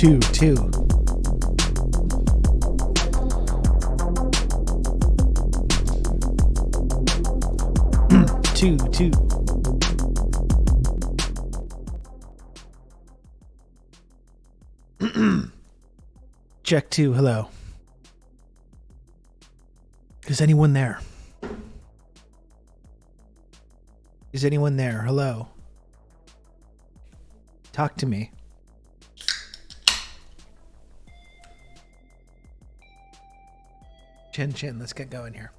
two. Two. Check two. Hello. Is anyone there? Is anyone there? Hello. Talk to me. Chin, let's get going here.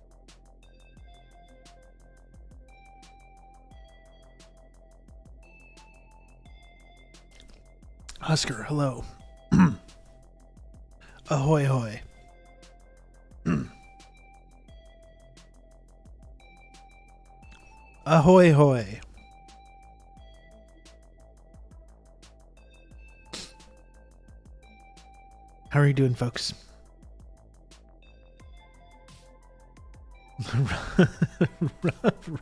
Husker, hello. Ahoy, hoy. Ahoy, hoy. How are you doing, folks?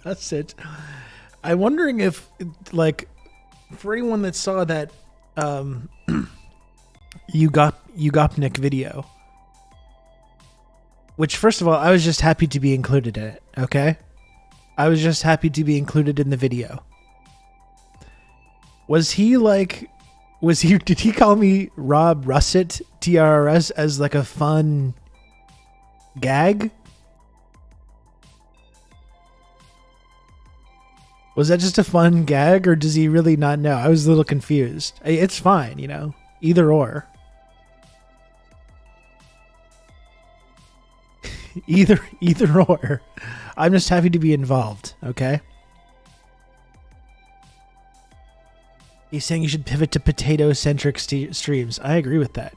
Russet. I'm wondering if, like, for anyone that saw that Ugopnik video, which, first of all, I was just happy to be included in it, okay? I was just happy to be included in the video. Did he call me Rob Russet, TRRS, as like a fun gag? Was that just a fun gag, or does he really not know? I was a little confused. It's fine, you know, either or. either or. I'm just happy to be involved, okay? He's saying you should pivot to potato-centric streams. I agree with that.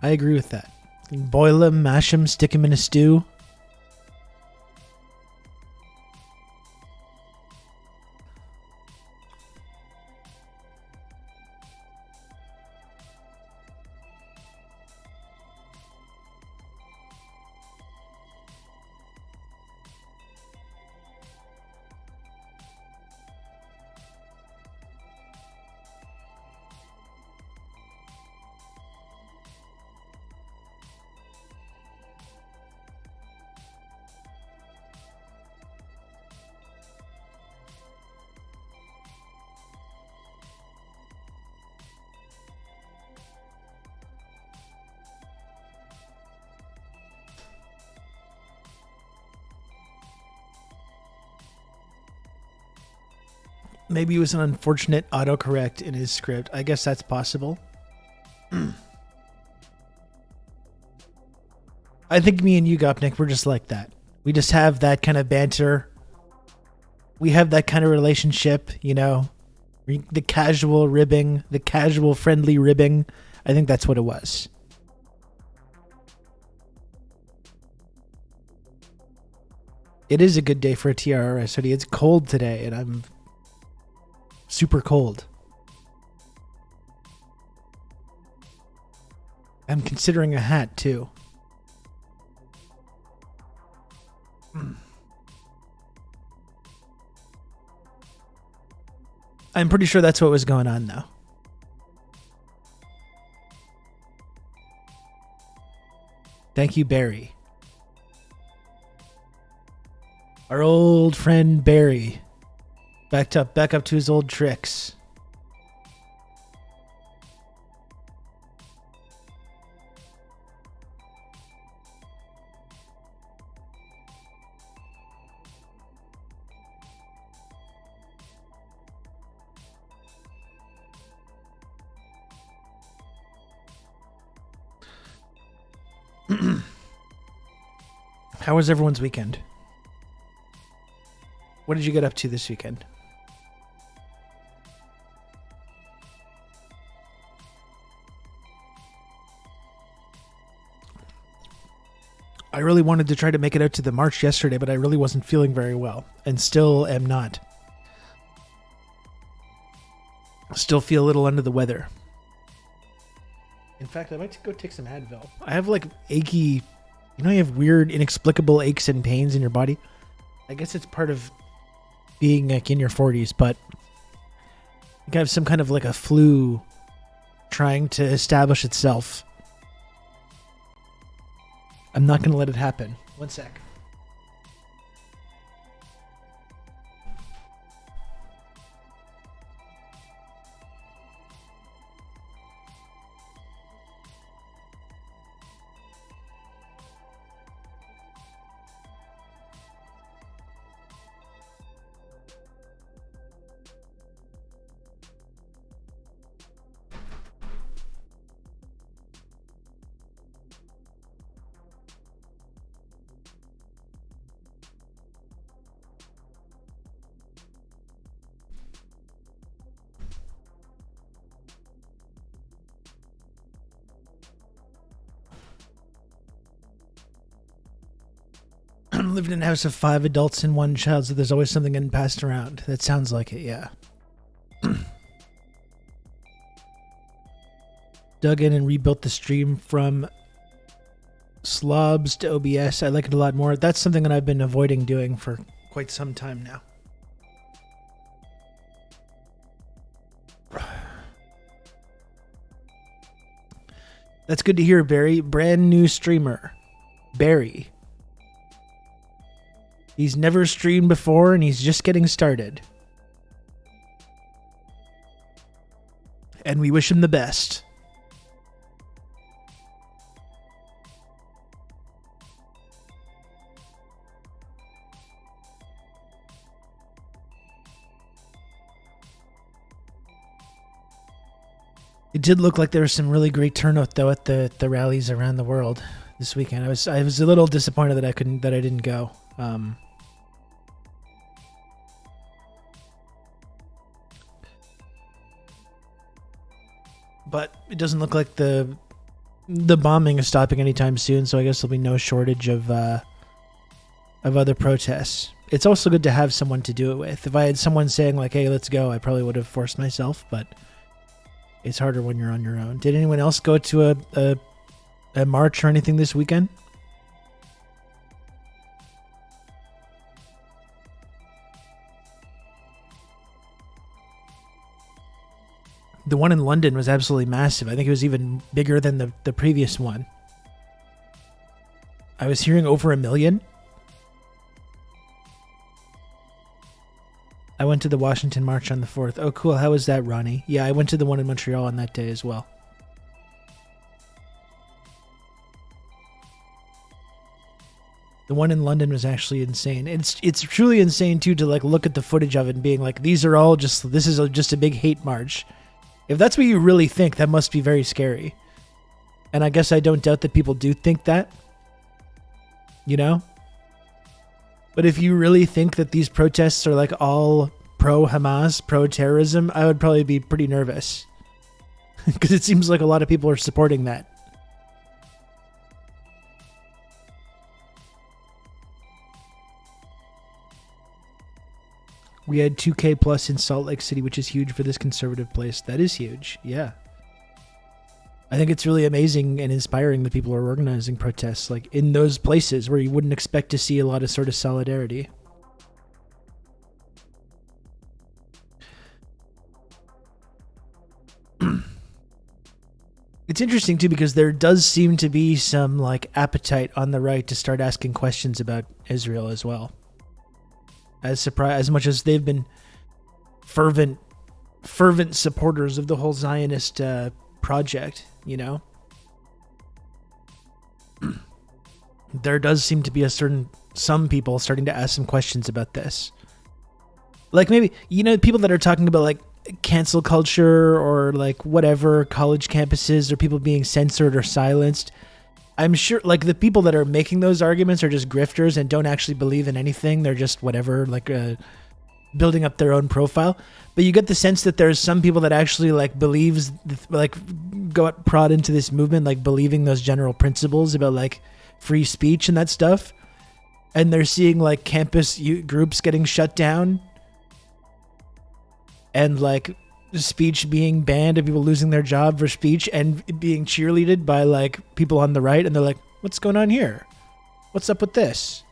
I agree with that. Boil them, mash them, stick them in a stew. Maybe it was an unfortunate autocorrect in his script. I guess that's possible. I think me and you, Gopnik, we're just like that. We just have that kind of banter. We have that kind of relationship, you know, the casual ribbing, the casual friendly ribbing. I think that's what it was. It is a good day for a TRRS hoodie. It's cold today, and I'm super cold. I'm considering a hat too. I'm pretty sure that's what was going on though. Thank you, Barry. Our old friend Barry. Back up to his old tricks. How was everyone's weekend? What did you get up to this weekend? I really wanted to try to make it out to the march yesterday, but I really wasn't feeling very well, and still am not. Still feel a little under the weather. In fact, I might go take some Advil. I have like achy, you know, you have weird, inexplicable aches and pains in your body. I guess it's part of being like in your 40s, but I have some kind of like a flu trying to establish itself. I'm not going to let it happen. One sec. I'm living in a house of 5 adults and 1 child, so there's always something getting passed around. That sounds like it, yeah. Dug in and rebuilt the stream from slobs to OBS. I like it a lot more. That's something that I've been avoiding doing for quite some time now. That's good to hear, Barry. Brand new streamer. Barry. He's never streamed before and he's just getting started. And we wish him the best. It did look like there was some really great turnout though at the rallies around the world this weekend. I was a little disappointed that I didn't go. But it doesn't look like the bombing is stopping anytime soon, so I guess there'll be no shortage of other protests. It's also good to have someone to do it with. If I had someone saying like, "Hey, let's go," I probably would have forced myself, but it's harder when you're on your own. Did anyone else go to a march or anything this weekend? The one in London was absolutely massive. I think it was even bigger than the previous one. I was hearing over 1 million. I went to the Washington March on the 4th. Oh, cool. How was that, Ronnie? Yeah, I went to the one in Montreal on that day as well. The one in London was actually insane. It's truly insane, too, to like look at the footage of it and being like, this is just a big hate march. If that's what you really think, that must be very scary. And I guess I don't doubt that people do think that. You know? But if you really think that these protests are like all pro-Hamas, pro-terrorism, I would probably be pretty nervous. Because it seems like a lot of people are supporting that. We had 2K plus in Salt Lake City, which is huge for this conservative place. That is huge, yeah. I think it's really amazing and inspiring that people are organizing protests like in those places where you wouldn't expect to see a lot of sort of solidarity. It's interesting too because there does seem to be some like appetite on the right to start asking questions about Israel as well. As much as they've been fervent supporters of the whole Zionist project, you know, there does seem to be some people starting to ask some questions about this. Like maybe, you know, people that are talking about like cancel culture or like whatever, college campuses or people being censored or silenced. I'm sure like the people that are making those arguments are just grifters and don't actually believe in anything. They're just whatever, like building up their own profile. But you get the sense that there's some people that actually like believes, like got prod into this movement, like believing those general principles about like free speech and that stuff. And they're seeing like campus groups getting shut down and like speech being banned and people losing their job for speech and being cheerleaded by like people on the right. And they're like, what's going on here? What's up with this?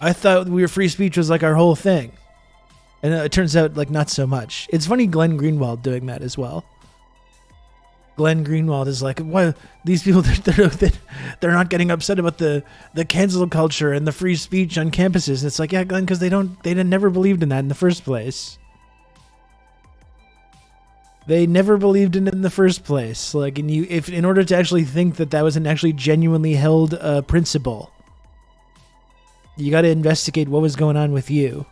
I thought free speech was like our whole thing. And it turns out like not so much. It's funny Glenn Greenwald doing that as well. Glenn Greenwald is like, what, these people, they're not getting upset about the cancel culture and the free speech on campuses. And it's like, yeah, Glenn, because they never believed in that in the first place. They never believed in it in the first place. Like, and if in order to actually think that was an actually genuinely held principle, you got to investigate what was going on with you.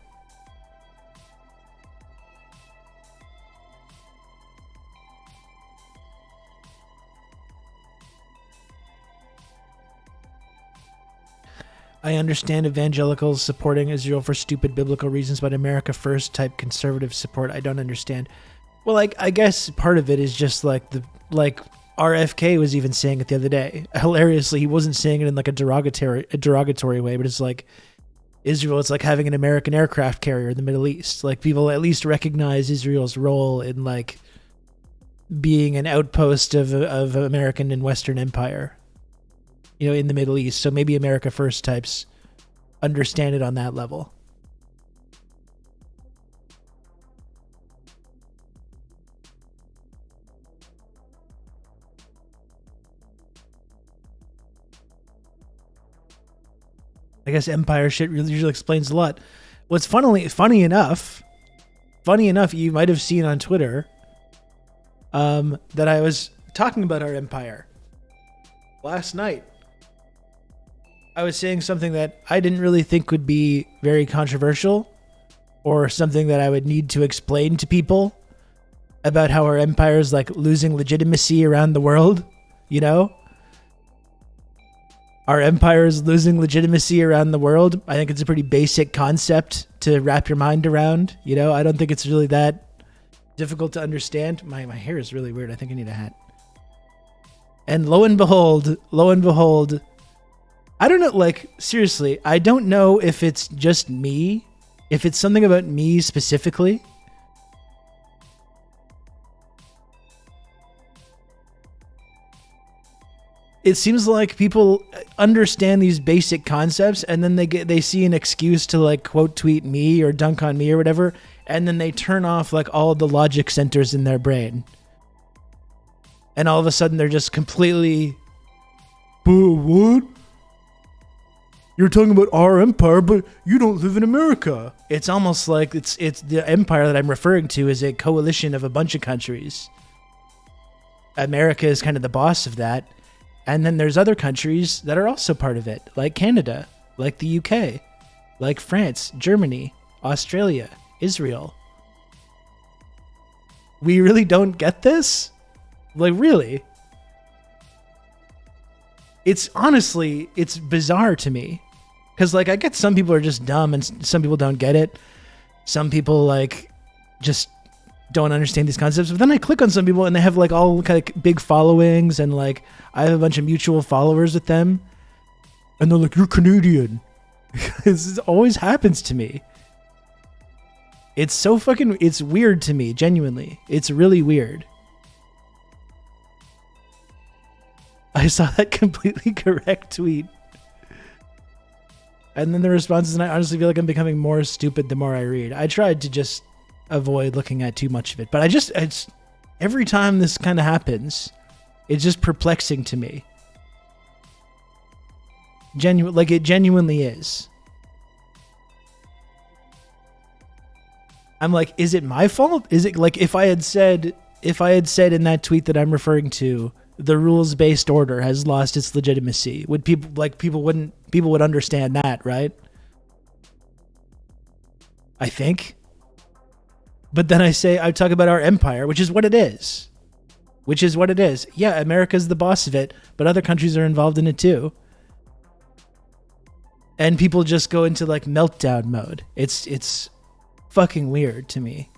I understand evangelicals supporting Israel for stupid biblical reasons, but America First type conservative support, I don't understand. Well, like, I guess part of it is just like RFK was even saying it the other day. Hilariously, he wasn't saying it in like a derogatory way, but it's like Israel, it's like having an American aircraft carrier in the Middle East. Like, people at least recognize Israel's role in like being an outpost of American and Western empire, you know, in the Middle East. So maybe America First types understand it on that level. I guess empire shit usually explains a lot. What's funny enough, you might have seen on Twitter that I was talking about our empire last night. I was saying something that I didn't really think would be very controversial or something that I would need to explain to people about how our empire is like losing legitimacy around the world, you know? Our empire is losing legitimacy around the world. I think it's a pretty basic concept to wrap your mind around. You know, I don't think it's really that difficult to understand. My hair is really weird. I think I need a hat. And lo and behold, I don't know, like, seriously, I don't know if it's just me, if it's something about me specifically. It seems like people understand these basic concepts and then they see an excuse to like quote tweet me or dunk on me or whatever, and then they turn off like all the logic centers in their brain. And all of a sudden they're just completely, what? You're talking about our empire, but you don't live in America. It's almost like it's the empire that I'm referring to is a coalition of a bunch of countries. America is kind of the boss of that. And then there's other countries that are also part of it, like Canada, like the UK, like France, Germany, Australia, Israel. We really don't get this? Like, really? It's honestly, it's bizarre to me. Because, like, I get some people are just dumb and some people don't get it. Some people, like, just don't understand these concepts. But then I click on some people and they have, like, all kind of big followings and, like, I have a bunch of mutual followers with them. And they're like, you're Canadian. This always happens to me. It's so fucking, it's weird to me, genuinely. It's really weird. I saw that completely correct tweet. And then the responses, and I honestly feel like I'm becoming more stupid the more I read. I tried to just avoid looking at too much of it, but it's every time this kind of happens, it's just perplexing to me. It genuinely is. I'm like, is it my fault? Is it like if I had said in that tweet that I'm referring to, the rules-based order has lost its legitimacy, would people would understand that, right? I think. But then I talk about our empire, which is what it is. Yeah, America's the boss of it, but other countries are involved in it too. And people just go into like meltdown mode. It's fucking weird to me.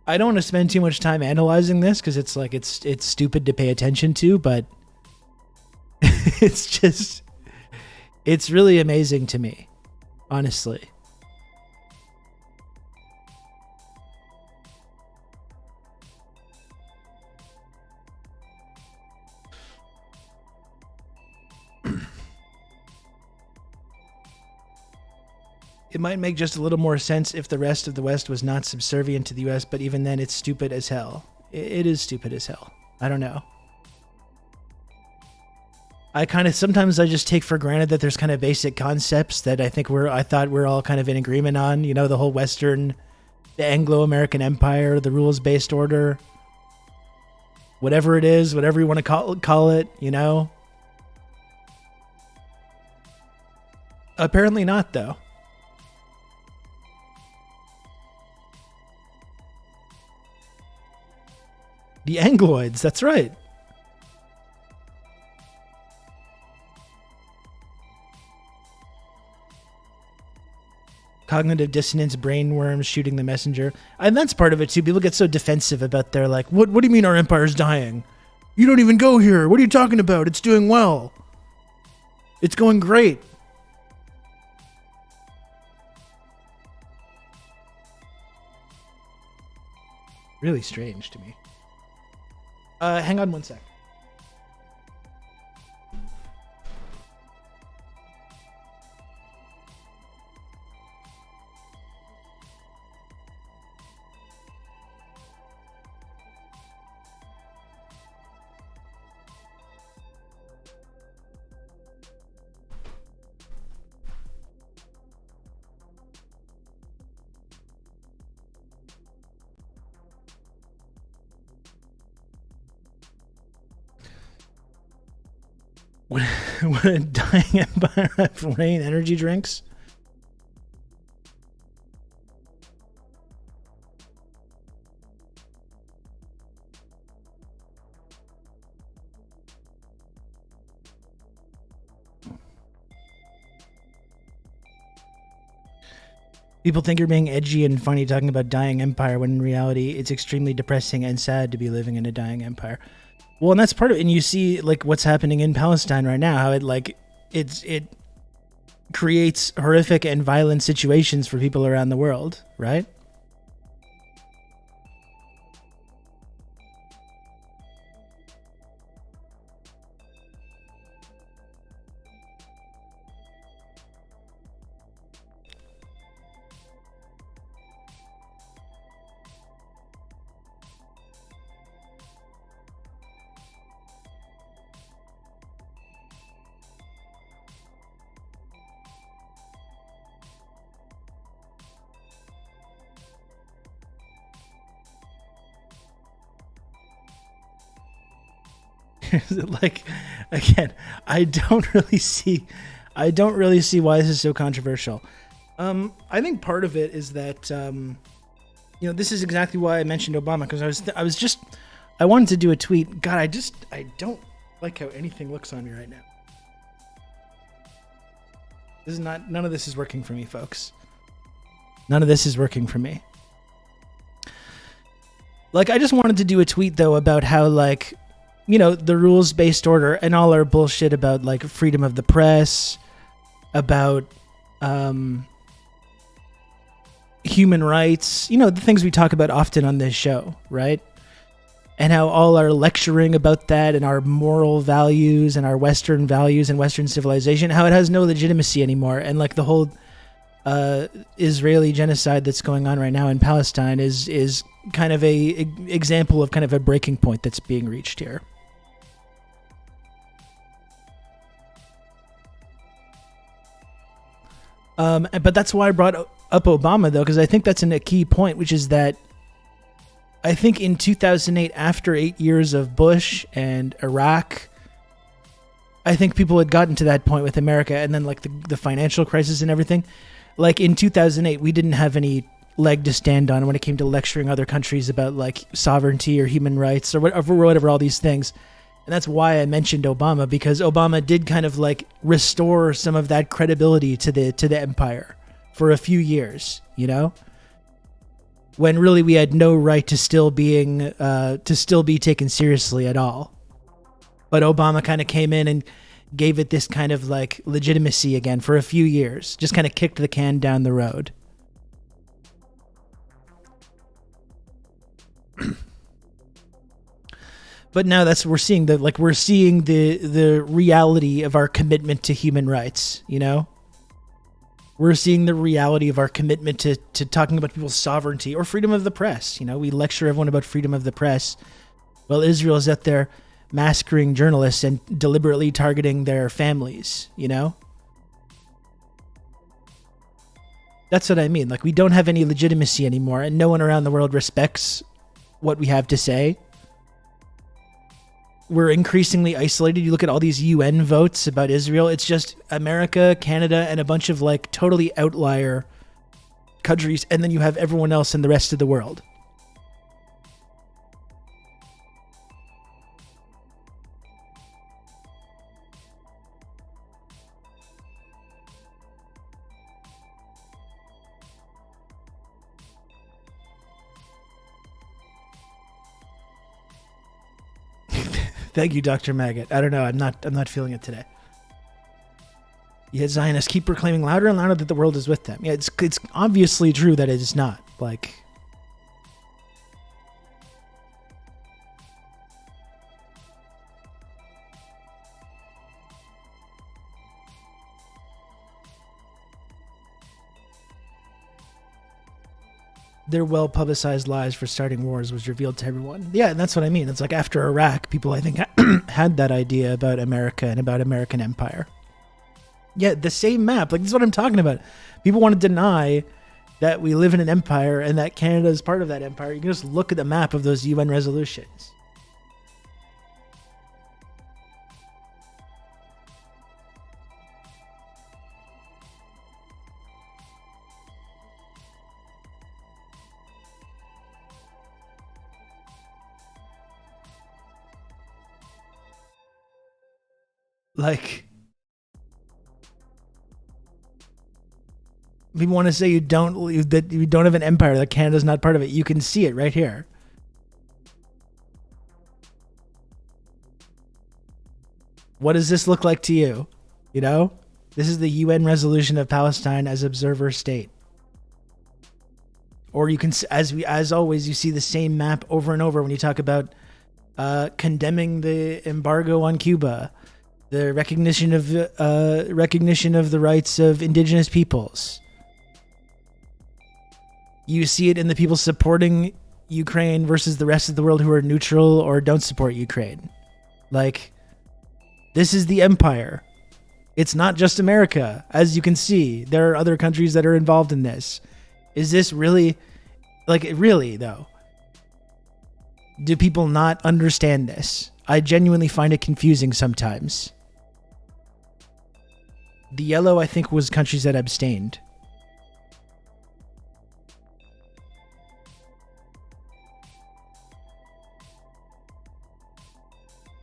I don't want to spend too much time analyzing this because it's like it's stupid to pay attention to, but it's really amazing to me, honestly. It might make just a little more sense if the rest of the West was not subservient to the US, but even then it's stupid as hell. It is stupid as hell. I don't know. Sometimes I just take for granted that there's kind of basic concepts that I thought we're all kind of in agreement on, you know, the whole the Anglo-American Empire, the rules-based order, whatever it is, whatever you want to call it, you know. Apparently not, though. The Angloids, that's right. Cognitive dissonance, brainworms shooting the messenger. And that's part of it, too. People get so defensive about their, like, what do you mean our empire's dying? You don't even go here. What are you talking about? It's doing well. It's going great. Really strange to me. Hang on one sec. Would a dying empire have rain energy drinks? People think you're being edgy and funny talking about dying empire when in reality it's extremely depressing and sad to be living in a dying empire. Well, and that's part of it. And you see, like, what's happening in Palestine right now, how it creates horrific and violent situations for people around the world, right? Like, again, I don't really see why this is so controversial. I think part of it is that you know, this is exactly why I mentioned Obama, because I wanted to do a tweet. God, I don't like how anything looks on me right now. None of this is working for me, folks. None of this is working for me. Like, I just wanted to do a tweet though about how, like, you know, the rules-based order and all our bullshit about, like, freedom of the press, about human rights, you know, the things we talk about often on this show, right? And how all our lecturing about that and our moral values and our Western values and Western civilization, how it has no legitimacy anymore. And, like, the whole Israeli genocide that's going on right now in Palestine is kind of a example of kind of a breaking point that's being reached here. But that's why I brought up Obama, though, because I think that's a key point, which is that I think in 2008, after 8 years of Bush and Iraq, I think people had gotten to that point with America, and then, like, the financial crisis and everything. Like, in 2008, we didn't have any leg to stand on when it came to lecturing other countries about, like, sovereignty or human rights or whatever all these things. And that's why I mentioned Obama, because Obama did kind of, like, restore some of that credibility to the empire for a few years, you know, when really we had no right to still be taken seriously at all. But Obama kind of came in and gave it this kind of, like, legitimacy again for a few years, just kind of kicked the can down the road. But now we're seeing the reality of our commitment to human rights, you know? We're seeing the reality of our commitment to talking about people's sovereignty or freedom of the press. You know, we lecture everyone about freedom of the press. Well, Israel is out there massacring journalists and deliberately targeting their families, you know? That's what I mean. Like, we don't have any legitimacy anymore, and no one around the world respects what we have to say. We're increasingly isolated. You look at all these UN votes about Israel. It's just America, Canada, and a bunch of like totally outlier countries. And then you have everyone else in the rest of the world. Thank you, Dr. Maggot. I don't know. I'm not feeling it today. Yet Zionists keep proclaiming louder and louder that the world is with them. Yeah, it's obviously true that it is not. Their well-publicized lies for starting wars was revealed to everyone. Yeah, and that's what I mean. It's like after Iraq, people, I think, had that idea about America and about American empire. Yeah, the same map. Like, this is what I'm talking about. People want to deny that we live in an empire and that Canada is part of that empire. You can just look at the map of those UN resolutions. Like, people want to say you don't have an empire, that Canada's not part of it. You can see it right here. What does this look like to you? You know, this is the UN resolution of Palestine as observer state. Or you can, as always, you see the same map over and over when you talk about condemning the embargo on Cuba, the recognition of the rights of indigenous peoples. You see it in the people supporting Ukraine versus the rest of the world who are neutral or don't support Ukraine. Like, this is the empire. It's not just America. As you can see, there are other countries that are involved in this. Is this really, really though? Do people not understand this? I genuinely find it confusing sometimes. The yellow, I think, was countries that abstained.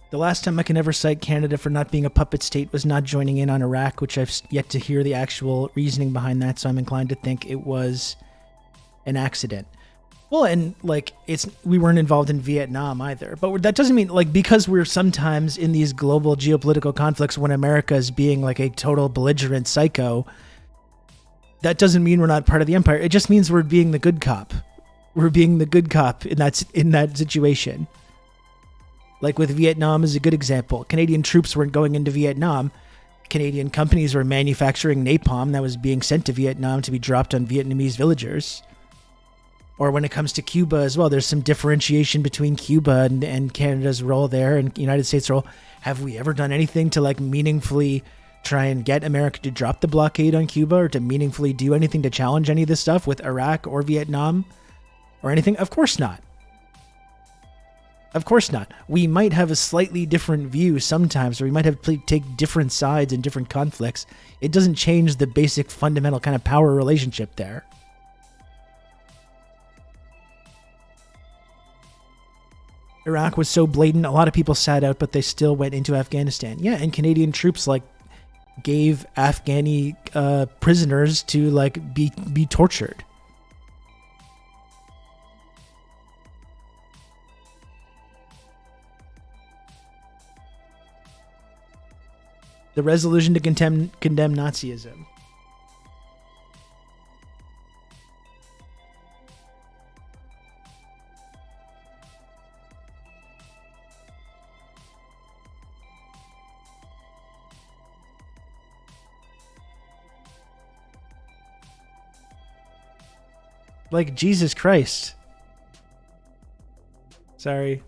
The last time I can ever cite Canada for not being a puppet state was not joining in on Iraq, which I've yet to hear the actual reasoning behind that, so I'm inclined to think it was an accident. Well, and we weren't involved in Vietnam either. But that doesn't mean, because we're sometimes in these global geopolitical conflicts when America is being like a total belligerent psycho, that doesn't mean we're not part of the empire. It just means we're being the good cop. We're being the good cop in that situation. Like with Vietnam is a good example. Canadian troops weren't going into Vietnam. Canadian companies were manufacturing napalm that was being sent to Vietnam to be dropped on Vietnamese villagers. Or when it comes to Cuba as well, there's some differentiation between Cuba and Canada's role there and the United States' role. Have we ever done anything to meaningfully try and get America to drop the blockade on Cuba or to meaningfully do anything to challenge any of this stuff with Iraq or Vietnam or anything? Of course not. Of course not. We might have a slightly different view sometimes, or we might have to take different sides in different conflicts. It doesn't change the basic fundamental kind of power relationship there. Iraq was so blatant, a lot of people sat out, but they still went into Afghanistan. Yeah, and Canadian troops gave Afghani prisoners to be tortured. The resolution to condemn Nazism. Like, Jesus Christ. Sorry.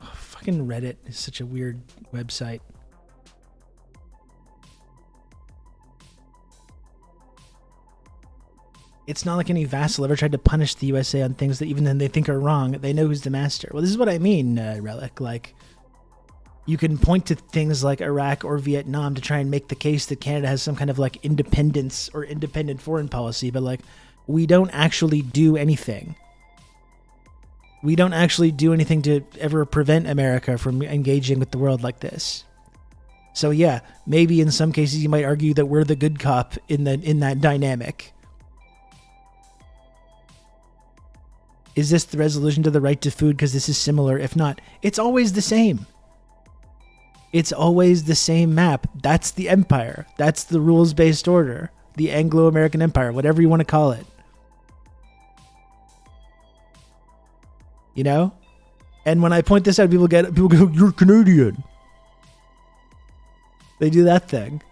Oh, fucking Reddit is such a weird website. It's not like any vassal ever tried to punish the USA on things that even then they think are wrong. They know who's the master. Well, this is what I mean, Relic. Like, you can point to things like Iraq or Vietnam to try and make the case that Canada has some kind of like independence or independent foreign policy, but like, we don't actually do anything. We don't actually do anything to ever prevent America from engaging with the world like this. So yeah, maybe in some cases you might argue that we're the good cop in that dynamic. Is this the resolution to the right to food because this is similar? If not, it's always the same. It's always the same map. That's the empire. That's the rules-based order. The Anglo-American Empire, whatever you want to call it. You know? And when I point this out, people go, "You're Canadian." They do that thing.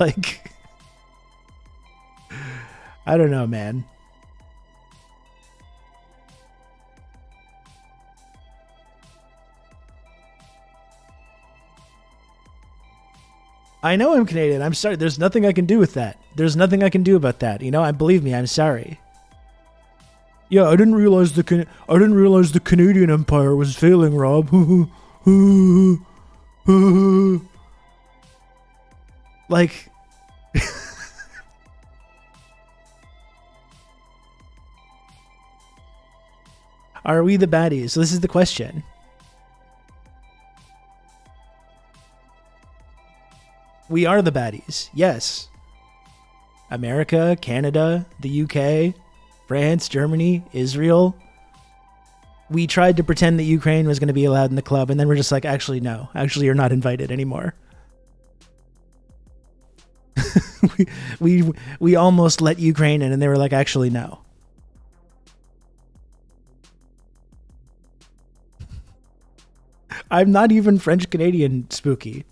Like, I don't know, man. I know I'm Canadian. I'm sorry. There's nothing I can do with that. There's nothing I can do about that. You know, believe me, I'm sorry. Yeah, I didn't realize the Canadian Empire was failing, Rob. Like, are we the baddies? So this is the question. We are the baddies. Yes. America, Canada, the UK, France, Germany, Israel. We tried to pretend that Ukraine was going to be allowed in the club, and then we're just like, actually, no. Actually, you're not invited anymore. we almost let Ukraine in, and they were like, actually, no. I'm not even French Canadian, Spooky.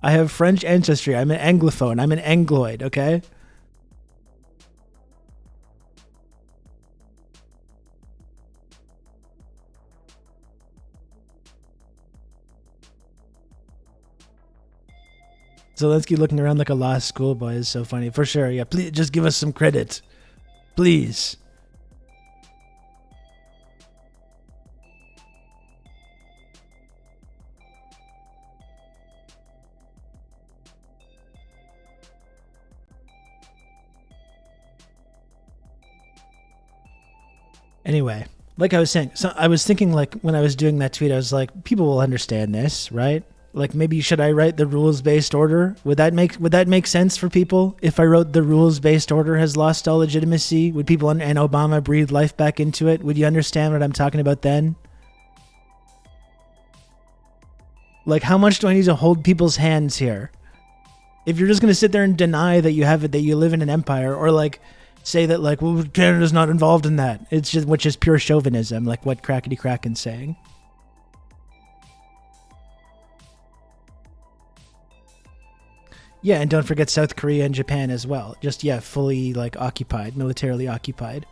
I have French ancestry. I'm an Anglophone. I'm an Angloid, okay? Zelensky looking around like a lost schoolboy is so funny. For sure, yeah. Please, just give us some credit. Please. Anyway, like I was saying, so I was thinking, like, when I was doing that tweet, I was like, people will understand this, right? Like, maybe should I write the rules-based order? Would that make sense for people if I wrote the rules-based order has lost all legitimacy? Would people and Obama breathe life back into it? Would you understand what I'm talking about then? Like, how much do I need to hold people's hands here? If you're just going to sit there and deny that you have it, that you live in an empire, or like say that, like, well, Canada's not involved in that. It's just, which is pure chauvinism, like what Crackety Kraken's saying. Yeah, and don't forget South Korea and Japan as well. Just, yeah, fully, like, occupied, militarily occupied.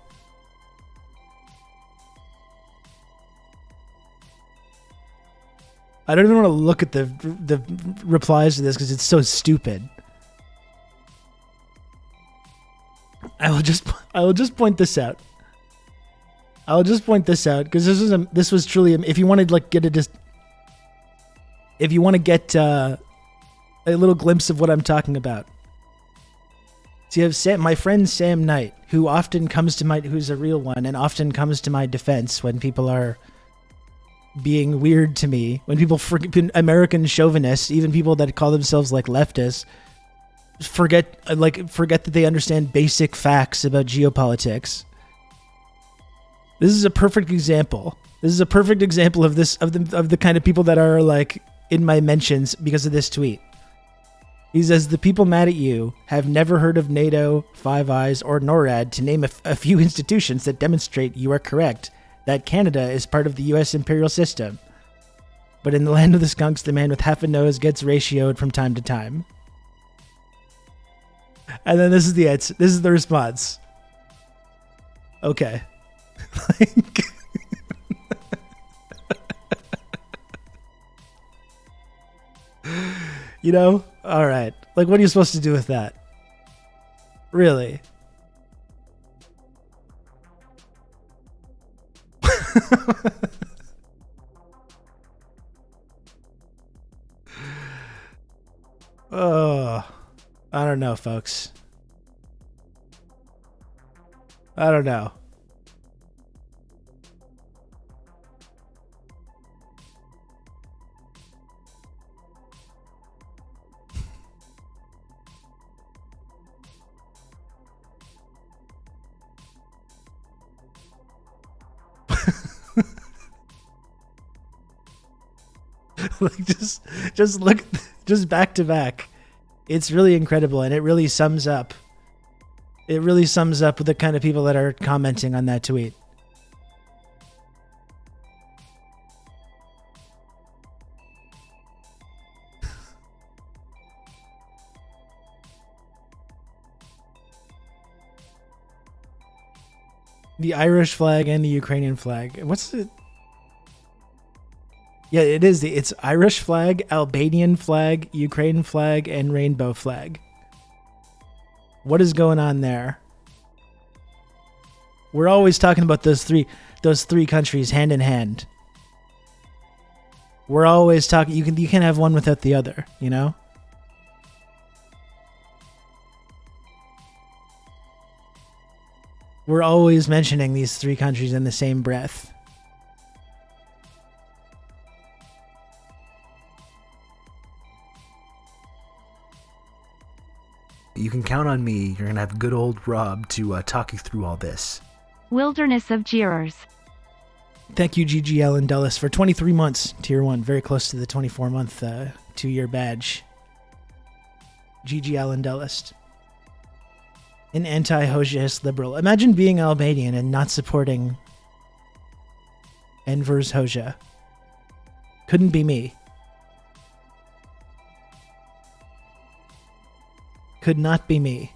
I don't even want to look at the replies to this because it's so stupid. I will just point this out. I'll just point this out because this was truly, if you want to like if you want to get a little glimpse of what I'm talking about. So you have my friend Sam Knight, who often comes to who's a real one, and often comes to my defense when people are being weird to me, when people American chauvinists, even people that call themselves like leftists, forget that they understand basic facts about geopolitics. This is a perfect example. This is a perfect example of this, of the kind of people that are like in my mentions because of this tweet. He says, the people mad at you have never heard of NATO, Five Eyes, or NORAD, to name a few institutions that demonstrate you are correct, that Canada is part of the U.S. imperial system. But in the land of the skunks, the man with half a nose gets ratioed from time to time. And then this is the response. Okay. Like, you know? All right. Like, what are you supposed to do with that? Really? Oh, I don't know, folks. I don't know. Like just look, just back to back. It's really incredible, and it really sums up. It really sums up the kind of people that are commenting on that tweet. The Irish flag and the Ukrainian flag. What's the... Yeah, it is. It's Irish flag, Albanian flag, Ukraine flag, and rainbow flag. What is going on there? We're always talking about those three countries hand in hand. We're always talking. You can't have one without the other. You know. We're always mentioning these three countries in the same breath. You can count on me. You're going to have good old Rob to talk you through all this. Wilderness of Jeers. Thank you, GGL and Dulles, for 23 months, Tier 1. Very close to the 24-month 2-year badge. GGL and Dulles. An anti-Hoxhaist liberal. Imagine being Albanian and not supporting Enver's Hoxha. Couldn't be me. Could not be me.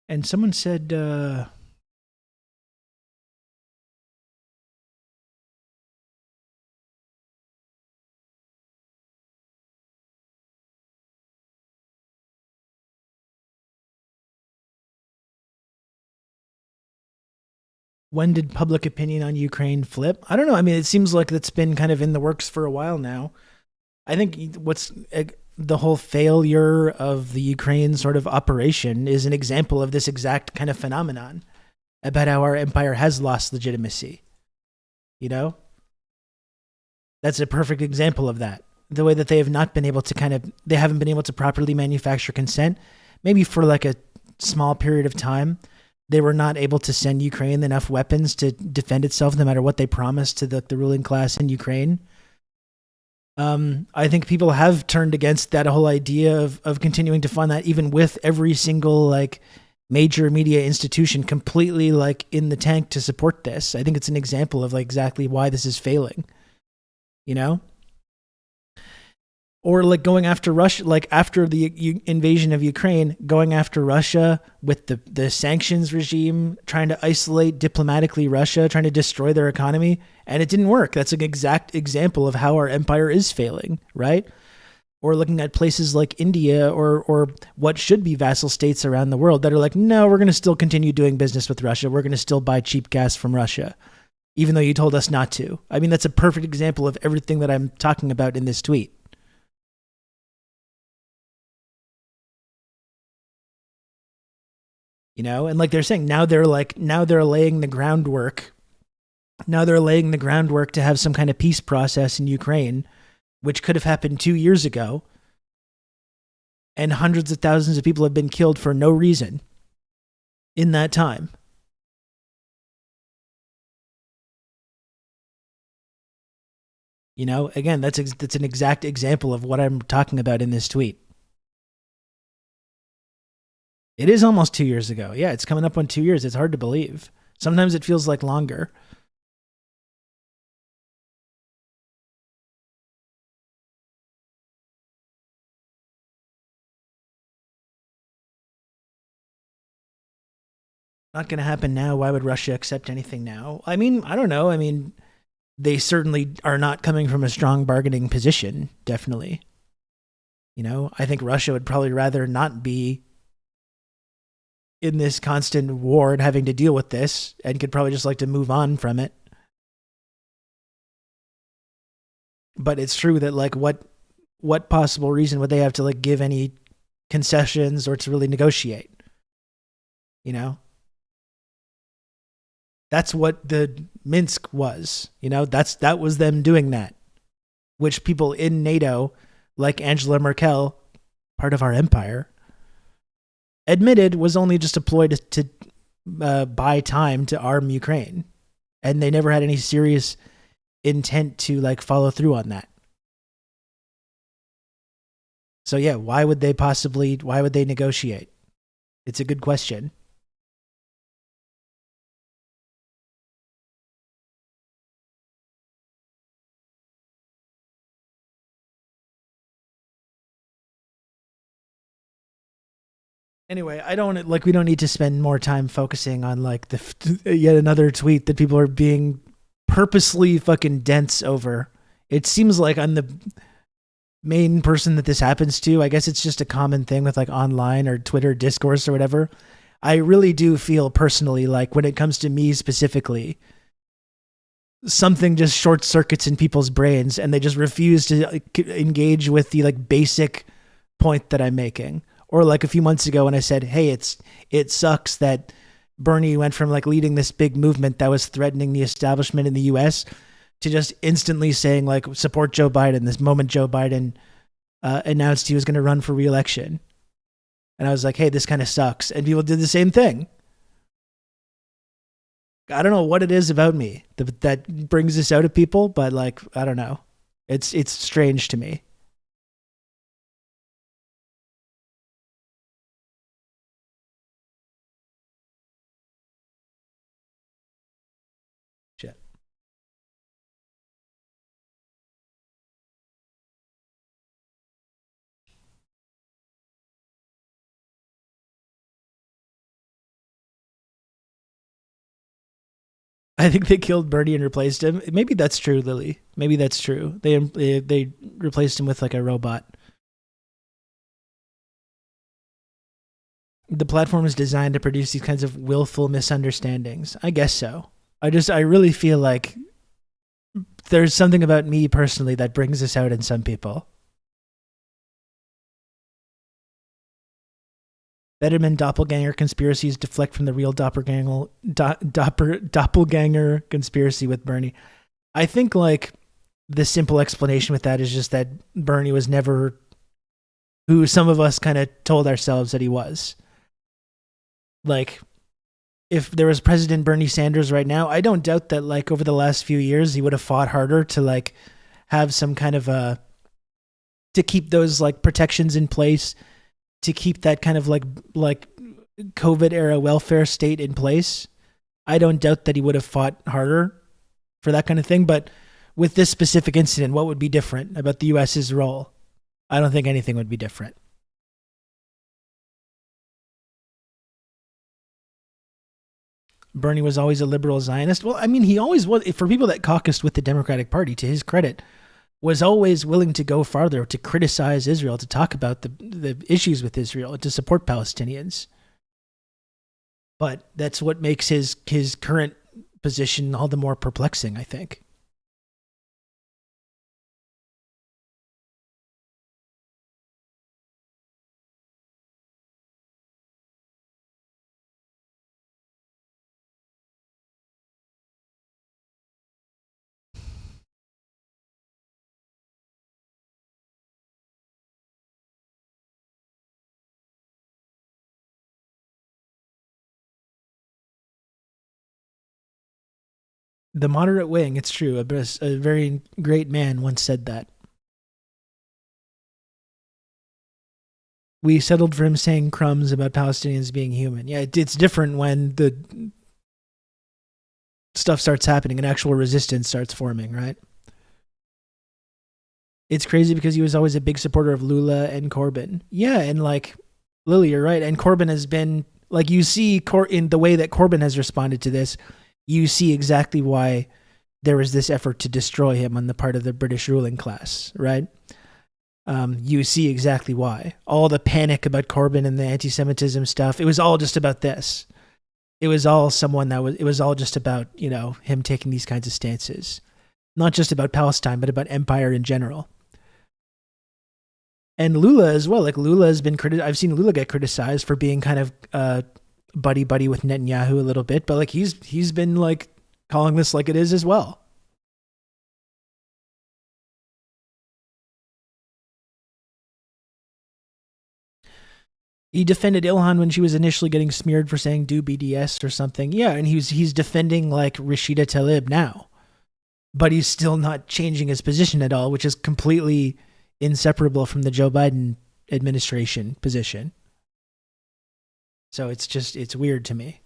And someone said, when did public opinion on Ukraine flip? I don't know. I mean, it seems like it's been kind of in the works for a while now. I think what's the whole failure of the Ukraine sort of operation is an example of this exact kind of phenomenon about how our empire has lost legitimacy. You know? That's a perfect example of that. The way that they have not been able to they haven't been able to properly manufacture consent, maybe for like a small period of time. They were not able to send Ukraine enough weapons to defend itself no matter what they promised to the ruling class in Ukraine. I think people have turned against that whole idea of continuing to fund that, even with every single like major media institution completely like in the tank to support this. I think it's an example of like exactly why this is failing, you know? Or like going after Russia, like after the invasion of Ukraine, going after Russia with the sanctions regime, trying to isolate diplomatically Russia, trying to destroy their economy, and it didn't work. That's an exact example of how our empire is failing, right? Or looking at places like India or what should be vassal states around the world that are like, no, we're going to still continue doing business with Russia. We're going to still buy cheap gas from Russia, even though you told us not to. I mean, that's a perfect example of everything that I'm talking about in this tweet. you know, and like they're saying now they're laying the groundwork. Now they're laying the groundwork to have some kind of peace process in Ukraine, which could have happened 2 years ago. And hundreds of thousands of people have been killed for no reason in that time. You know, again, that's an exact example of what I'm talking about in this tweet. It is almost 2 years ago. Yeah, it's coming up on 2 years. It's hard to believe. Sometimes it feels like longer. Not going to happen now. Why would Russia accept anything now? I mean, I don't know. I mean, they certainly are not coming from a strong bargaining position, definitely. You know, I think Russia would probably rather not be in this constant war and having to deal with this, and could probably just like to move on from it. But it's true that like what possible reason would they have to like give any concessions or to really negotiate? You know? That's what the Minsk was, you know, that was them doing that, which people in NATO, like Angela Merkel, part of our empire, admitted was only just a ploy to buy time to arm Ukraine. And they never had any serious intent to like follow through on that. So yeah, why would they negotiate? It's a good question. Anyway, we don't need to spend more time focusing on like yet another tweet that people are being purposely fucking dense over. It seems like I'm the main person that this happens to. I guess it's just a common thing with like online or Twitter discourse or whatever. I really do feel personally like when it comes to me specifically, something just short circuits in people's brains and they just refuse to engage with the like basic point that I'm making. Or like a few months ago when I said, hey, it sucks that Bernie went from like leading this big movement that was threatening the establishment in the US to just instantly saying like support Joe Biden this moment Joe Biden announced he was going to run for re-election. And I was like, hey, this kind of sucks. And people did the same thing. I don't know what it is about me that brings this out of people, but like, I don't know. It's strange to me. Shit. I think they killed Bernie and replaced him. Maybe that's true, Lily. Maybe that's true. They replaced him with like a robot. The platform is designed to produce these kinds of willful misunderstandings. I guess so. I really feel like there's something about me personally that brings this out in some people. Betterman doppelganger conspiracies deflect from the real doppelganger conspiracy with Bernie. I think like the simple explanation with that is just that Bernie was never who some of us kind of told ourselves that he was. Like if there was President Bernie Sanders right now, I don't doubt that like over the last few years he would have fought harder to like have some kind of to keep those like protections in place, to keep that kind of like COVID era welfare state in place. I don't doubt that he would have fought harder for that kind of thing. But with this specific incident, what would be different about the US's role? I don't think anything would be different. Bernie was always a liberal Zionist. Well, I mean, he always was. For people that caucused with the Democratic Party, to his credit, was always willing to go farther, to criticize Israel, to talk about the issues with Israel, to support Palestinians. But that's what makes his current position all the more perplexing, I think. The moderate wing, it's true. A very great man once said that. We settled for him saying crumbs about Palestinians being human. Yeah, it's different when the stuff starts happening and actual resistance starts forming, right? It's crazy because he was always a big supporter of Lula and Corbyn. Yeah, and like, Lily, you're right. And Corbyn has been, like, you see in the way that Corbyn has responded to this, you see exactly why there was this effort to destroy him on the part of the British ruling class, right? You see exactly why. All the panic about Corbyn and the anti-Semitism stuff, it was all just about this. It was all it was all just about, him taking these kinds of stances. Not just about Palestine, but about empire in general. And Lula as well. Like, Lula has been I've seen Lula get criticized for being kind of buddy with Netanyahu a little bit, but like he's been like calling this like it is as well. He defended Ilhan when she was initially getting smeared for saying do BDS or something. Yeah, and he's defending like Rashida Tlaib now. But he's still not changing his position at all, which is completely inseparable from the Joe Biden administration position. So it's weird to me.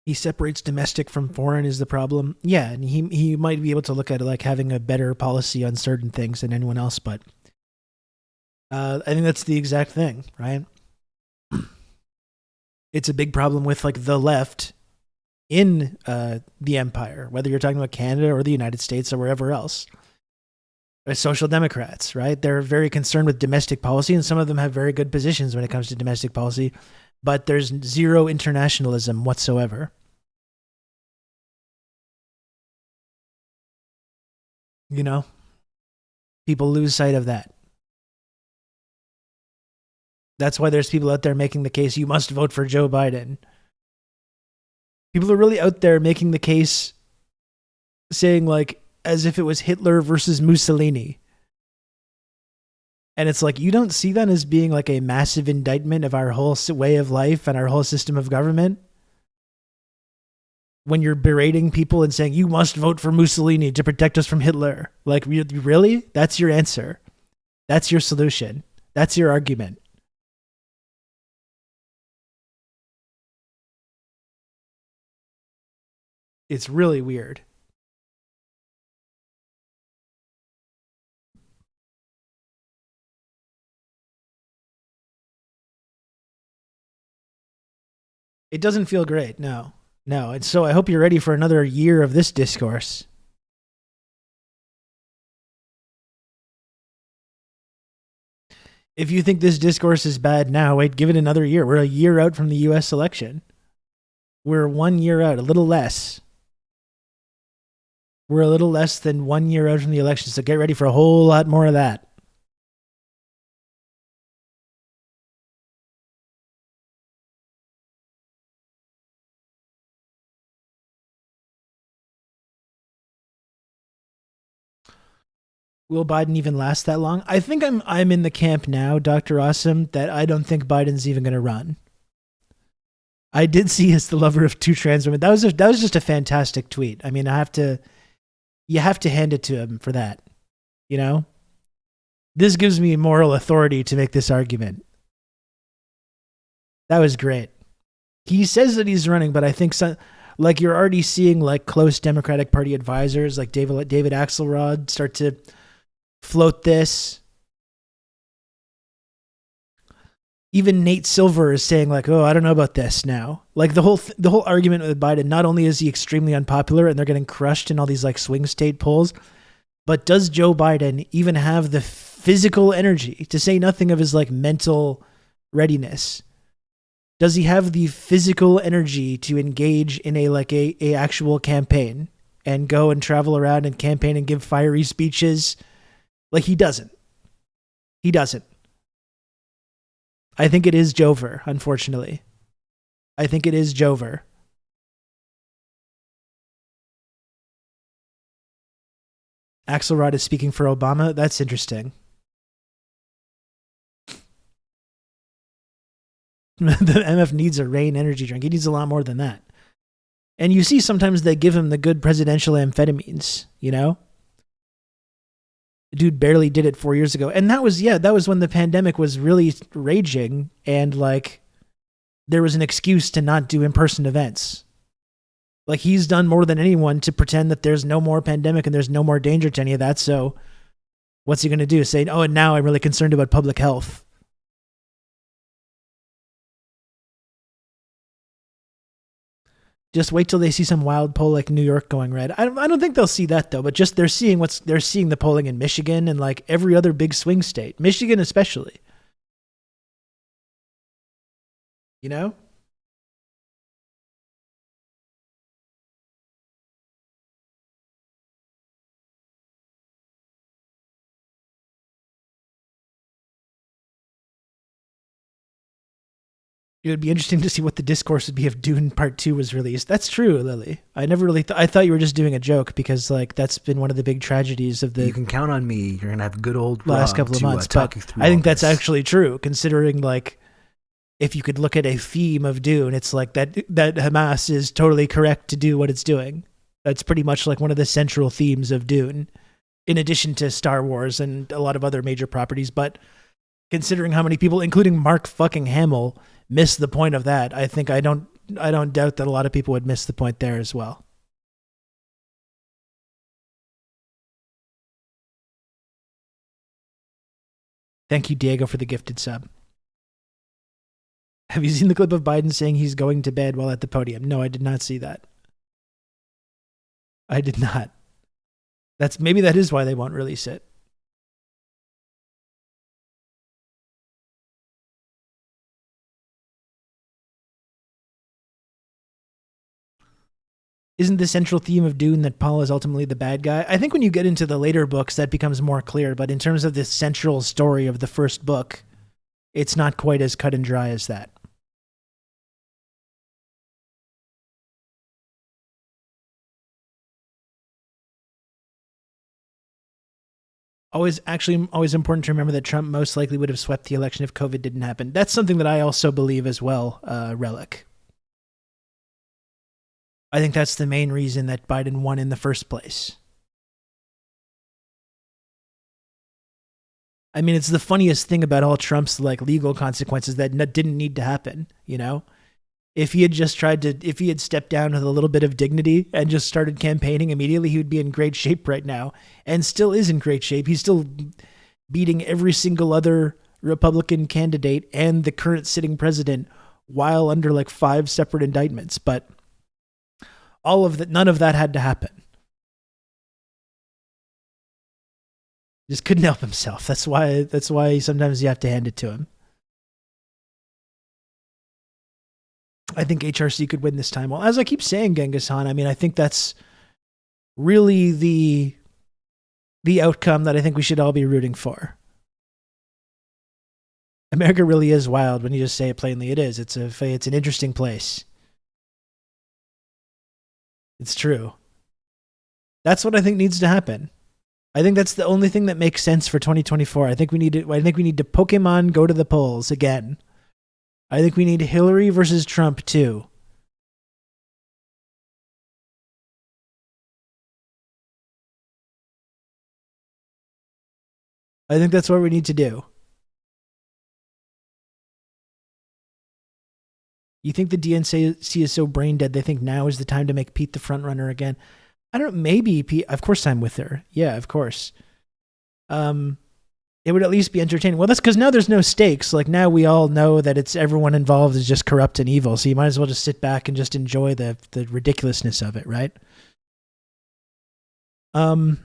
He separates domestic from foreign is the problem. Yeah, and he might be able to look at it like having a better policy on certain things than anyone else, but I think that's the exact thing, right? It's a big problem with like the left in the empire, whether you're talking about Canada or the United States or wherever else. Social Democrats, right? They're very concerned with domestic policy, and some of them have very good positions when it comes to domestic policy, but there's zero internationalism whatsoever. People lose sight of that. That's why there's people out there making the case you must vote for Joe Biden. People are really out there making the case saying like as if it was Hitler versus Mussolini. And it's like, you don't see that as being like a massive indictment of our whole way of life and our whole system of government? When you're berating people and saying, you must vote for Mussolini to protect us from Hitler. Like, really? That's your answer. That's your solution. That's your argument. It's really weird. It doesn't feel great, no. And so I hope you're ready for another year of this discourse. If you think this discourse is bad now, wait, give it another year. We're a year out from the US election. We're 1 year out, a little less. We're a little less than 1 year out from the election, so get ready for a whole lot more of that. Will Biden even last that long? I think I'm in the camp now, Dr. Awesome, that I don't think Biden's even going to run. I did see as the lover of two trans women. That was just a fantastic tweet. I mean, you have to hand it to him for that. This gives me moral authority to make this argument. That was great. He says that he's running, but I think like you're already seeing like close Democratic Party advisors like David Axelrod start to float this. Even Nate Silver is saying like, oh, I don't know about this now. Like the whole argument with Biden, not only is he extremely unpopular and they're getting crushed in all these like swing state polls, but does Joe Biden even have the physical energy, to say nothing of his like mental readiness? Does he have the physical energy to engage in a actual campaign and go and travel around and campaign and give fiery speeches? Like, he doesn't. I think it is Jover, unfortunately. I think it is Jover. Axelrod is speaking for Obama. That's interesting. The MF needs a rain energy drink. He needs a lot more than that. And you see sometimes they give him the good presidential amphetamines, you know? The dude barely did it 4 years ago. And that was when the pandemic was really raging and like there was an excuse to not do in-person events. Like he's done more than anyone to pretend that there's no more pandemic and there's no more danger to any of that. So what's he going to do? Say, oh, and now I'm really concerned about public health. Just wait till they see some wild poll like New York going red. I don't think they'll see that though, but just they're seeing the polling in Michigan and like every other big swing state, Michigan especially. You know? It would be interesting to see what the discourse would be if Dune Part 2 was released. That's true, Lily. I never really I thought you were just doing a joke because like that's been one of the big tragedies of the You can count on me. You're going to have good old last Rob couple of months. talk But you through I think all that's this. actually true, considering like if you could look at a theme of Dune, it's like that Hamas is totally correct to do what it's doing. That's pretty much like one of the central themes of Dune, in addition to Star Wars and a lot of other major properties. But considering how many people, including Mark fucking Hamill, miss the point of that, I think I don't doubt that a lot of people would miss the point there as well. Thank you, Diego, for the gifted sub. Have you seen the clip of Biden saying he's going to bed while at the podium? No, I did not see that. I did not. Maybe that is why they won't release it. Isn't the central theme of Dune that Paul is ultimately the bad guy? I think when you get into the later books, that becomes more clear. But in terms of the central story of the first book, it's not quite as cut and dry as that. Always important to remember that Trump most likely would have swept the election if COVID didn't happen. That's something that I also believe as well, Relic. I think that's the main reason that Biden won in the first place. I mean, it's the funniest thing about all Trump's like legal consequences that didn't need to happen, you know? If he had stepped down with a little bit of dignity and just started campaigning immediately, he would be in great shape right now, and still is in great shape. He's still beating every single other Republican candidate and the current sitting president while under like 5 separate indictments. But none of that had to happen. Just couldn't help himself. That's why sometimes you have to hand it to him. I think HRC could win this time. Well, as I keep saying, Genghis Khan, I mean, I think that's really the outcome that I think we should all be rooting for. America really is wild when you just say it plainly. It is. It's an interesting place. It's true. That's what I think needs to happen. I think that's the only thing that makes sense for 2024. I think we need to Pokemon go to the polls again. I think we need Hillary versus Trump too. I think that's what we need to do. You think the DNC is so brain dead they think now is the time to make Pete the front runner again? I don't know, maybe Pete. Of course I'm with her. Yeah, of course. It would at least be entertaining. Well, that's because now there's no stakes. Like now we all know that it's everyone involved is just corrupt and evil. So you might as well just sit back and just enjoy the ridiculousness of it, right? And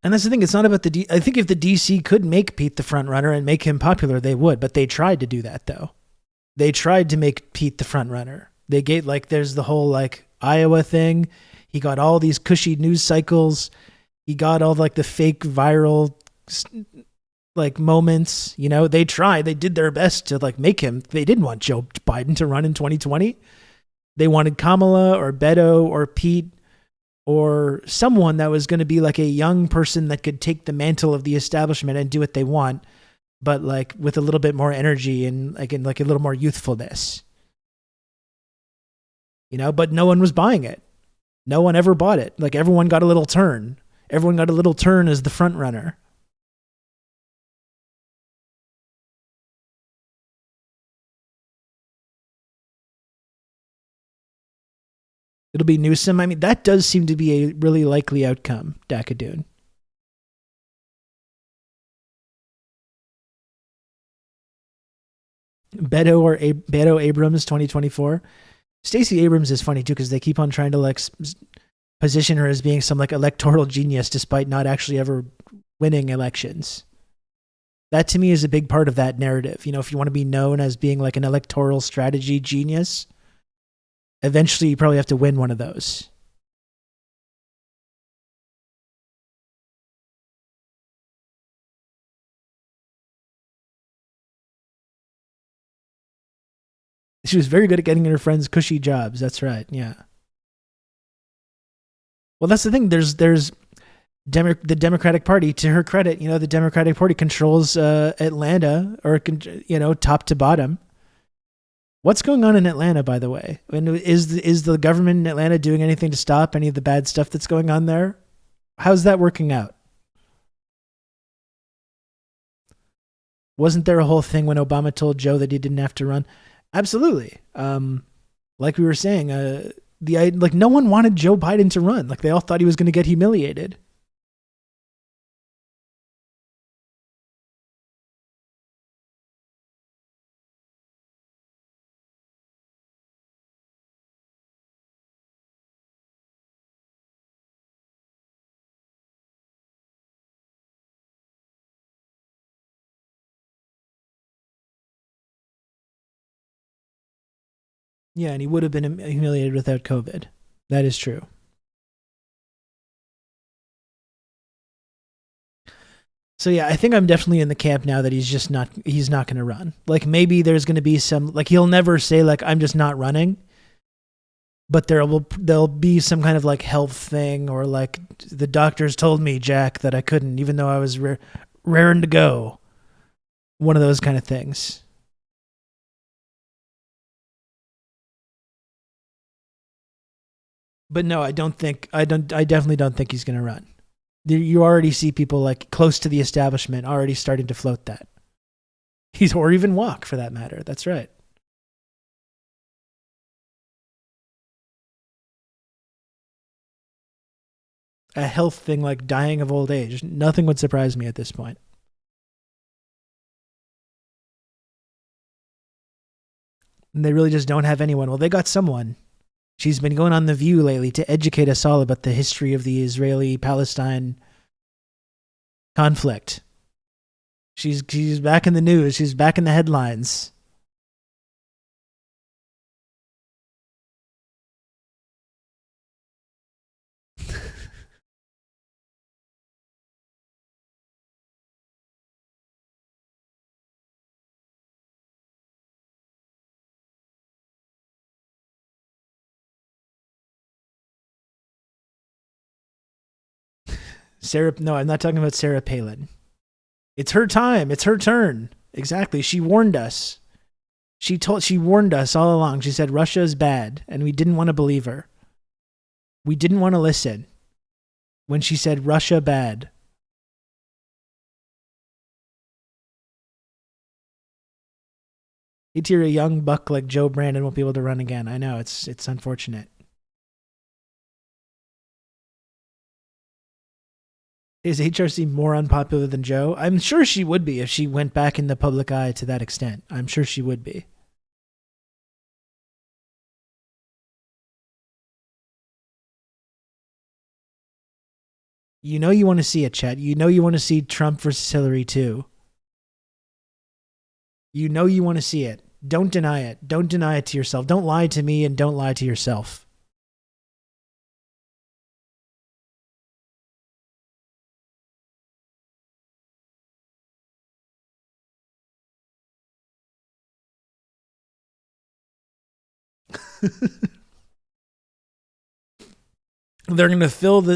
that's the thing. It's not about I think if the DC could make Pete the front runner and make him popular, they would. But they tried to do that though. They tried to make Pete the front runner. They gave there's the whole Iowa thing. He got all these cushy news cycles. He got all the fake viral like moments. You know, they tried, they did their best to like make him. They didn't want Joe Biden to run in 2020. They wanted Kamala or Beto or Pete or someone that was going to be like a young person that could take the mantle of the establishment and do what they want, but like with a little bit more energy and like a little more youthfulness. You know, but no one was buying it. No one ever bought it. Like everyone got a little turn. Everyone got a little turn as the front runner. It'll be Newsom. I mean, that does seem to be a really likely outcome, Dakadoon. Beto Abrams 2024. Stacey Abrams is funny too because they keep on trying to like position her as being some like electoral genius despite not actually ever winning elections. That to me is a big part of that narrative. You know, if you want to be known as being like an electoral strategy genius, eventually you probably have to win one of those. She was very good at getting her friends cushy jobs. That's right. Yeah. Well, that's the thing. There's the Democratic Party. To her credit, you know, the Democratic Party controls Atlanta, or you know, top to bottom. What's going on in Atlanta, by the way? And is the government in Atlanta doing anything to stop any of the bad stuff that's going on there? How's that working out? Wasn't there a whole thing when Obama told Joe that he didn't have to run? Absolutely. Like we were saying, like no one wanted Joe Biden to run. Like they all thought he was going to get humiliated. Yeah, and he would have been humiliated without COVID. That is true. So yeah, I think I'm definitely in the camp now that he's not going to run. Like maybe there's going to be some, like he'll never say like I'm just not running, but there'll be some kind of like health thing, or like the doctors told me, Jack, that I couldn't even though I was raring to go. One of those kind of things. But no, I definitely don't think he's going to run. You already see people like close to the establishment already starting to float that. Or even walk for that matter. That's right. A health thing like dying of old age. Nothing would surprise me at this point. And they really just don't have anyone. Well, they got someone. She's been going on The View lately to educate us all about the history of the Israeli-Palestine conflict. She's back in the news. She's back in the headlines. No, I'm not talking about Sarah Palin. It's her time. It's her turn. Exactly. She warned us. She warned us all along. She said Russia is bad, and we didn't want to believe her. We didn't want to listen when she said Russia bad. A young buck like Joe Brandon won't be able to run again. I know, it's unfortunate. Is HRC more unpopular than Joe? I'm sure she would be if she went back in the public eye to that extent. I'm sure she would be. You know you want to see it, Chet. You know you want to see Trump versus Hillary too. You know you want to see it. Don't deny it. Don't deny it to yourself. Don't lie to me and don't lie to yourself. They're going to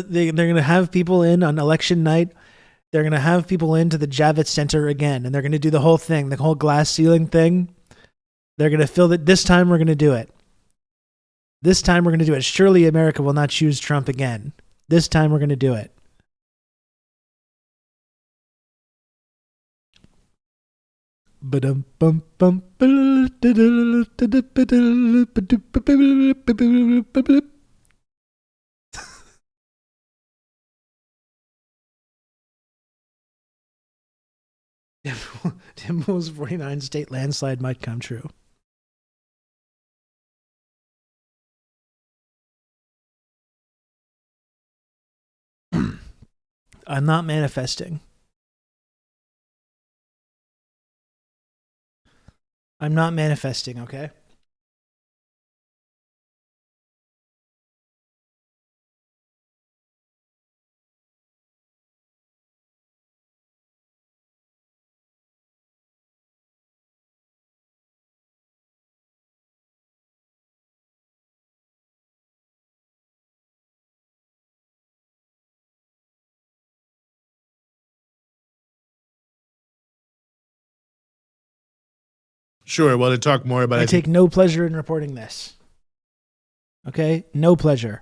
they're going to have people in on election night. They're going to have people into the Javits Center again, and they're going to do the whole thing, the whole glass ceiling thing. They're going to fill that. This time we're going to do it. This time we're going to do it. Surely America will not choose Trump again. This time we're going to do it. Timbo's 49 state landslide might come true. I'm not manifesting. I'm not manifesting, okay? Sure. Well, to talk more about I it, take no pleasure in reporting this. Okay? No pleasure.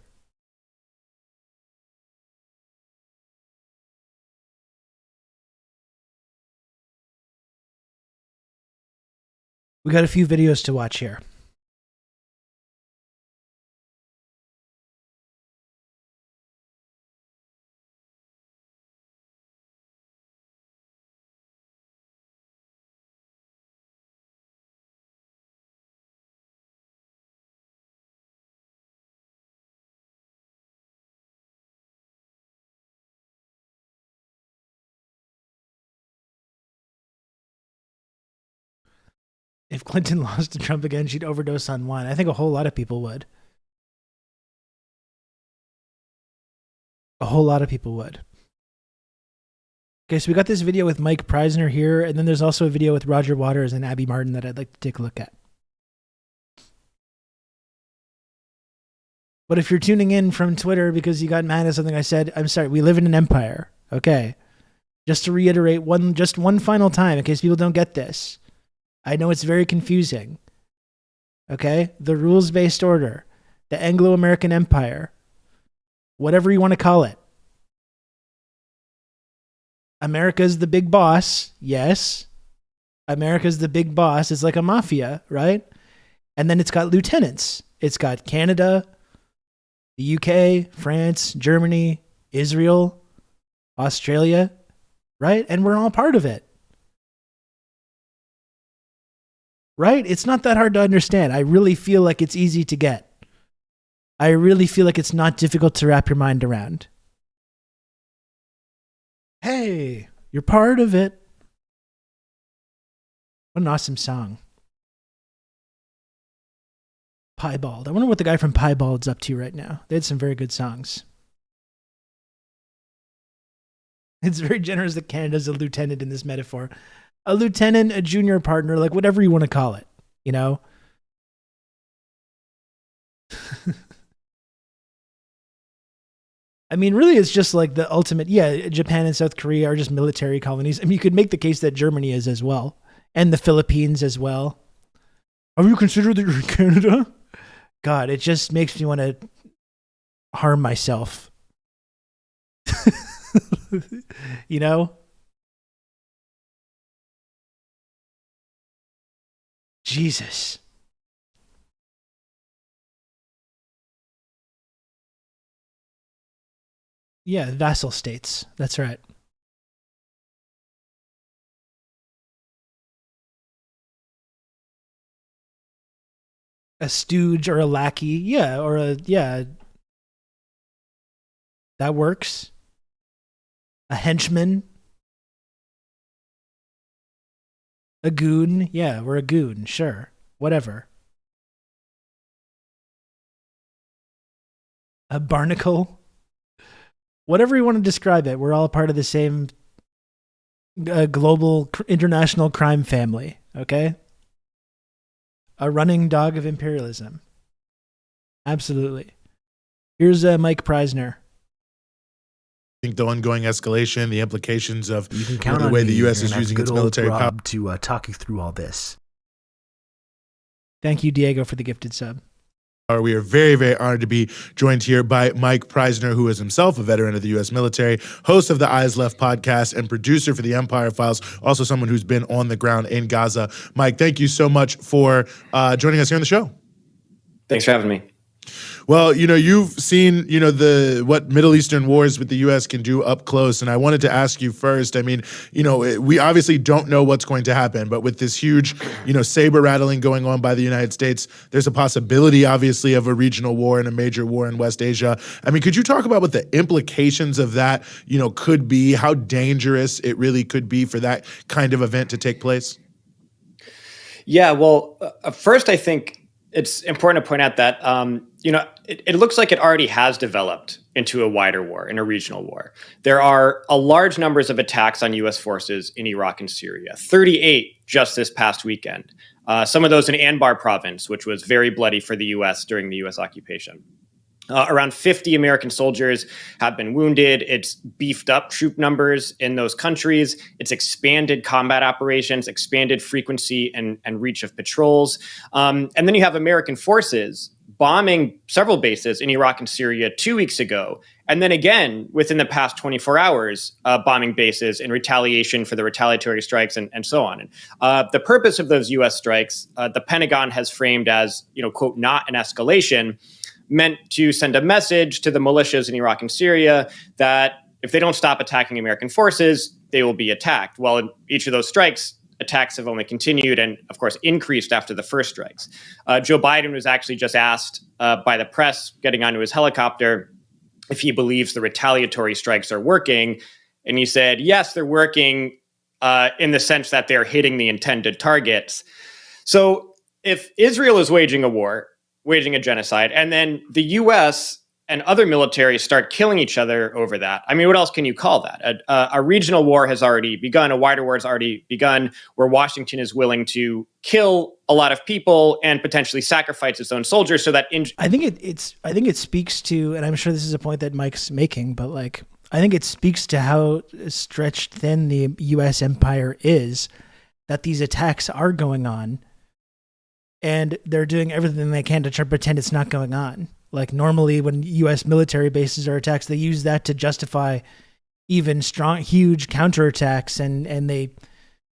We got a few videos to watch here. If Clinton lost to Trump again, she'd overdose on wine. I think a whole lot of people would. A whole lot of people would. Okay, so we got this video with Mike Preisner here, and then there's also a video with Roger Waters and Abby Martin that I'd like to take a look at. But if you're tuning in from Twitter because you got mad at something I said, I'm sorry, we live in an empire, okay? Just to reiterate one final time in case people don't get this. I know it's very confusing. Okay? The rules-based order, the Anglo-American Empire, whatever you want to call it. America's the big boss, yes. America's the big boss. It's like a mafia, right? And then it's got lieutenants. It's got Canada, the UK, France, Germany, Israel, Australia, right? And we're all part of it. Right? It's not that hard to understand. I really feel like it's easy to get. I really feel like it's not difficult to wrap your mind around. Hey, you're part of it. What an awesome song. Piebald. I wonder what the guy from Piebald's up to right now. They had some very good songs. It's very generous that Canada's a lieutenant in this metaphor. A lieutenant, a junior partner, like whatever you want to call it, you know? I mean, really, it's just like the ultimate, Japan and South Korea are just military colonies. I mean, you could make the case that Germany is as well, and the Philippines as well. Are you considered that you're in Canada? God, it just makes me want to harm myself. You know? Jesus. Yeah, vassal states. That's right. A stooge or a lackey. Yeah. That works. A henchman. A goon. Yeah, we're a goon. Sure. Whatever. A barnacle. Whatever you want to describe it, we're all part of the same global international crime family, okay? A running dog of imperialism. Absolutely. Here's Mike Preisner. I think the ongoing escalation, the implications of You can count the on way me. the U.S. You're is gonna have using good its old military power. Rob to talk you through all this. Thank you, Diego, for the gifted sub. We are very, very honored to be joined here by Mike Preisner, who is himself a veteran of the U.S. military, host of the Eyes Left podcast, and producer for the Empire Files, also someone who's been on the ground in Gaza. Mike, thank you so much for joining us here on the show. Thanks for having me. Well, you've seen, what Middle Eastern wars with the U.S. can do up close. And I wanted to ask you first, I mean, we obviously don't know what's going to happen, but with this huge, saber rattling going on by the United States, there's a possibility, obviously, of a regional war and a major war in West Asia. I mean, could you talk about what the implications of that, could be, how dangerous it really could be for that kind of event to take place? Yeah, well, first, I think it's important to point out that, it looks like it already has developed into a wider war, in a regional war. There are a large numbers of attacks on U.S. forces in Iraq and Syria, 38 just this past weekend. Some of those in Anbar province, which was very bloody for the U.S. during the U.S. occupation. Around 50 American soldiers have been wounded. It's beefed up troop numbers in those countries. It's expanded combat operations, expanded frequency and reach of patrols. And then you have American forces bombing several bases in Iraq and Syria 2 weeks ago. And then again, within the past 24 hours, bombing bases in retaliation for the retaliatory strikes and so on. And the purpose of those U.S. strikes, the Pentagon has framed as, quote, not an escalation, meant to send a message to the militias in Iraq and Syria that if they don't stop attacking American forces, they will be attacked. Well, in each of those strikes, attacks have only continued and, of course, increased after the first strikes. Joe Biden was actually just asked by the press, getting onto his helicopter, if he believes the retaliatory strikes are working. And he said, yes, they're working in the sense that they're hitting the intended targets. So if Israel is waging a war, waging a genocide, and then the U.S. and other militaries start killing each other over that, I mean, what else can you call that? A regional war has already begun. A wider war has already begun, where Washington is willing to kill a lot of people and potentially sacrifice its own soldiers. So that I think it speaks to, and I'm sure this is a point that Mike's making, but I think it speaks to how stretched thin the U.S. empire is, that these attacks are going on. And they're doing everything they can to try to pretend it's not going on. Like normally when U.S. military bases are attacked, they use that to justify even strong, huge counterattacks. And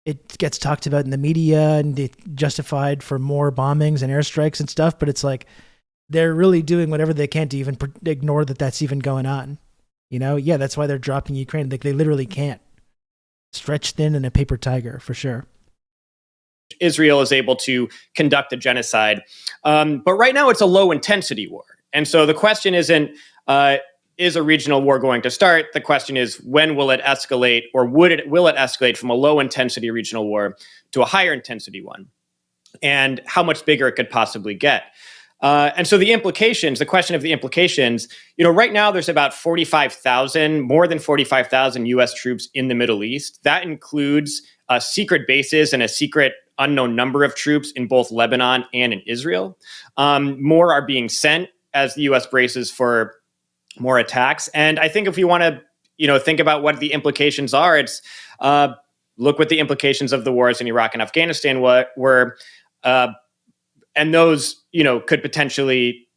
it gets talked about in the media and it's justified for more bombings and airstrikes and stuff. But it's like they're really doing whatever they can to even ignore that that's even going on. Yeah, that's why they're dropping Ukraine. Like they literally can't. Stretched thin and a paper tiger for sure. Israel is able to conduct a genocide. But right now it's a low intensity war. And so the question isn't, is a regional war going to start? The question is, when will it escalate, or will it escalate from a low intensity regional war to a higher intensity one? And how much bigger it could possibly get? And so the question of the implications, right now there's about more than 45,000 U.S. troops in the Middle East. That includes secret bases and a secret unknown number of troops in both Lebanon and in Israel. More are being sent as the U.S. braces for more attacks. And I think if we want to, think about what the implications are, it's look what the implications of the wars in Iraq and Afghanistan were. And those, could potentially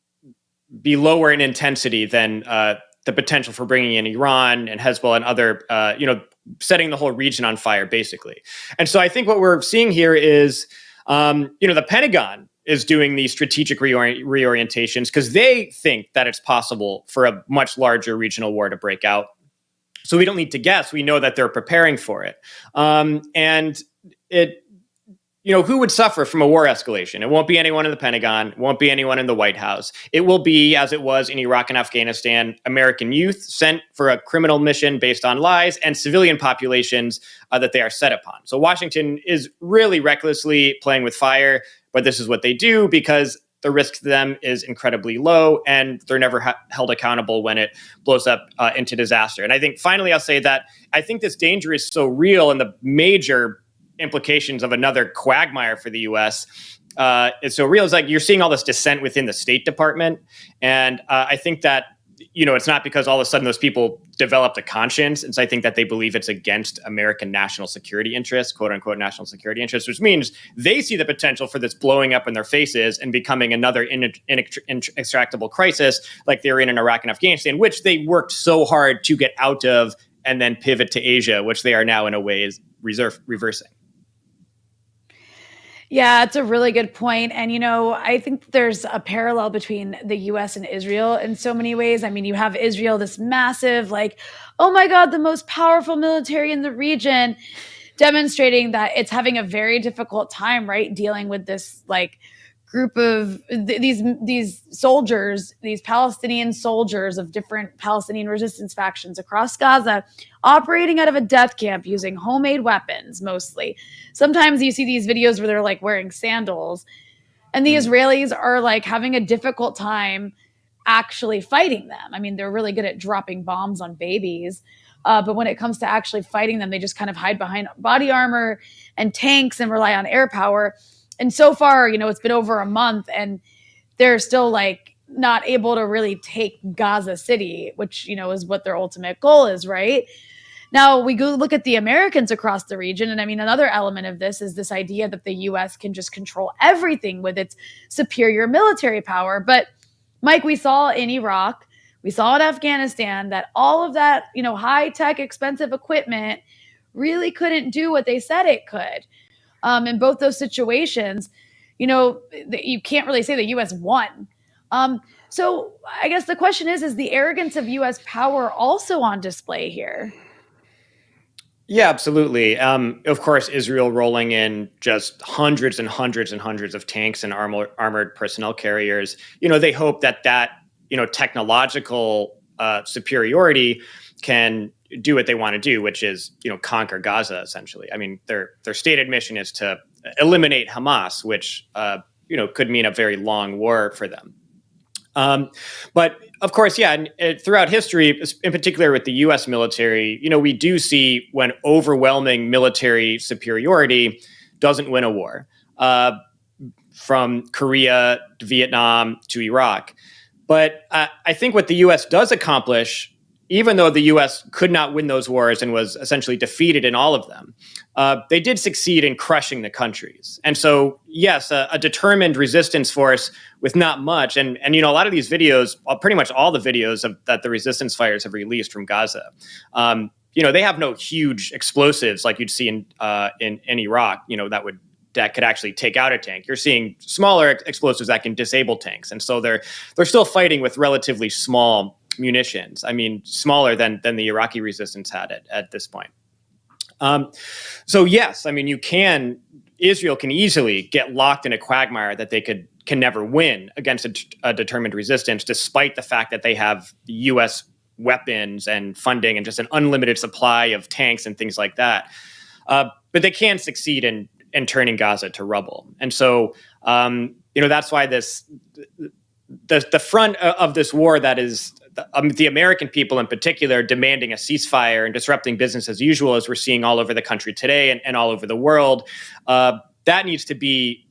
be lower in intensity than the potential for bringing in Iran and Hezbollah and other, setting the whole region on fire, basically. And so I think what we're seeing here is, the Pentagon is doing these strategic reorientations because they think that it's possible for a much larger regional war to break out. So we don't need to guess. We know that they're preparing for it. And it, who would suffer from a war escalation? It won't be anyone in the Pentagon. It won't be anyone in the White House. It will be, as it was in Iraq and Afghanistan, American youth sent for a criminal mission based on lies and civilian populations that they are set upon. So Washington is really recklessly playing with fire, but this is what they do because the risk to them is incredibly low and they're never held accountable when it blows up into disaster. And I think finally I'll say that I think this danger is so real and the major implications of another quagmire for the U.S. It's so real. It's like you're seeing all this dissent within the State Department, and I think that it's not because all of a sudden those people developed a conscience. And so I think that they believe it's against American national security interests, quote unquote, national security interests, which means they see the potential for this blowing up in their faces and becoming another inextractable crisis like they were in Iraq and Afghanistan, which they worked so hard to get out of and then pivot to Asia, which they are now in a way is reversing. Yeah, it's a really good point. And, I think there's a parallel between the US and Israel in so many ways. I mean, you have Israel, this massive, like, oh my God, the most powerful military in the region, demonstrating that it's having a very difficult time, right? Dealing with this, like, group of these soldiers, these Palestinian soldiers of different Palestinian resistance factions across Gaza, operating out of a death camp using homemade weapons mostly. Sometimes you see these videos where they're like wearing sandals, and the Israelis are like having a difficult time actually fighting them. I mean, they're really good at dropping bombs on babies. But when it comes to actually fighting them, they just kind of hide behind body armor and tanks and rely on air power. And so far, it's been over a month and they're still like not able to really take Gaza City, which, is what their ultimate goal is, right? Now we go look at the Americans across the region. And I mean, another element of this is this idea that the US can just control everything with its superior military power. But Mike, we saw in Iraq, we saw in Afghanistan that all of that, high-tech, expensive equipment really couldn't do what they said it could. In both those situations, you can't really say the U.S. won. So I guess the question is the arrogance of U.S. power also on display here? Yeah, absolutely. Of course, Israel rolling in just hundreds and hundreds and hundreds of tanks and armored personnel carriers. They hope that technological superiority can do what they want to do, which is, conquer Gaza, essentially. I mean, their stated mission is to eliminate Hamas, which, could mean a very long war for them. But of course, throughout history, in particular with the U.S. military, we do see when overwhelming military superiority doesn't win a war, from Korea to Vietnam to Iraq. But I think what the U.S. does accomplish, even though the U.S. could not win those wars and was essentially defeated in all of them, they did succeed in crushing the countries. And so, yes, a determined resistance force with not much. And a lot of these videos, pretty much all the videos that the resistance fighters have released from Gaza, they have no huge explosives like you'd see in Iraq, that could actually take out a tank. You're seeing smaller explosives that can disable tanks. And so they're still fighting with relatively small munitions. I mean, smaller than the Iraqi resistance had at this point. So yes, I mean, Israel can easily get locked in a quagmire that they can never win against a determined resistance, despite the fact that they have U.S. weapons and funding and just an unlimited supply of tanks and things like that. But they can succeed in turning Gaza to rubble. And so, that's why the front of this war that is the American people in particular demanding a ceasefire and disrupting business as usual, as we're seeing all over the country today and all over the world, that needs to be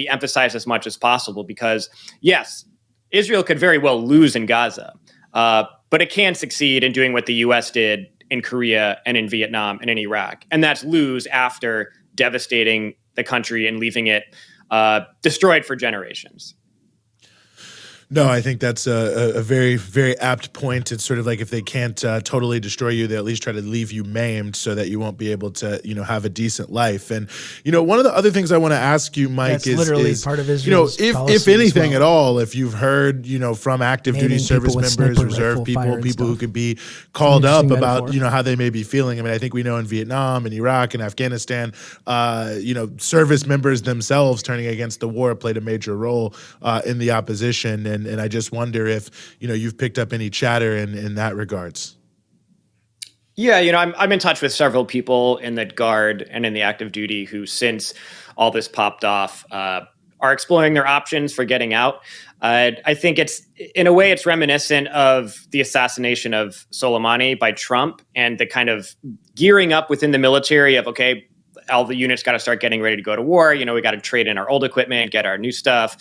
emphasized as much as possible, because yes, Israel could very well lose in Gaza, but it can succeed in doing what the U.S. did in Korea and in Vietnam and in Iraq, and that's lose after devastating the country and leaving it destroyed for generations. No, I think that's a very, very apt point. It's sort of like if they can't totally destroy you, they at least try to leave you maimed so that you won't be able to, have a decent life. And, one of the other things I want to ask you, Mike, that's literally part of Israel's if anything at all, if you've heard, from active duty service members, reserve people who could be called up about, how they may be feeling. I mean, I think we know in Vietnam and Iraq and Afghanistan, service members themselves turning against the war played a major role in the opposition. And I just wonder if, you've picked up any chatter in that regards. Yeah, I'm in touch with several people in the Guard and in the active duty who, since all this popped off, are exploring their options for getting out. I think in a way, it's reminiscent of the assassination of Soleimani by Trump and the kind of gearing up within the military of, okay, all the units got to start getting ready to go to war. We got to trade in our old equipment, get our new stuff,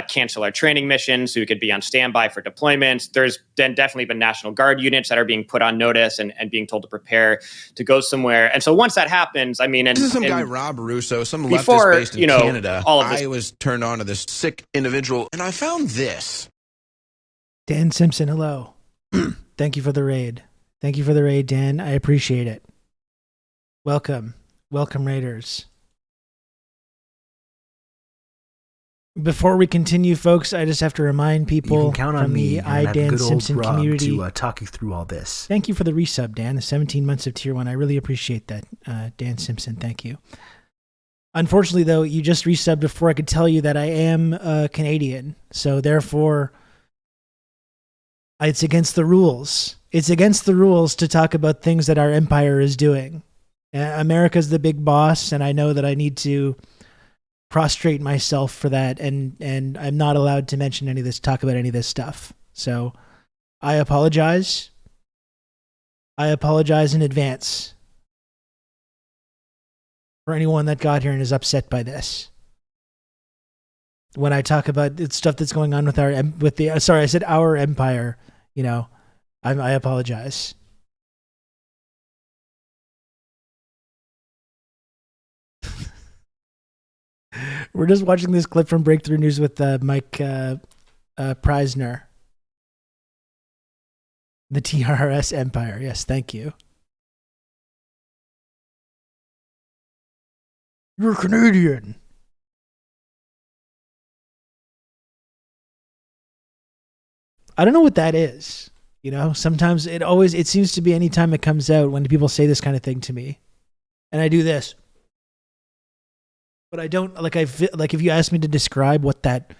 cancel our training missions so we could be on standby for deployments. There's then definitely been National Guard units that are being put on notice and being told to prepare to go somewhere. And so once that happens, I mean, This is some guy, Rob Russo, some before, leftist based in Canada. all of this, I was turned on to this sick individual, and I found this. Dan Simpson, hello. Thank you for the raid. Thank you for the raid, Dan. I appreciate it. Welcome. Welcome, Raiders. Before we continue, folks, I just have to remind people You can count on from me the and I that Dan good old Simpson Rob community to talk you through all this. Thank you for the resub, Dan. The 17 months of Tier 1. I really appreciate that, Dan Simpson. Thank you. Unfortunately, though, you just resubbed before I could tell you that I am Canadian. So, therefore, it's against the rules. It's against the rules to talk about things that our empire is doing. America's the big boss, and I know that I need to prostrate myself for that, and I'm not allowed to mention any of this, talk about any of this stuff. So I apologize. I apologize in advance for anyone that got here and is upset by this. When I talk about stuff that's going on with I said our empire, I apologize. We're just watching this clip from Breakthrough News with Mike Preisner. The TRRS empire. Yes, thank you. You're Canadian. I don't know what that is. Sometimes it seems to be anytime it comes out when people say this kind of thing to me. And I do this. But I don't, if you asked me to describe what that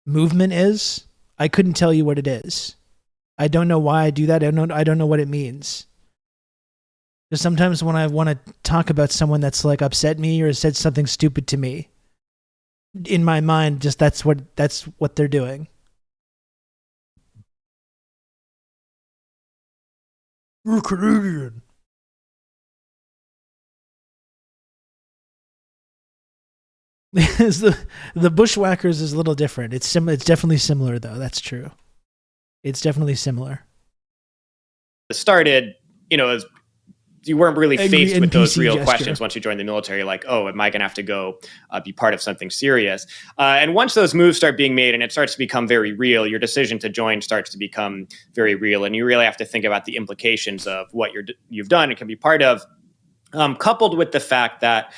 movement is, I couldn't tell you what it is. I don't know why I do that. I don't know what it means. Because sometimes when I want to talk about someone that's upset me or said something stupid to me, in my mind, just that's what they're doing. You're Canadian. The Bushwhackers is a little different. It's definitely similar, though. That's true. It's definitely similar. It started, as you weren't really Angry faced with those NPC real gesture. questions once you joined the military, like, oh, am I going to have to go be part of something serious? And once those moves start being made and it starts to become very real, your decision to join starts to become very real. And you really have to think about the implications of what you've done and can be part of, coupled with the fact that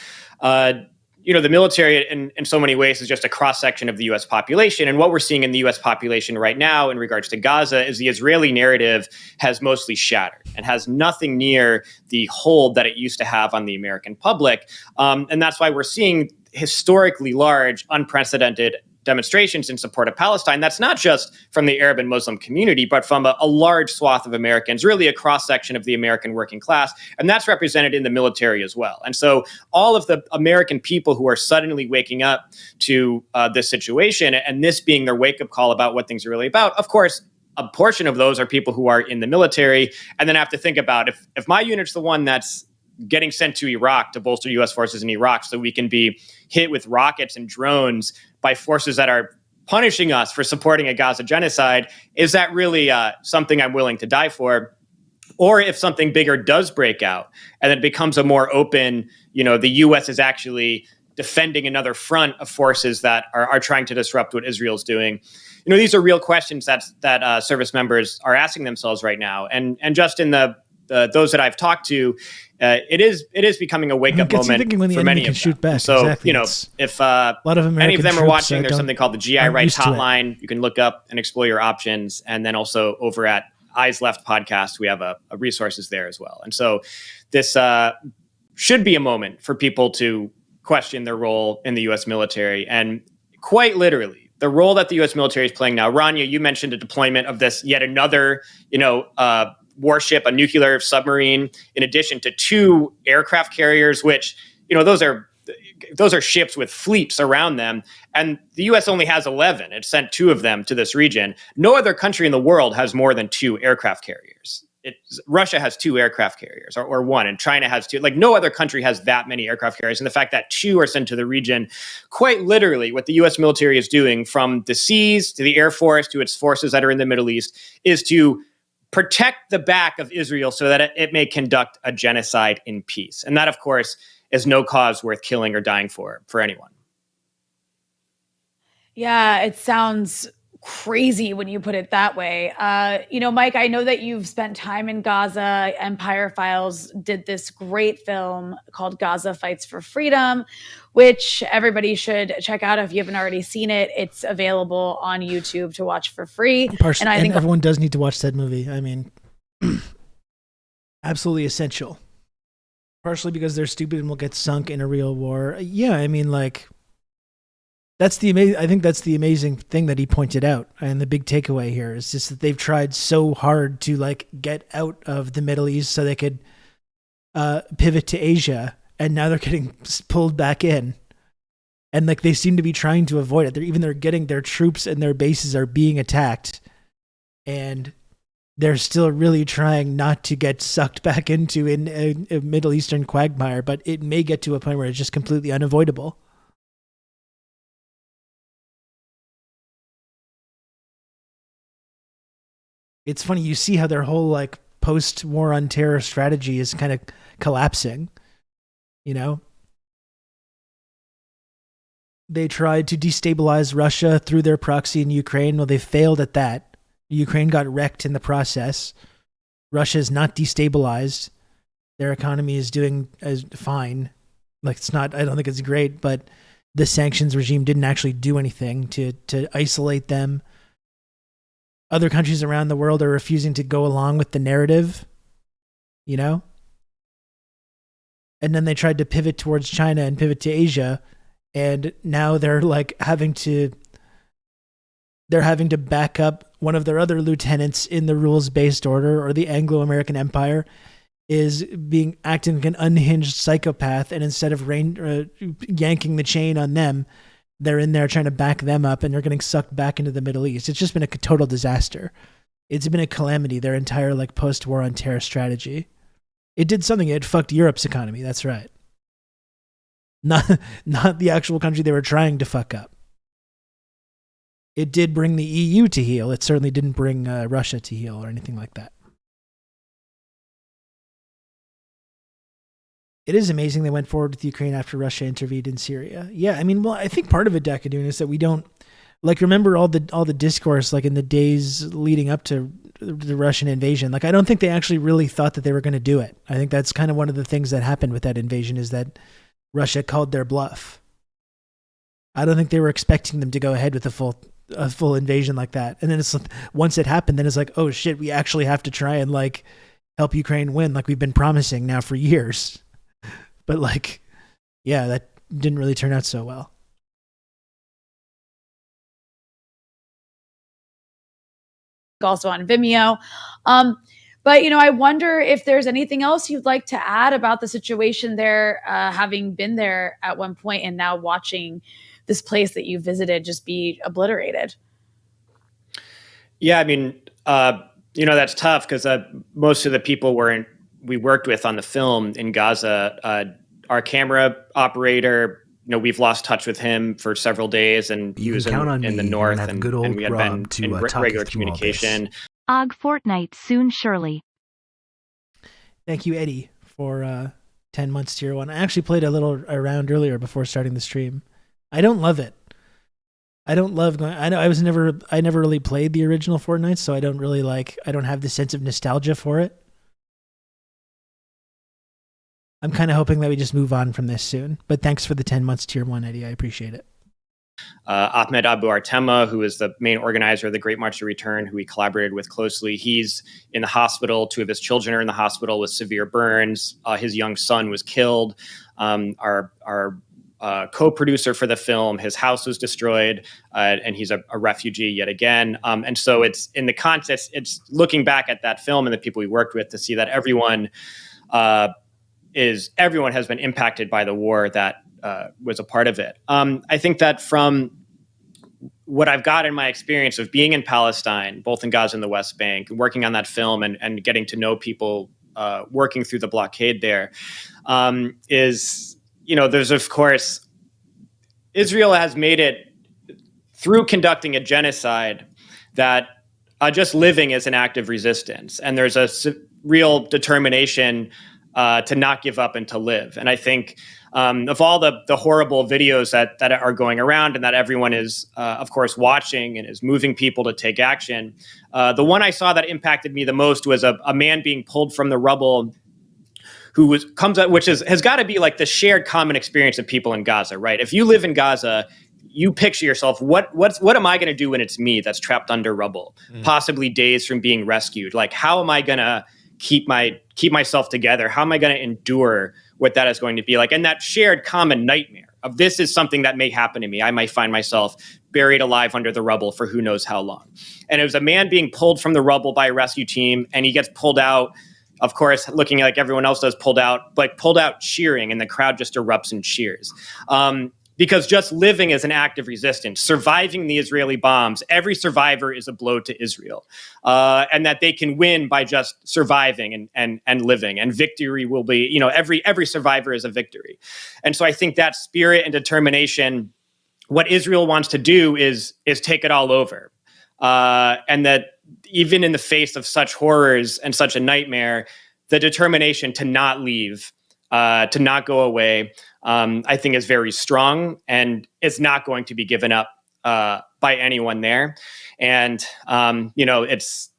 the military in so many ways is just a cross-section of the U.S. population. And what we're seeing in the U.S. population right now in regards to Gaza is the Israeli narrative has mostly shattered and has nothing near the hold that it used to have on the American public. And that's why we're seeing historically large, unprecedented demonstrations in support of Palestine. That's not just from the Arab and Muslim community, but from a large swath of Americans, really a cross-section of the American working class. And that's represented in the military as well. And so all of the American people who are suddenly waking up to this situation and this being their wake-up call about what things are really about, of course, a portion of those are people who are in the military. And then I have to think about if my unit's the one that's getting sent to Iraq to bolster U.S. forces in Iraq so we can be hit with rockets and drones by forces that are punishing us for supporting a Gaza genocide, is that really something I'm willing to die for? Or if something bigger does break out and it becomes a more open, the U.S. is actually defending another front of forces that are trying to disrupt what Israel's doing. These are real questions that service members are asking themselves right now. And just in those that I've talked to, it is becoming a wake up moment for many of them. Back. So exactly. if a lot of any of them are troops, watching, there's something called the GI Rights Hotline. You can look up and explore your options. And then also over at Eyes Left podcast, we have a resources there as well. And so this should be a moment for people to question their role in the U.S. military, and quite literally the role that the U.S. military is playing now. Rania, you mentioned a deployment of this yet another, warship, a nuclear submarine, in addition to 2 aircraft carriers, which, those are ships with fleets around them. And the U.S. only has 11. It sent 2 of them to this region. No other country in the world has more than 2 aircraft carriers. Russia has 2 aircraft carriers or 1, and China has 2. Like, no other country has that many aircraft carriers. And the fact that 2 are sent to the region, quite literally, what the U.S. military is doing from the seas to the Air Force to its forces that are in the Middle East is to protect the back of Israel so that it may conduct a genocide in peace. And that, of course, is no cause worth killing or dying for anyone. Yeah, it sounds crazy when you put it that way. Mike, I know that you've spent time in Gaza. Empire Files did this great film called Gaza Fights for Freedom, which everybody should check out if you haven't already seen it. It's available on YouTube to watch for free. And I think everyone does need to watch that movie. I mean, absolutely essential. Partially because they're stupid and will get sunk in a real war. Yeah, I mean, like, I think that's the amazing thing that he pointed out, and the big takeaway here is just that they've tried so hard to like get out of the Middle East so they could pivot to Asia, and now they're getting pulled back in, and like they seem to be trying to avoid it. They're getting their troops and their bases are being attacked, and they're still really trying not to get sucked back into a Middle Eastern quagmire. But it may get to a point where it's just completely unavoidable. It's funny, you see how their whole like post-war on terror strategy is kind of collapsing, you know? They tried to destabilize Russia through their proxy in Ukraine. Well, they failed at that. Ukraine got wrecked in the process. Russia is not destabilized. Their economy is doing fine. Like, I don't think it's great, but the sanctions regime didn't actually do anything to isolate them. Other countries around the world are refusing to go along with the narrative, you know? And then they tried to pivot towards China and pivot to Asia, and now they're like having to back up one of their other lieutenants in the rules-based order, or the Anglo-American Empire, is acting like an unhinged psychopath, and instead of yanking the chain on them, they're in there trying to back them up, and they're getting sucked back into the Middle East. It's just been a total disaster. It's been a calamity, their entire like post-war on terror strategy. It did something. It fucked Europe's economy. That's right. Not the actual country they were trying to fuck up. It did bring the EU to heel. It certainly didn't bring Russia to heel or anything like that. It is amazing they went forward with Ukraine after Russia intervened in Syria. Yeah, I mean, well, I think part of it, Decadune, is that we don't like remember all the discourse like in the days leading up to the Russian invasion. Like, I don't think they actually really thought that they were going to do it. I think that's kind of one of the things that happened with that invasion is that Russia called their bluff. I don't think they were expecting them to go ahead with a full invasion like that. And then it's once it happened, then it's like, oh shit, we actually have to try and like help Ukraine win, like we've been promising now for years. But like, yeah, that didn't really turn out so well. Also on Vimeo. But, I wonder if there's anything else you'd like to add about the situation there, having been there at one point and now watching this place that you visited just be obliterated. Yeah, I mean, that's tough because most of the people we worked with on the film in Gaza, our camera operator, we've lost touch with him for several days, and he was in the north, and we had been in regular communication. Fortnite soon, surely. Thank you, Eddie, for 10 months tier 1. I actually played a little around earlier before starting the stream. I don't love it. I don't love going. I never really played the original Fortnite, so I don't have the sense of nostalgia for it. I'm kind of hoping that we just move on from this soon. But thanks for the 10 months tier 1, Eddie. I appreciate it. Ahmed Abu Artema, who is the main organizer of the Great March to Return, who we collaborated with closely, he's in the hospital. 2 of his children are in the hospital with severe burns. His young son was killed. Our co-producer for the film, his house was destroyed, and he's a refugee yet again. And so it's in the context, it's looking back at that film and the people we worked with to see that everyone has been impacted by the war that was a part of it. I think that from what I've got in my experience of being in Palestine, both in Gaza and the West Bank, working on that film and getting to know people working through the blockade there, is, there's, of course, Israel has made it through conducting a genocide that just living is an act of resistance. And there's a real determination to not give up and to live. And I think of all the horrible videos that are going around and that everyone is, of course, watching and is moving people to take action, the one I saw that impacted me the most was a man being pulled from the rubble who comes out, which has got to be like the shared common experience of people in Gaza, right? If you live in Gaza, you picture yourself, what am I going to do when it's me that's trapped under rubble, possibly days from being rescued? Like, how am I going to keep myself together? How am I going to endure what that is going to be like? And that shared common nightmare of this is something that may happen to me. I might find myself buried alive under the rubble for who knows how long. And it was a man being pulled from the rubble by a rescue team, and he gets pulled out, of course, looking like everyone else does, pulled out cheering, and the crowd just erupts in cheers. Because just living is an act of resistance, surviving the Israeli bombs, every survivor is a blow to Israel, and that they can win by just surviving and living, and victory will be, every survivor is a victory. And so I think that spirit and determination, what Israel wants to do is take it all over, and that even in the face of such horrors and such a nightmare, the determination to not leave, to not go away, I think is very strong, and it's not going to be given up by anyone there. And it's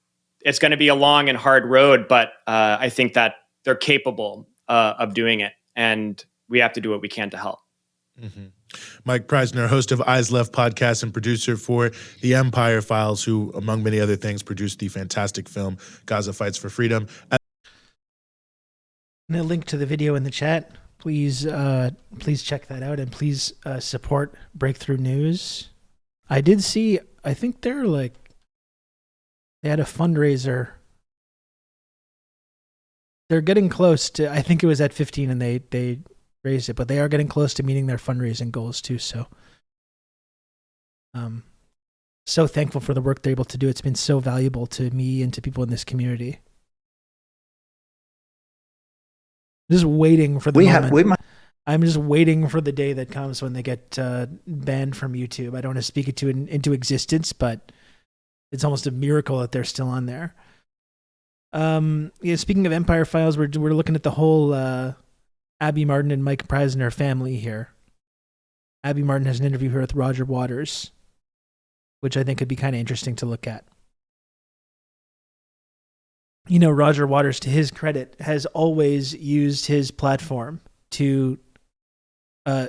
going to be a long and hard road, but I think that they're capable of doing it, and we have to do what we can to help. Mm-hmm. Mike Preisner, host of Eyes Left podcast and producer for The Empire Files, who, among many other things, produced the fantastic film Gaza Fights for Freedom. I'm going to link to the video in the chat. Please check that out, and please support Breakthrough News. I did see, I think they had a fundraiser. They're getting close to, I think it was at 15 and they raised it, but they are getting close to meeting their fundraising goals too. So thankful for the work they're able to do. It's been so valuable to me and to people in this community. Just waiting for the moment. I'm just waiting for the day that comes when they get banned from YouTube. I don't want to speak it into existence, but it's almost a miracle that they're still on there. Speaking of Empire Files, we're looking at the whole Abby Martin and Mike Preisner family here. Abby Martin has an interview here with Roger Waters, which I think could be kind of interesting to look at. Roger Waters, to his credit, has always used his platform to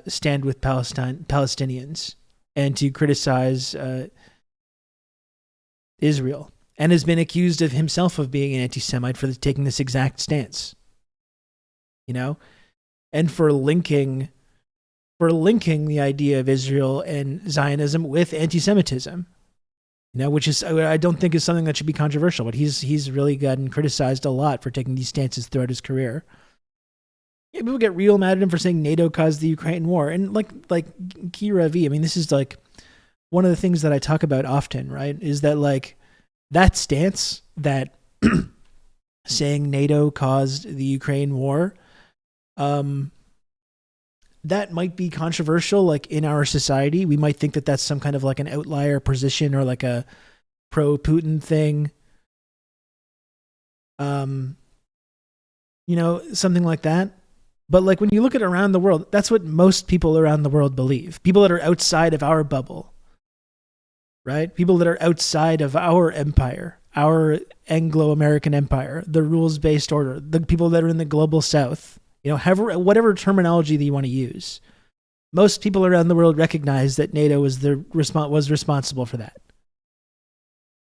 stand with Palestinians and to criticize Israel, and has been accused of himself of being an anti-Semite for taking this exact stance. And for linking the idea of Israel and Zionism with anti-Semitism. Which is, I don't think is something that should be controversial, but he's really gotten criticized a lot for taking these stances throughout his career. Yeah, people get real mad at him for saying NATO caused the Ukraine war, and like Kira V. I mean, this is like one of the things that I talk about often, right? Is that that stance that saying NATO caused the Ukraine war, that might be controversial, in our society. We might think that that's some kind of an outlier position or a pro-Putin thing. Something like that. But when you look at around the world, that's what most people around the world believe. People that are outside of our bubble, right? People that are outside of our empire, our Anglo-American empire, the rules-based order, the people that are in the global south. Whatever terminology that you want to use, most people around the world recognize that NATO was responsible for that.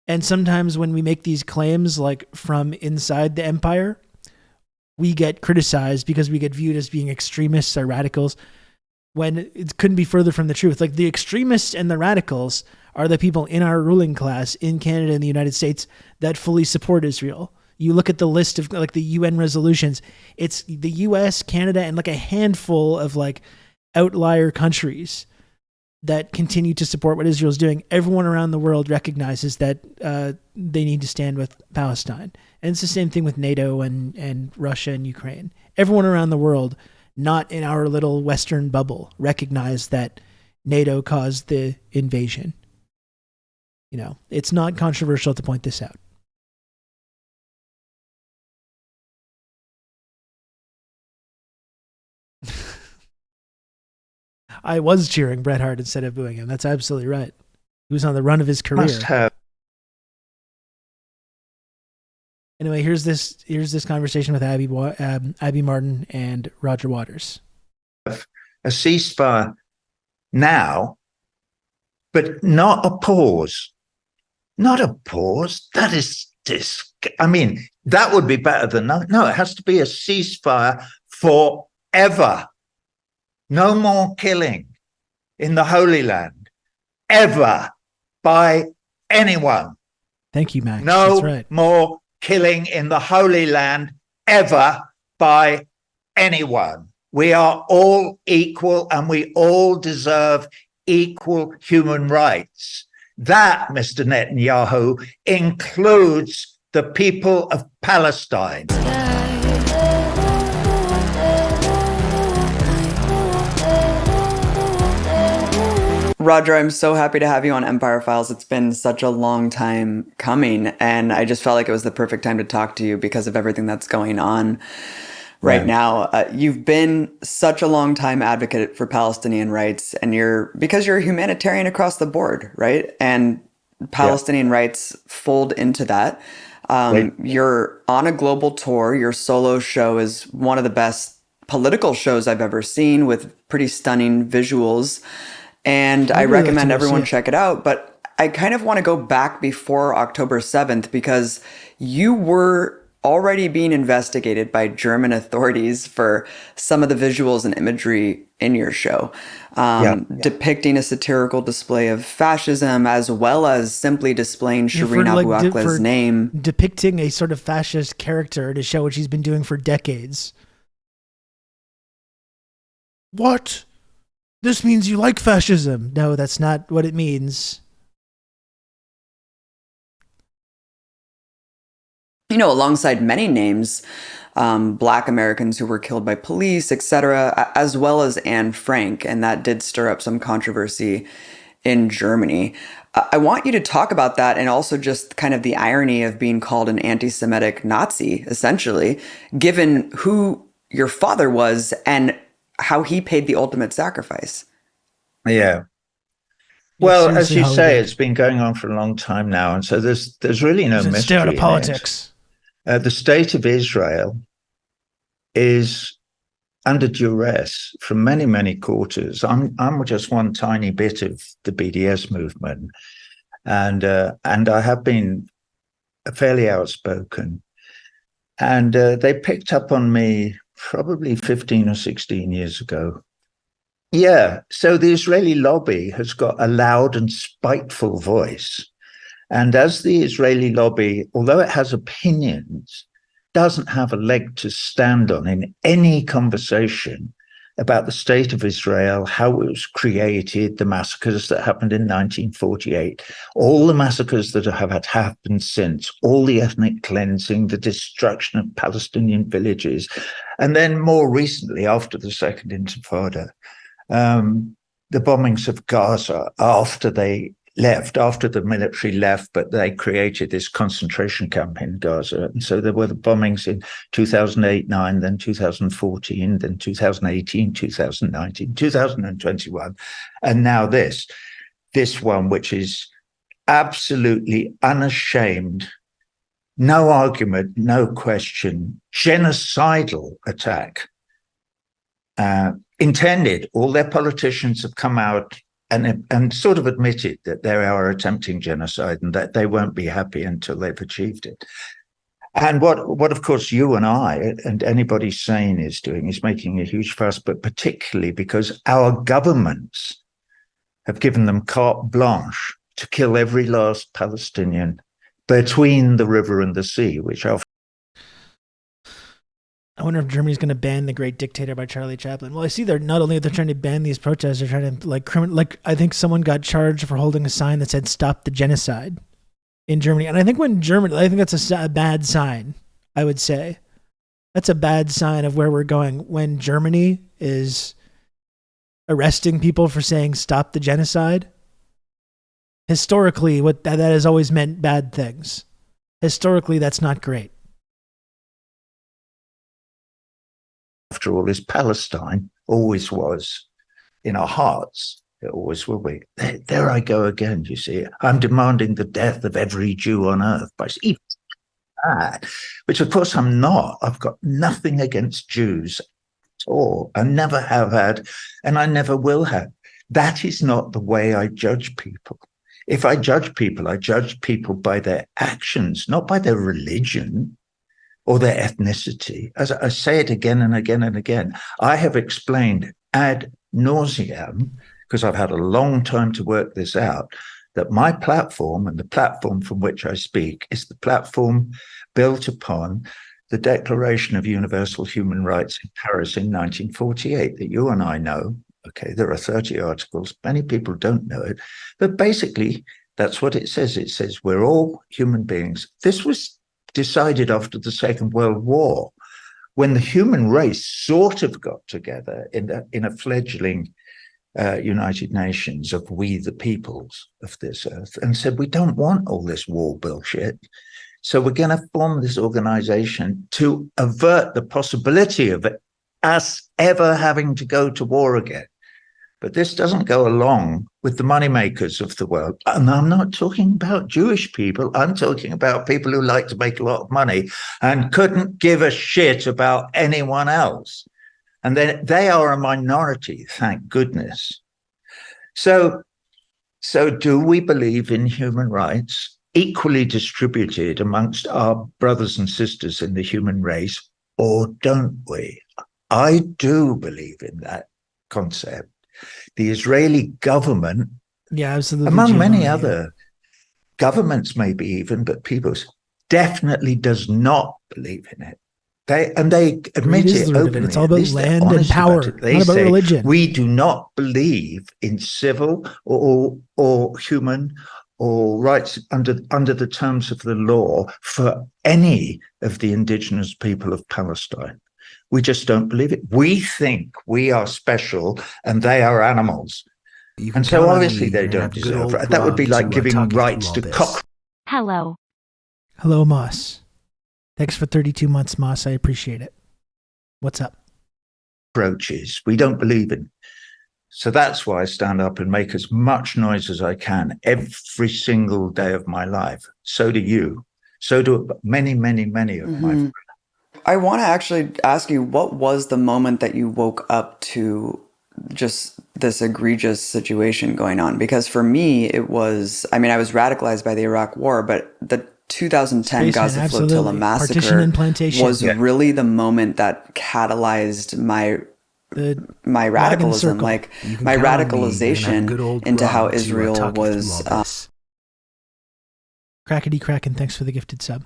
And sometimes when we make these claims, from inside the empire, we get criticized because we get viewed as being extremists or radicals, when it couldn't be further from the truth. The extremists and the radicals are the people in our ruling class in Canada and the United States that fully support Israel. You look at the list of the UN resolutions, it's the US, Canada, and a handful of outlier countries that continue to support what Israel's doing, everyone around the world recognizes that they need to stand with Palestine. And it's the same thing with NATO and Russia and Ukraine. Everyone around the world, not in our little Western bubble, recognize that NATO caused the invasion. You know, it's not controversial to point this out. I was cheering Bret Hart instead of booing him. That's absolutely right. He was on the run of his career. Must have. Anyway, here's this conversation with Abby Martin and Roger Waters. A ceasefire now, but not a pause. Not a pause. That is I mean, that would be better than nothing. No, it has to be a ceasefire forever. No more killing in the Holy Land ever by anyone. Thank you, Max. No That's right. more killing in the Holy Land ever by anyone. We are all equal and we all deserve equal human rights. That, Mr. Netanyahu, includes the people of Palestine. Roger, I'm so happy to have you on Empire Files. It's been such a long time coming, and I just felt like it was the perfect time to talk to you because of everything that's going on right now. You've been such a long time advocate for Palestinian rights, and because you're a humanitarian across the board, right? And Palestinian rights fold into that. You're on a global tour. Your solo show is one of the best political shows I've ever seen, with pretty stunning visuals. And I recommend everyone check it out. But I kind of want to go back before October 7th, because you were already being investigated by German authorities for some of the visuals and imagery in your show, depicting a satirical display of fascism, as well as simply displaying Shireen Abu Akleh's name. Depicting a sort of fascist character to show what she's been doing for decades. What? This means you like fascism. No, that's not what it means. You know, alongside many names, Black Americans who were killed by police, etc., as well as Anne Frank, and that did stir up some controversy in Germany. I want you to talk about that, and also just kind of the irony of being called an anti-Semitic Nazi, essentially, given who your father was and how he paid the ultimate sacrifice. Yeah. Well, as you say, it's been going on for a long time now, and so there's really no mystery. Stay out of politics. The state of Israel is under duress from many, many quarters. I'm just one tiny bit of the BDS movement, and I have been fairly outspoken. And they picked up on me probably 15 or 16 years ago. Yeah, so the Israeli lobby has got a loud and spiteful voice. And as the Israeli lobby, although it has opinions, doesn't have a leg to stand on in any conversation about the state of Israel, how it was created, the massacres that happened in 1948, all the massacres that have happened since, all the ethnic cleansing, the destruction of Palestinian villages, and then more recently, after the Second Intifada, the bombings of Gaza after they left, after the military left, but they created this concentration camp in Gaza. And so there were the bombings in 2008-9, then 2014, then 2018, 2019, 2021, and now this one, which is absolutely unashamed, no argument, no question, genocidal attack. Intended. All their politicians have come out and sort of admitted that they are attempting genocide and that they won't be happy until they've achieved it. And what of course you and I and anybody sane is doing is making a huge fuss, but particularly because our governments have given them carte blanche to kill every last Palestinian between the river and the sea, which are... I wonder if Germany's going to ban The Great Dictator by Charlie Chaplin. Well, I see they're not only they're trying to ban these protests, they're trying to like I think someone got charged for holding a sign that said "Stop the Genocide" in Germany. And I think I think that's a bad sign. I would say that's a bad sign of where we're going when Germany is arresting people for saying "Stop the Genocide." Historically, what that has always meant bad things. Historically, that's not great. After all, is Palestine, always was in our hearts. It always will be. There I go again, you see. I'm demanding the death of every Jew on earth by even that, which of course I'm not. I've got nothing against Jews at all. I never have had, and I never will have. That is not the way I judge people. If I judge people by their actions, not by their religion or their ethnicity. As I say it again and again and again, I have explained ad nauseam, because I've had a long time to work this out, that my platform and the platform from which I speak is the platform built upon the Declaration of Universal Human Rights in Paris in 1948 that you and I know. Okay, there are 30 articles. Many people don't know it. But basically, that's what it says. It says we're all human beings. This was decided after the Second World War, when the human race sort of got together in a fledgling United Nations of we the peoples of this earth and said, we don't want all this war bullshit. So we're going to form this organization to avert the possibility of us ever having to go to war again. But this doesn't go along with the moneymakers of the world. And I'm not talking about Jewish people. I'm talking about people who like to make a lot of money and couldn't give a shit about anyone else. And then they are a minority, thank goodness. So do we believe in human rights equally distributed amongst our brothers and sisters in the human race, or don't we? I do believe in that concept. The Israeli government, absolutely, among many other governments, maybe even, but people's definitely does not believe in it. They admit it openly. It's all about land and power, They not about say, religion. we do not believe in civil or human or rights under the terms of the law for any of the indigenous people of Palestine. We just don't believe it. We think we are special and they are animals. And so obviously they don't deserve it. That would be like giving rights to cockroaches. Hello. Hello, Moss. Thanks for 32 months, Moss. I appreciate it. What's up? We don't believe in. So that's why I stand up and make as much noise as I can every single day of my life. So do you. So do many, many, many of my friends. I want to actually ask you, what was the moment that you woke up to just this egregious situation going on? Because for me, it was, I was radicalized by the Iraq War, but the 2010 Gaza Flotilla massacre was really the moment that catalyzed my radicalism, like my radicalization into how Israel was. Crackety Kraken, thanks for the gifted sub.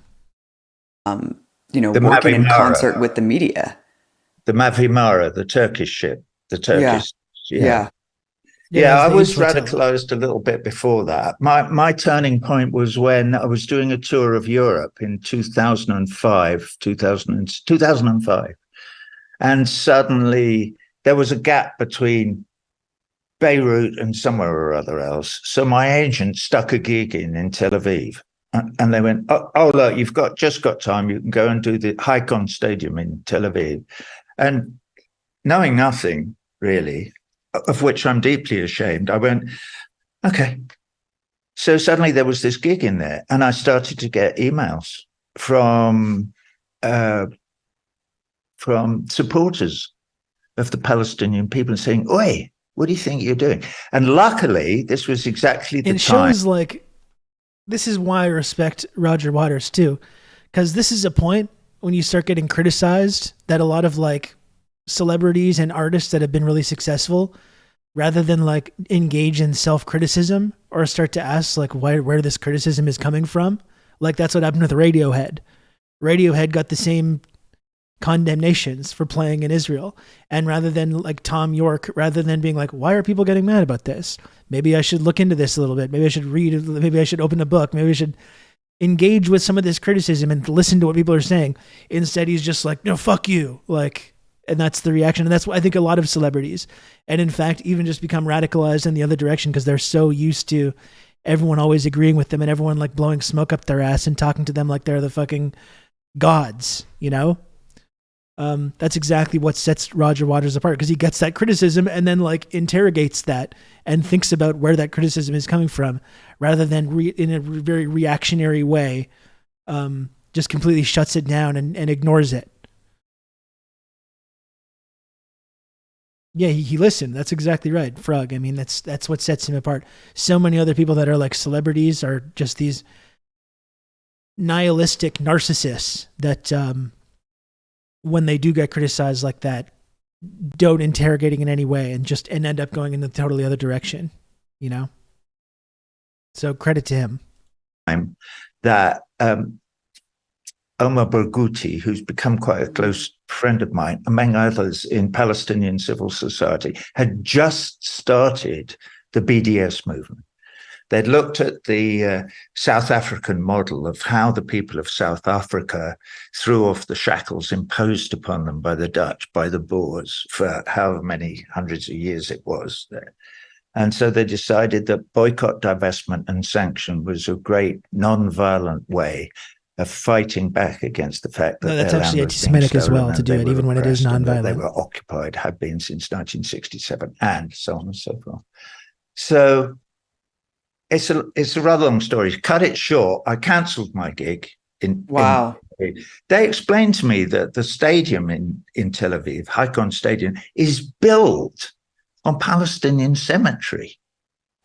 Working in concert with the media. The Mavi Mara, the Turkish ship, the Turkish. Yeah, I was radicalized a little bit before that. My turning point was when I was doing a tour of Europe in 2005. And suddenly there was a gap between Beirut and somewhere or other else. So my agent stuck a gig in Tel Aviv. And they went, oh, look, you've just got time. You can go and do the Haikon Stadium in Tel Aviv. And knowing nothing, really, of which I'm deeply ashamed, I went, okay. So suddenly there was this gig in there, and I started to get emails from supporters of the Palestinian people saying, oi, what do you think you're doing? And luckily, this was exactly the time. It shows like, this is why I respect Roger Waters too, because this is a point when you start getting criticized that a lot of like celebrities and artists that have been really successful, rather than like engage in self-criticism or start to ask like where this criticism is coming from. Like that's what happened with Radiohead. Radiohead got the same condemnations for playing in Israel. And rather than like Tom York, rather than being like, why are people getting mad about this? Maybe I should look into this a little bit. Maybe I should read, maybe I should open a book. Maybe I should engage with some of this criticism and listen to what people are saying. Instead, he's just like, no, fuck you. Like, and that's the reaction. And that's what I think a lot of celebrities, and in fact, even just become radicalized in the other direction because they're so used to everyone always agreeing with them and everyone like blowing smoke up their ass and talking to them like they're the fucking gods, you know? That's exactly what sets Roger Waters apart, because he gets that criticism and then like interrogates that and thinks about where that criticism is coming from, rather than in a very reactionary way, just completely shuts it down and ignores it. Yeah, he listened. That's exactly right, Frog. I mean, that's what sets him apart. So many other people that are like celebrities are just these nihilistic narcissists that when they do get criticized like that, don't interrogating in any way and end up going in the totally other direction, you know? So credit to him. That Omar Barghouti, who's become quite a close friend of mine, among others in Palestinian civil society, had just started the BDS movement. They'd looked at the South African model of how the people of South Africa threw off the shackles imposed upon them by the Dutch, by the Boers, for however many hundreds of years it was there. And so they decided that boycott, divestment, and sanction was a great non-violent way of fighting back against the fact that that's actually anti-Semitic as well to do it, even when it is non-violent. They were occupied, had been since 1967, and so on and so forth. So it's a rather long story. Cut it short, I cancelled my gig. They explained to me that the stadium in Tel Aviv, Haikon Stadium, is built on Palestinian cemetery.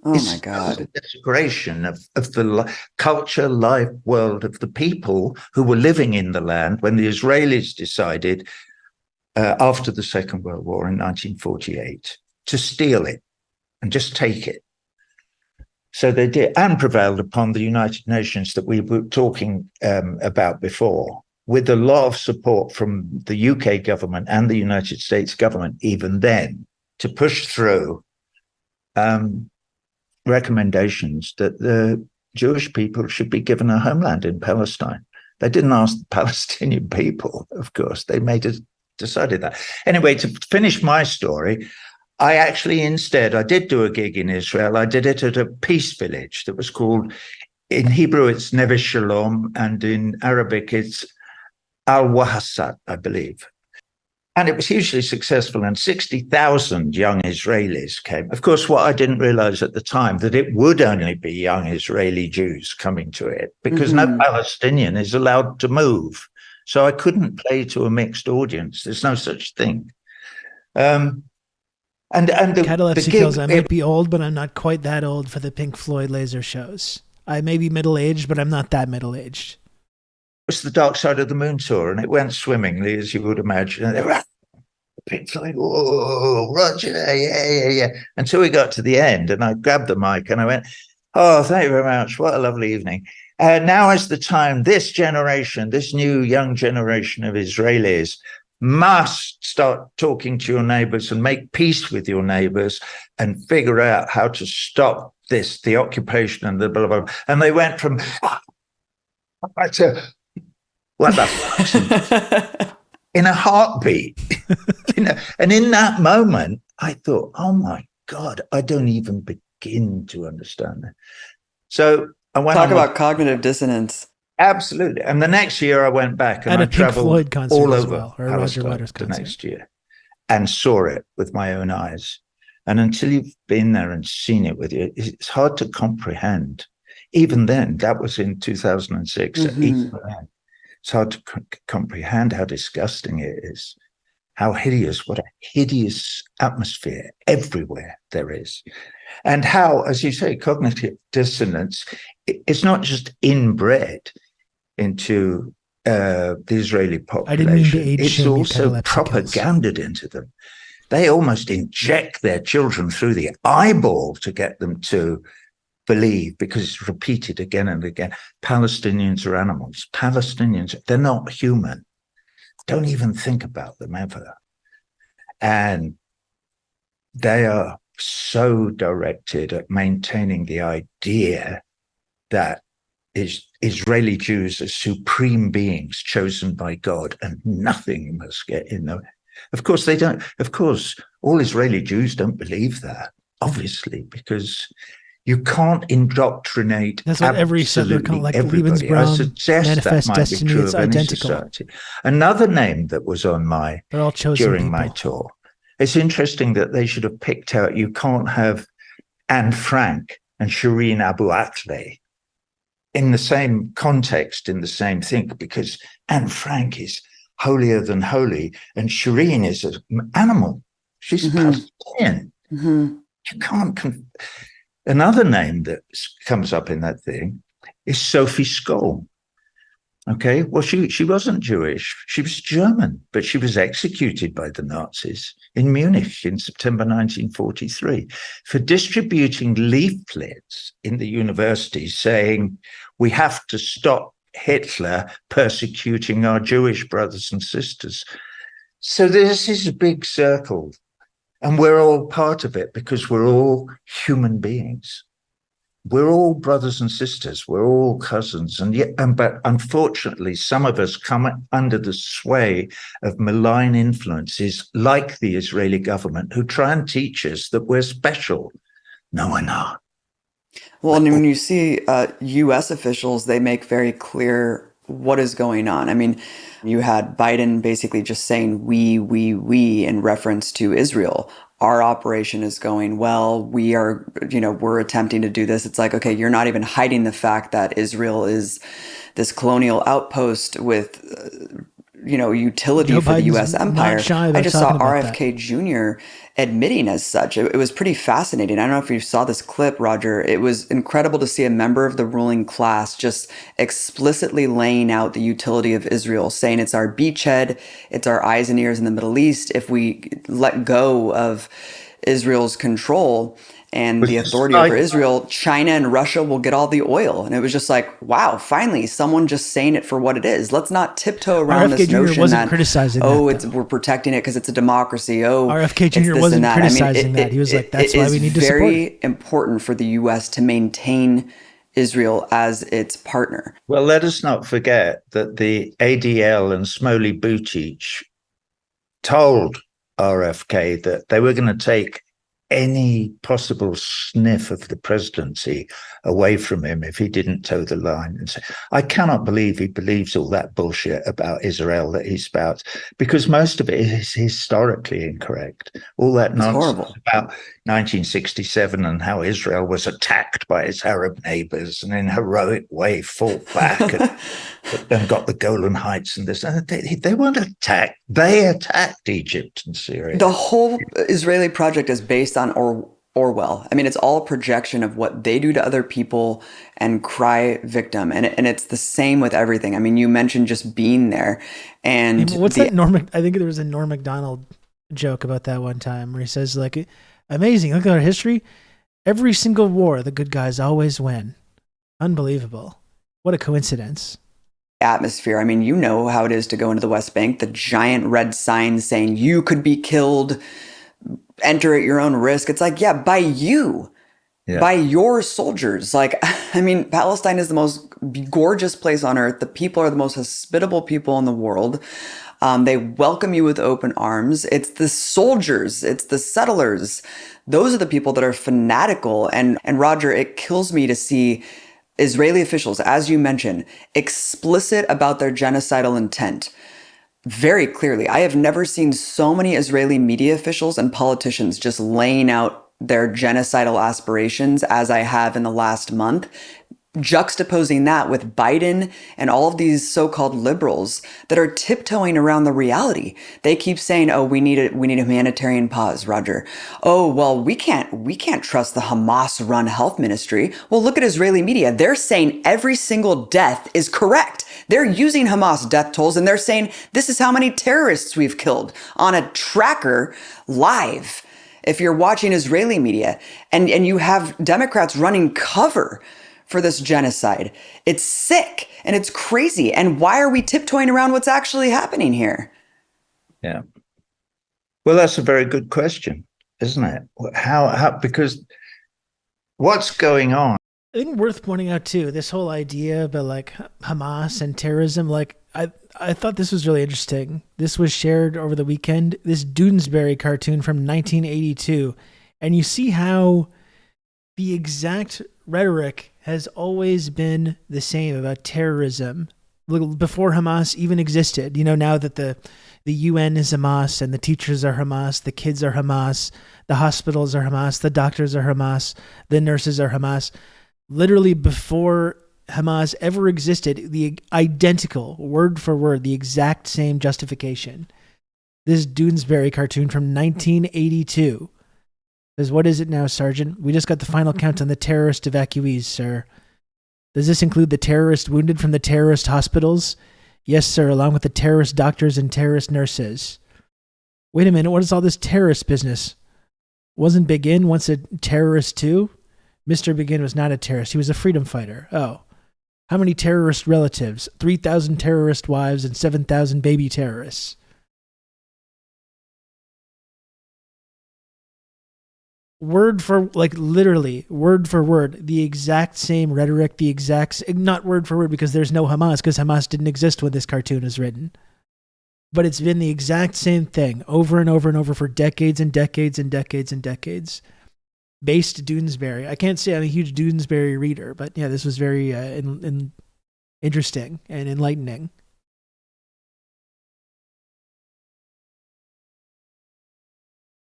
Oh my God. It's a desecration of the culture, life, world of the people who were living in the land when the Israelis decided after the Second World War in 1948 to steal it and just take it. So they did, and prevailed upon the United Nations that we were talking about before, with a lot of support from the UK government and the United States government, even then, to push through recommendations that the Jewish people should be given a homeland in Palestine. They didn't ask the Palestinian people, of course. They decided that. Anyway, to finish my story, I actually I did do a gig in Israel. I did it at a peace village that was called, in Hebrew, it's Neve Shalom, and in Arabic, it's Al-Wahasat, I believe. And it was hugely successful, and 60,000 young Israelis came. Of course, what I didn't realize at the time, that it would only be young Israeli Jews coming to it, because no Palestinian is allowed to move. So I couldn't play to a mixed audience. There's no such thing. And the Catalepsy Kills, I might be old, but I'm not quite that old for the Pink Floyd laser shows. I may be middle-aged, but I'm not that middle-aged. It was the Dark Side of the Moon tour, and it went swimmingly, as you would imagine. And they were Pink Floyd, whoa, Roger, yeah. Until we got to the end, and I grabbed the mic and I went, oh, thank you very much. What a lovely evening. Now is the time, this generation, this new young generation of Israelis must start talking to your neighbors and make peace with your neighbors and figure out how to stop the occupation and the blah, blah, blah. And they went from, to, what the fuck? In a heartbeat. And in that moment, I thought, oh my God, I don't even begin to understand that. So I went Talk about cognitive dissonance. Absolutely. And the next year I went back and I traveled all over Palestine the next year and saw it with my own eyes. And until you've been there and seen it with you, it's hard to comprehend. Even then, that was in 2006. Even then, it's hard to comprehend how disgusting it is, how hideous, what a hideous atmosphere everywhere there is. And how, as you say, cognitive dissonance, it's not just inbred into the Israeli population. I didn't mean to age it's also propaganded into them. They almost inject their children through the eyeball to get them to believe, because it's repeated again and again. Palestinians are animals. Palestinians, they're not human. don't even think about them ever. And they are so directed at maintaining the idea that Israeli Jews are supreme beings chosen by God and nothing must get in the way. Of course, they don't. Of course, all Israeli Jews don't believe that, obviously, because you can't indoctrinate. That's what every settler called, like everybody. I Lebensraum, suggest Manifest that might Destiny. be true It's of any identical. society. Another name that was on They're all chosen during people. my tour. It's interesting that they should have picked out. You can't have Anne Frank and Shireen Abu Akleh in the same context, in the same thing, because Anne Frank is holier than holy, and Shireen is an animal. She's Palestinian. You can't. Another name that comes up in that thing is Sophie Scholl. Okay, well, she wasn't Jewish. She was German, but she was executed by the Nazis in Munich in September 1943 for distributing leaflets in the universities saying, we have to stop Hitler persecuting our Jewish brothers and sisters. So this is a big circle, and we're all part of it because we're all human beings. We're all brothers and sisters. We're all cousins. But unfortunately, some of us come under the sway of malign influences like the Israeli government who try and teach us that we're special. No, we're not. Well, and when you see U.S. officials, they make very clear what is going on. I mean, you had Biden basically just saying we in reference to Israel. Our operation is going well. We're attempting to do this. It's like, okay, you're not even hiding the fact that Israel is this colonial outpost with, utility for the U.S. empire. I just saw RFK Jr. admitting as such. It was pretty fascinating. I don't know if you saw this clip, Roger. It was incredible to see a member of the ruling class just explicitly laying out the utility of Israel, saying it's our beachhead, it's our eyes and ears in the Middle East. If we let go of Israel's control and the authority over Israel, China and Russia will get all the oil. And it was just like, wow, finally, someone just saying it for what it is. Let's not tiptoe around this notion wasn't criticizing we're protecting it because it's a democracy. RFK Jr. wasn't criticizing that. He was like, that's why we need to support it. It's very important for the U.S. to maintain Israel as its partner. Well, let us not forget that the ADL and Smoley Buttigieg told RFK that they were going to take any possible sniff of the presidency away from him if he didn't toe the line. And so I cannot believe he believes all that bullshit about Israel that he spouts, because most of it is historically incorrect. All that nonsense about 1967 and how Israel was attacked by its Arab neighbors and in heroic way fought back and got the Golan Heights and this. And they weren't attacked. They attacked Egypt and Syria. The whole Israeli project is based on Orwell. I mean, it's all projection of what they do to other people and cry victim. And it's the same with everything. I mean, you mentioned just being there. And what's that I think there was a Norm Macdonald joke about that one time where he says, like, amazing, look at our history. Every single war, the good guys always win. Unbelievable. What a coincidence. Atmosphere. I mean, you know how it is to go into the West Bank, the giant red signs saying you could be killed, enter at your own risk. It's like, yeah, by you, by your soldiers. Like, I mean, Palestine is the most gorgeous place on earth. The people are the most hospitable people in the world. They welcome you with open arms. It's the soldiers. It's the settlers. Those are the people that are fanatical. And Roger, it kills me to see Israeli officials, as you mentioned, explicit about their genocidal intent. Very clearly. I have never seen so many Israeli media officials and politicians just laying out their genocidal aspirations as I have in the last month, juxtaposing that with Biden and all of these so-called liberals that are tiptoeing around the reality. They keep saying, "Oh, we need a humanitarian pause, Roger. Oh, well, we can't trust the Hamas-run health ministry." Well, look at Israeli media. They're saying every single death is correct. They're using Hamas death tolls and they're saying this is how many terrorists we've killed on a tracker live. If you're watching Israeli media and you have Democrats running cover for this genocide. It's sick and it's crazy. And why are we tiptoeing around what's actually happening here? Yeah. Well, that's a very good question, isn't it? How because what's going on? I think worth pointing out too, this whole idea about like Hamas and terrorism, like I thought this was really interesting. This was shared over the weekend, this Doonesbury cartoon from 1982. And you see how the exact rhetoric has always been the same about terrorism before Hamas even existed. You know, now that the UN is Hamas and the teachers are Hamas, the kids are Hamas, the hospitals are Hamas, the doctors are Hamas, the nurses are Hamas. Literally before Hamas ever existed, the identical, word for word, the exact same justification. This Doonesbury cartoon from 1982 says, "What is it now, Sergeant? We just got the final count on the terrorist evacuees, sir. Does this include the terrorist wounded from the terrorist hospitals? Yes, sir, along with the terrorist doctors and terrorist nurses. Wait a minute, what is all this terrorist business? Wasn't Begin once a terrorist too? Mr. Begin was not a terrorist. He was a freedom fighter. Oh. How many terrorist relatives? 3,000 terrorist wives and 7,000 baby terrorists." Word for, like literally, word for word, the exact same rhetoric, the exact, not word for word because there's no Hamas, because Hamas didn't exist when this cartoon was written. But it's been the exact same thing over and over and over for decades and decades and decades and decades. Based Doonesbury. I can't say I'm a huge Doonesbury reader, but yeah, this was very interesting and enlightening.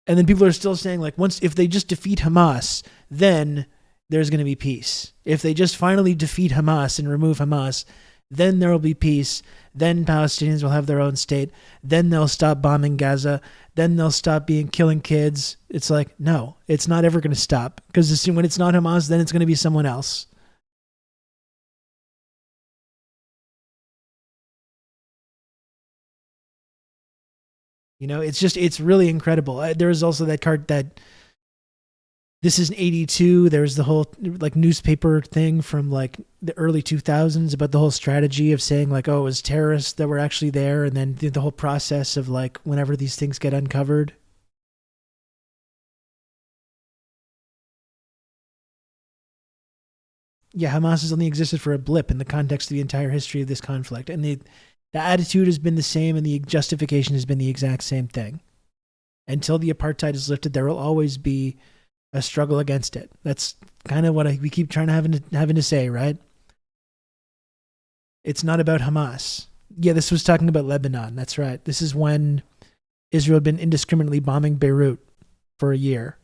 And then people are still saying, like, if they just defeat Hamas, then there's going to be peace. If they just finally defeat Hamas and remove Hamas, then there will be peace. Then Palestinians will have their own state. Then they'll stop bombing Gaza. Then they'll stop killing kids. It's like, no, it's not ever going to stop. Because when it's not Hamas, then it's going to be someone else. You know, it's really incredible. There was also that card that this is in 82. There was the whole like newspaper thing from like the early 2000s about the whole strategy of saying like, oh, it was terrorists that were actually there. And then the whole process of like whenever these things get uncovered. Yeah, Hamas has only existed for a blip in the context of the entire history of this conflict. And the attitude has been the same and the justification has been the exact same thing. Until the apartheid is lifted, there will always be a struggle against it. That's kind of what we keep trying to having to say, right? It's not about Hamas. Yeah, this was talking about Lebanon. That's right. This is when Israel had been indiscriminately bombing Beirut for a year.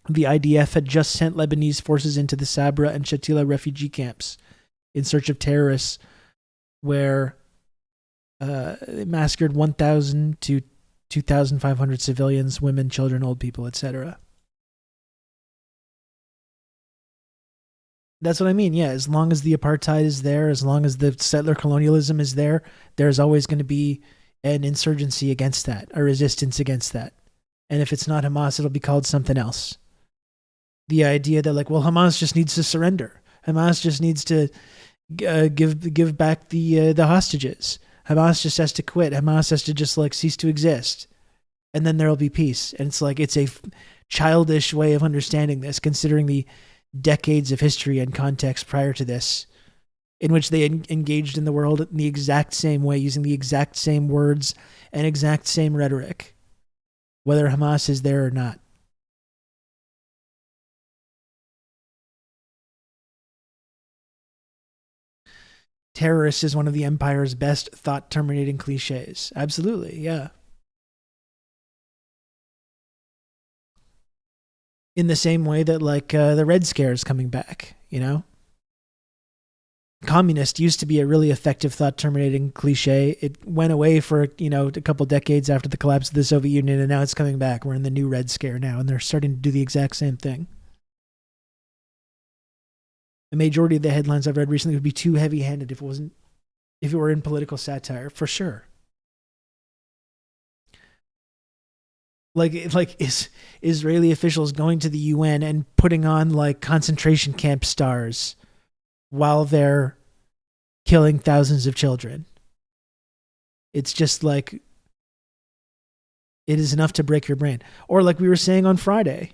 The IDF had just sent Lebanese forces into the Sabra and Shatila refugee camps in search of terrorists, where they massacred 1,000 to 2,500 civilians, women, children, old people, etc. That's what I mean. Yeah, as long as the apartheid is there, as long as the settler colonialism is there, there's always going to be an insurgency against that, a resistance against that. And if it's not Hamas, it'll be called something else. The idea that like, well, Hamas just needs to surrender. Hamas just needs to give back the hostages. Hamas just has to quit. Hamas has to just like cease to exist, and then there'll be peace. And it's like it's a childish way of understanding this, considering the decades of history and context prior to this, in which they engaged in the world in the exact same way, using the exact same words and exact same rhetoric, whether Hamas is there or not. Terrorist is one of the empire's best thought-terminating cliches. Absolutely, yeah. In the same way that, like, the Red Scare is coming back, you know? Communist used to be a really effective thought-terminating cliche. It went away for, you know, a couple decades after the collapse of the Soviet Union, and now it's coming back. We're in the new Red Scare now, and they're starting to do the exact same thing. The majority of the headlines I've read recently would be too heavy-handed if it were in political satire, for sure. Is Israeli officials going to the UN and putting on like concentration camp stars while they're killing thousands of children. It's just like, it is enough to break your brain. Or like we were saying on Friday,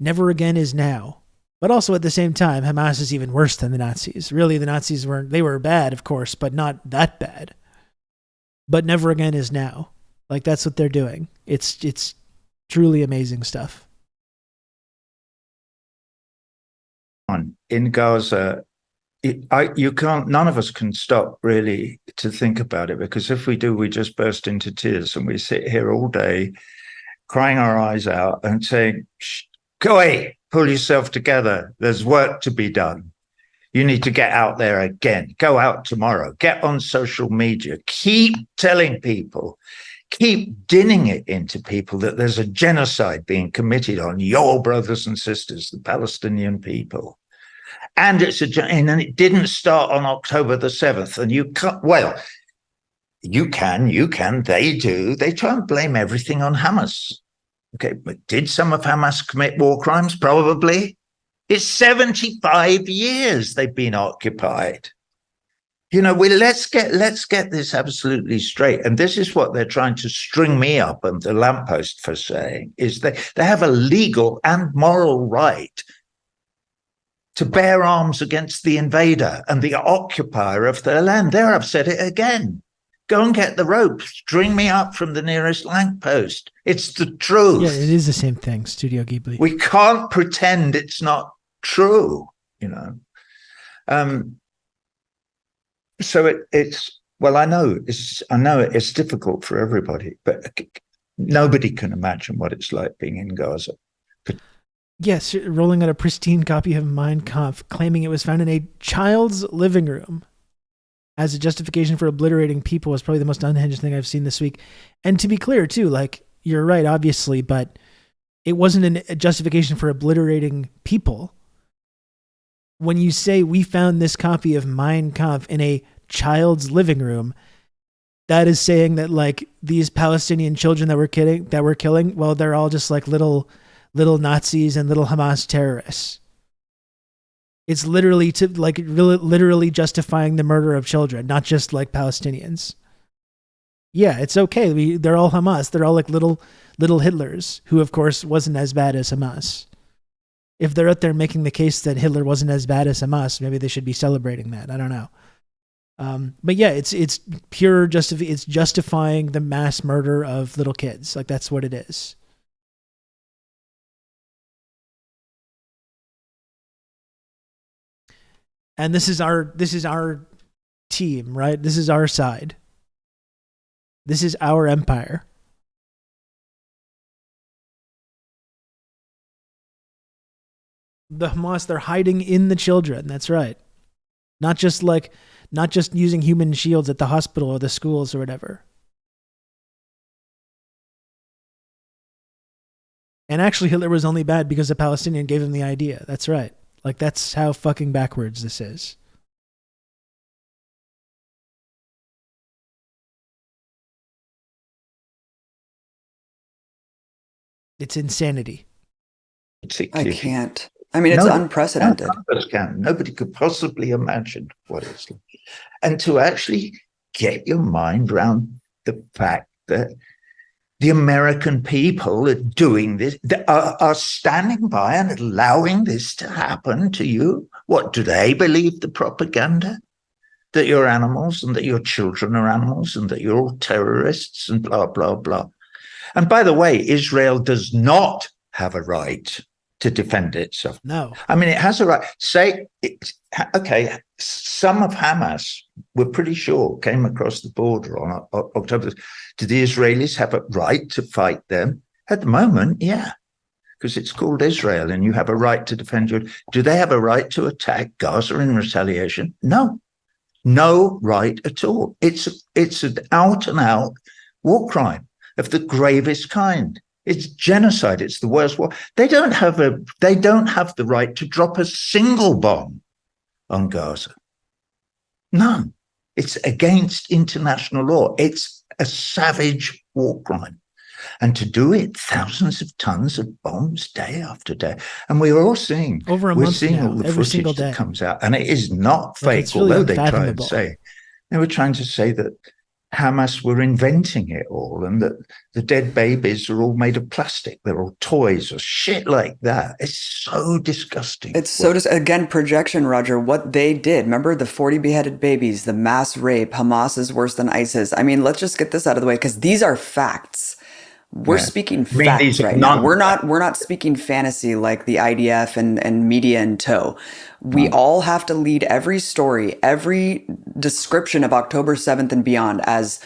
never again is now. But also at the same time, Hamas is even worse than the Nazis. Really, the Nazis they were bad, of course, but not that bad. But never again is now. Like, that's what they're doing. It's truly amazing stuff. In Gaza, you can't. None of us can stop really to think about it, because if we do, we just burst into tears and we sit here all day, crying our eyes out and saying, "Go away, pull yourself together. There's work to be done. You need to get out there again. Go out tomorrow. Get on social media. Keep telling people." Keep dinning it into people that there's a genocide being committed on your brothers and sisters, the Palestinian people. And and it didn't start on October the 7th. And you can't, well, you can, they do. They try and blame everything on Hamas. Okay, but did some of Hamas commit war crimes? Probably. It's 75 years they've been occupied. Let's get this absolutely straight. And this is what they're trying to string me up on the lamppost for saying, is they have a legal and moral right to bear arms against the invader and the occupier of their land. There, I've said it again. Go and get the rope. String me up from the nearest lamppost. It's the truth. Yeah, it is the same thing, Studio Ghibli. We can't pretend it's not true, So I know it's difficult for everybody, but nobody can imagine what it's like being in Gaza. Yes, rolling out a pristine copy of Mein Kampf, claiming it was found in a child's living room as a justification for obliterating people was probably the most unhinged thing I've seen this week. And to be clear, too, like, you're right, obviously, but it wasn't a justification for obliterating people. When you say we found this copy of Mein Kampf in a child's living room, that is saying that like these Palestinian children that we're killing, well, they're all just like little Nazis and little Hamas terrorists. It's literally literally justifying the murder of children, not just like Palestinians. Yeah, it's okay. They're all Hamas. They're all like little Hitlers, who of course wasn't as bad as Hamas. If they're out there making the case that Hitler wasn't as bad as Hamas, maybe they should be celebrating that. I don't know. But yeah, it's pure it's justifying the mass murder of little kids. Like, that's what it is. And this is our team, right? This is our side. This is our empire. The Hamas, they're hiding in the children. That's right. Not just using human shields at the hospital or the schools or whatever. And actually, Hitler was only bad because a Palestinian gave him the idea. That's right. Like, that's how fucking backwards this is. It's insanity. I can't. I mean, it's unprecedented. Nobody could possibly imagine what it's like. And to actually get your mind around the fact that the American people are doing this, are standing by and allowing this to happen to you. What, do they believe the propaganda? That you're animals and that your children are animals and that you're all terrorists and blah, blah, blah. And by the way, Israel does not have a right to defend itself. No. I mean, it has a right. Okay, some of Hamas, we're pretty sure, came across the border on October. Do the Israelis have a right to fight them? At the moment, yeah, because it's called Israel and you have a right to defend your... Do they have a right to attack Gaza in retaliation? No. No right at all. It's an out-and-out war crime of the gravest kind. It's genocide. It's the worst war. They don't have the right to drop a single bomb on Gaza. None. It's against international law. It's a savage war crime. And to do it, thousands of tons of bombs day after day. And we're all seeing, Over a we're month seeing now, all the every single footage day. that comes out. And it is not Like, fake, it's really although they try and unfathomable. say, they were trying to say that Hamas were inventing it all and that the dead babies are all made of plastic. They're all toys or shit like that. It's so disgusting. It's so again, projection, Roger, what they did. Remember the 40 beheaded babies, the mass rape, Hamas is worse than ISIS. I mean, let's just get this out of the way because these are facts. We're speaking facts right now. We're not speaking fantasy like the IDF and media in tow. We all have to lead every story, every description of October 7th and beyond as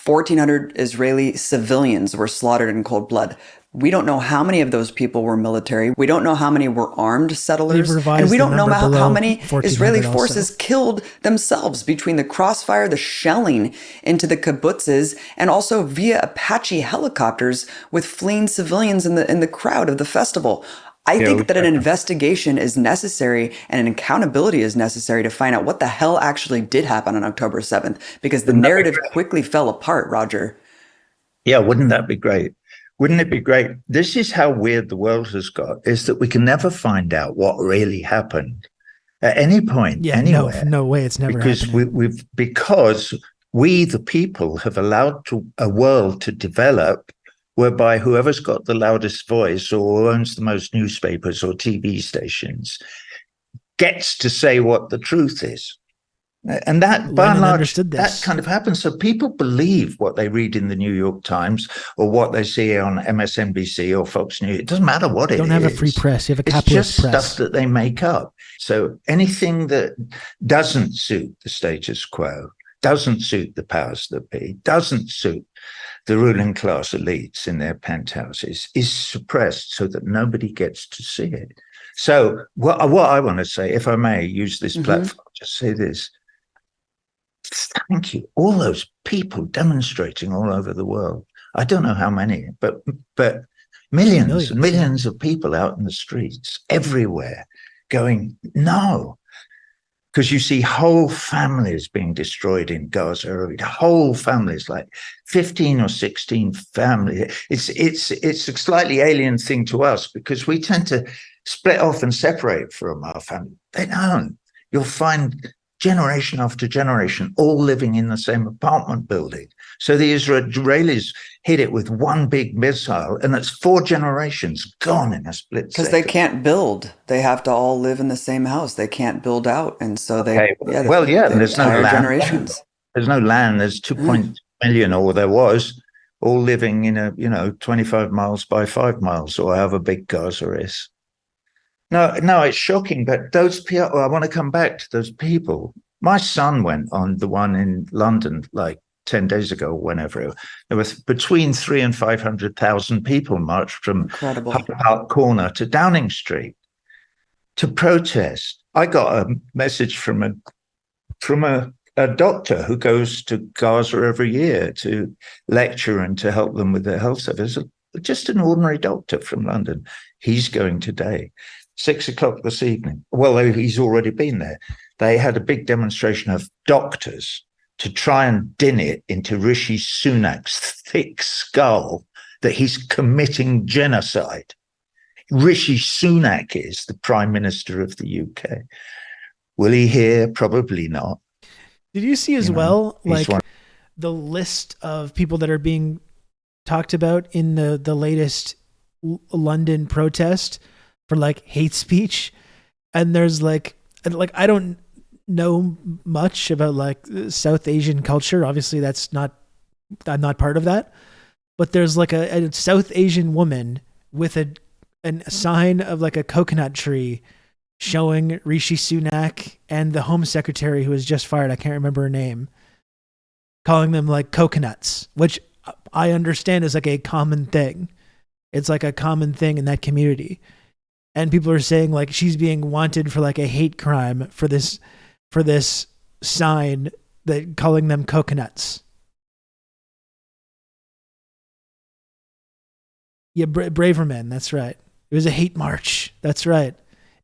1,400 Israeli civilians were slaughtered in cold blood. We don't know how many of those people were military. We don't know how many were armed settlers. And we don't know how many Israeli forces killed themselves between the crossfire, the shelling into the kibbutzes, and also via Apache helicopters with fleeing civilians in the crowd of the festival. I think that an investigation is necessary and an accountability is necessary to find out what the hell actually did happen on October 7th, because the narrative quickly fell apart, Roger. Yeah, wouldn't that be great? Wouldn't it be great? This is how weird the world has got, is that we can never find out what really happened at any point, anywhere. No way, it's never happening. Because we, the people, have allowed a world to develop whereby whoever's got the loudest voice or owns the most newspapers or TV stations gets to say what the truth is. And that, by and large, that kind of happens. So people believe what they read in the New York Times or what they see on MSNBC or Fox News. It doesn't matter what it is. You don't have a free press. You have a capitalist press. It's just press. stuff that they make up. So anything that doesn't suit the status quo, doesn't suit the powers that be, doesn't suit the ruling class elites in their penthouses is suppressed so that nobody gets to see it. So what I want to say, if I may use this platform, just say this. Thank you. All those people demonstrating all over the world. I don't know how many, but millions and millions of people out in the streets everywhere going, no. Because you see whole families being destroyed in Gaza, whole families, like 15 or 16 families. It's a slightly alien thing to us because we tend to split off and separate from our family. They don't. You'll find generation after generation, all living in the same apartment building. So the Israelis hit it with one big missile, and it's 4 generations gone in a split second. Because they can't build. They have to all live in the same house. They can't build out. And so they... there's no land. Generations. There's no land. There's 2.2 million, or there was, all living in a, 25 miles by 5 miles, or however big Gaza is. No, it's shocking, but those people, I want to come back to those people. My son went on the one in London like 10 days ago, whenever. There were between 300,000 and 500,000 people marched from Hyde Park Corner to Downing Street to protest. I got a message from a doctor who goes to Gaza every year to lecture and to help them with their health service. Just an ordinary doctor from London. He's going today. 6:00 this evening. Well, he's already been there. They had a big demonstration of doctors to try and din it into Rishi Sunak's thick skull that he's committing genocide. Rishi Sunak is the Prime Minister of the UK. Will he hear? Probably not. Did you see as well, like the list of people that are being talked about in the latest London protest for like hate speech? And there's like I don't know much about like South Asian culture. Obviously I'm not part of that, but there's like a South Asian woman with a sign of like a coconut tree showing Rishi Sunak and the Home Secretary who was just fired. I can't remember her name, calling them like coconuts, which I understand is like a common thing. It's like a common thing in that community. And people are saying like she's being wanted for like a hate crime for this sign that calling them coconuts. Yeah, Braverman, that's right. It was a hate march. That's right.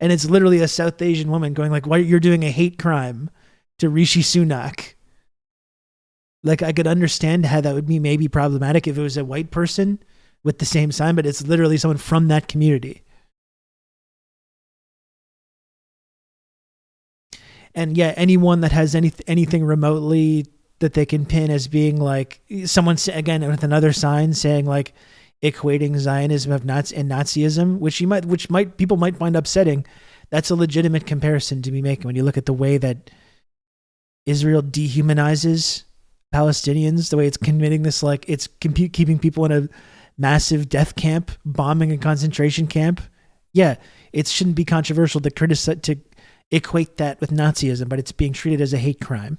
And it's literally a South Asian woman going like, "Why you're doing a hate crime to Rishi Sunak?" Like, I could understand how that would be maybe problematic if it was a white person with the same sign, but it's literally someone from that community. And yeah, anyone that has anything remotely that they can pin as being like someone, again, with another sign saying like equating Zionism of and Nazism, which people might find upsetting. That's a legitimate comparison to be making when you look at the way that Israel dehumanizes Palestinians, the way it's committing this, like it's keeping people in a massive death camp, bombing a concentration camp. Yeah, it shouldn't be controversial to criticize, to equate that with Nazism, but it's being treated as a hate crime.